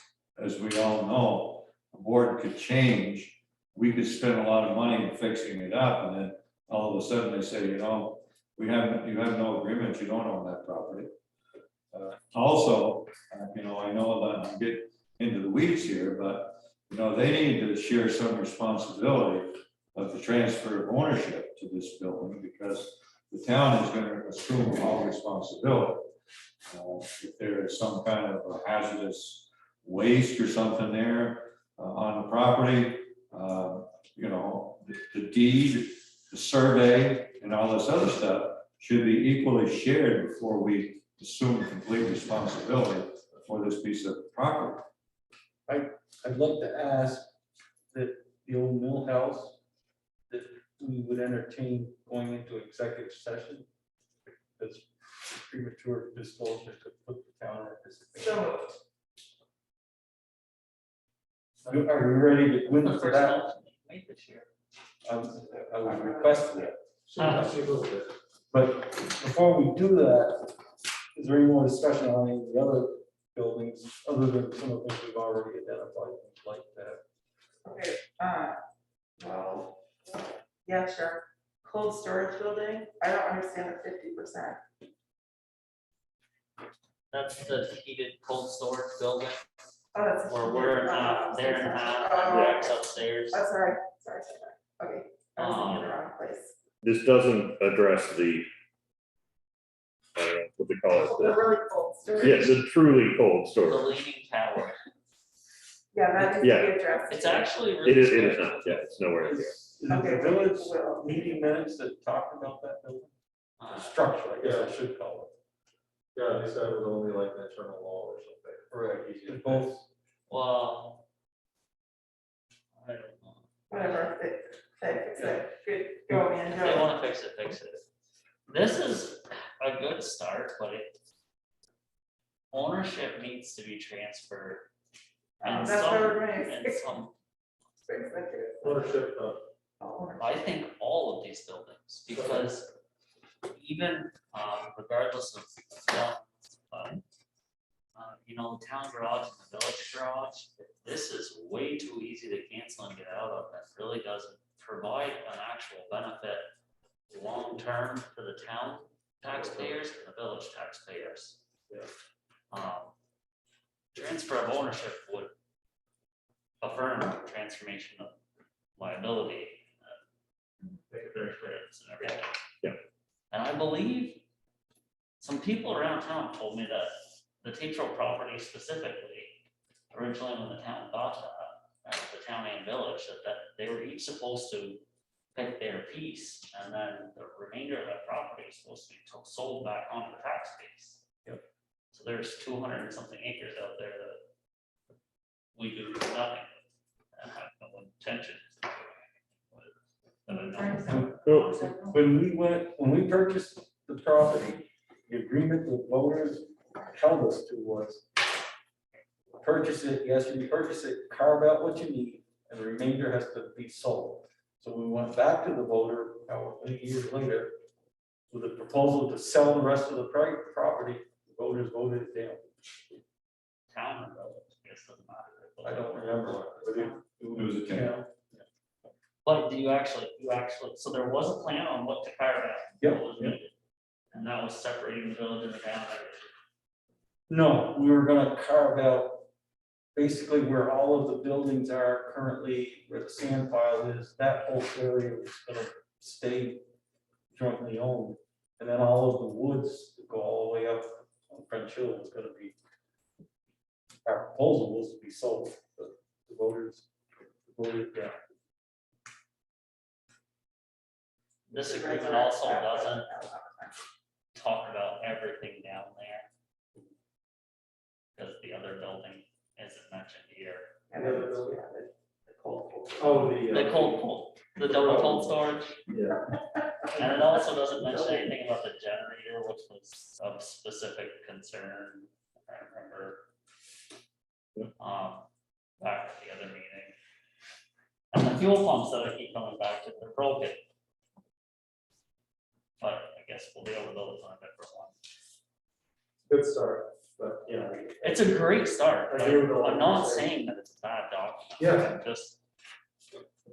as we all know, the board could change. We could spend a lot of money in fixing it up, and then all of a sudden they say, you know, you have no agreement, you don't own that property. Also, you know, I know that I'm getting into the weeds here, but, you know, they need to share some responsibility of the transfer of ownership to this building, because the town is going to assume all responsibility. If there is some kind of a hazardous waste or something there on the property, you know, the deed, the survey, and all this other stuff should be equally shared before we assume complete responsibility for this piece of property. I'd like to ask that the old mill house, that we would entertain going into executive session. Because premature disclosure could put the town at disadvantage. So Are we ready to go into First that? motion made this year. I would request that. I see a little bit. But before we do that, is there any more discussion on any of the other buildings, other than some of the things we've already identified, like that? okay, well, yeah, sure. Cold storage building, I don't understand the 50%. That's the heated cold storage building, Oh, that's. where we're in half, they're in half, and Oh, Rick's upstairs. oh, sorry. Okay. I was in the Um, wrong place. this doesn't address the, what they call The it. really cold storage. Yes, the truly cold The storage. leaning tower. Yeah, that needs to Yeah. be addressed. It's actually really. It is scary. not, yeah, it's nowhere near. Is it Okay, the village well. meeting minutes that talked about that building? Uh, Structure, I guess I should call Yeah, they said it was only like an internal wall or something. it. Right. Both. Well. I don't know. Whatever, fix it, good, go in, If they go. wanna fix it, fix it. This is a good start, but ownership needs to be transferred. And That's what we're doing. and some, Fix it. Ownership of. Oh, I think all of these buildings, because even regardless of, you know, the town garage and the village garage, this is way too easy to cancel and get out of. That really doesn't provide an actual benefit long-term for the town taxpayers and the village taxpayers. Transfer of ownership would affirm transformation of liability. Insurance and everything. Yeah. And I believe some people around town told me that the Tatro property specifically, originally when the town bought that, the town and village, that they were each supposed to pick their piece, and then the remainder of that property is supposed to be sold back onto the tax base. Yep. So there's 200 and something acres out there that we do nothing and have no intention. When we purchased the property, the agreement the voters held us to was purchase it, yes, you purchase it, carve out what you need, and the remainder has to be sold. So we went back to the voter, however many years later, with a proposal to sell the rest of the property. The voters voted it down. Town or village, I guess doesn't matter. I don't remember, but it was a town. But do you actually, so there was a plan on what to carve out? Yep. What was needed, and that was separating the village and the town. No, we were gonna carve out basically where all of the buildings are currently, where the sand pile is, that whole area is gonna stay jointly owned. And then all of the woods that go all the way up on French Hill was gonna be, our proposal was to be sold, but the voters voted down. This agreement also doesn't talk about everything down there. Because the other building isn't mentioned here. Oh, The cold, the double cold storage. Yeah. And it also doesn't mention anything about the generator, which was of specific concern. I remember. Back at the other meeting. And the fuel pumps that I keep coming back to, they're broken. But I guess we'll deal with those on a different one. Good start, but yeah. It's a great start, I but agree with all I'm you're not saying. saying that it's a bad document. Yeah. Just,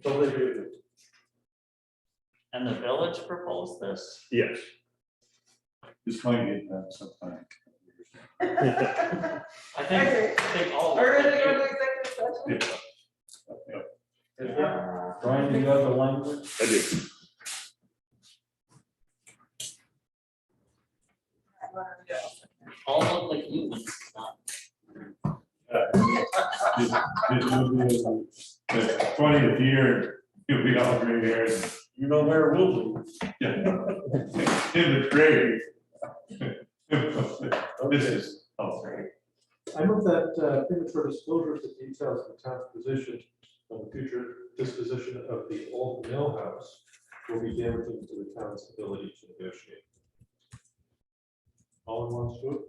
Totally agree with you. and the village proposed this. Yes. This might get done sometime. I think all. Are we gonna go into executive session? Brian, do you have the language? I do. All of the humans, not This will be the 20th year, you'll be all gray hairs. You know where it will be. Yeah. In the grave. This is, oh, sorry. I move that premature disclosure of the details of the town's position on the future disposition of the old mill house will be damaging to the town's ability to negotiate. All in one swoop?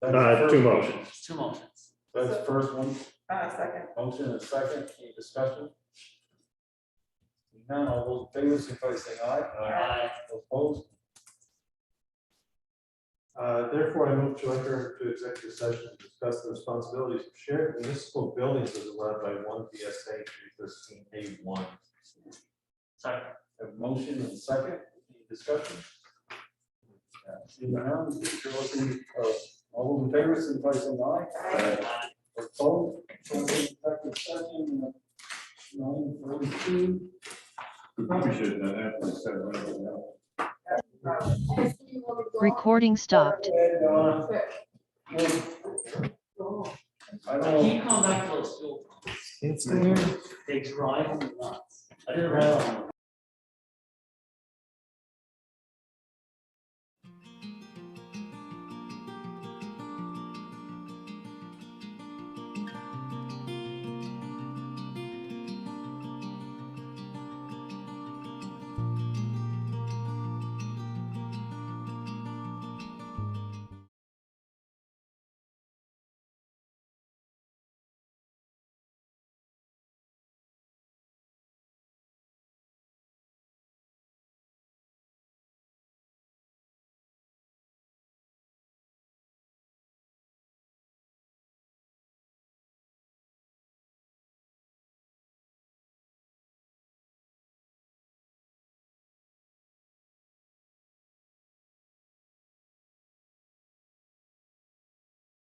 That's the first Two one. motions. It's two motions. That's the first one, Second. motion and second, any discussion? None, all those in favor, signify by saying aye. Aye. Those opposed? Therefore, I move to enter into executive session to discuss the responsibilities of shared municipal buildings as allowed by 1 VSA 313A1. Sorry. Have a motion and second, any discussion? Seeing none, you're looking, all those in favor, signify by saying aye. Opposed? So we're in executive session, 9:42. We probably should have done that instead of running it out. Recording stopped. And, I don't know. Can you come back to those fuel pumps? They drive me nuts.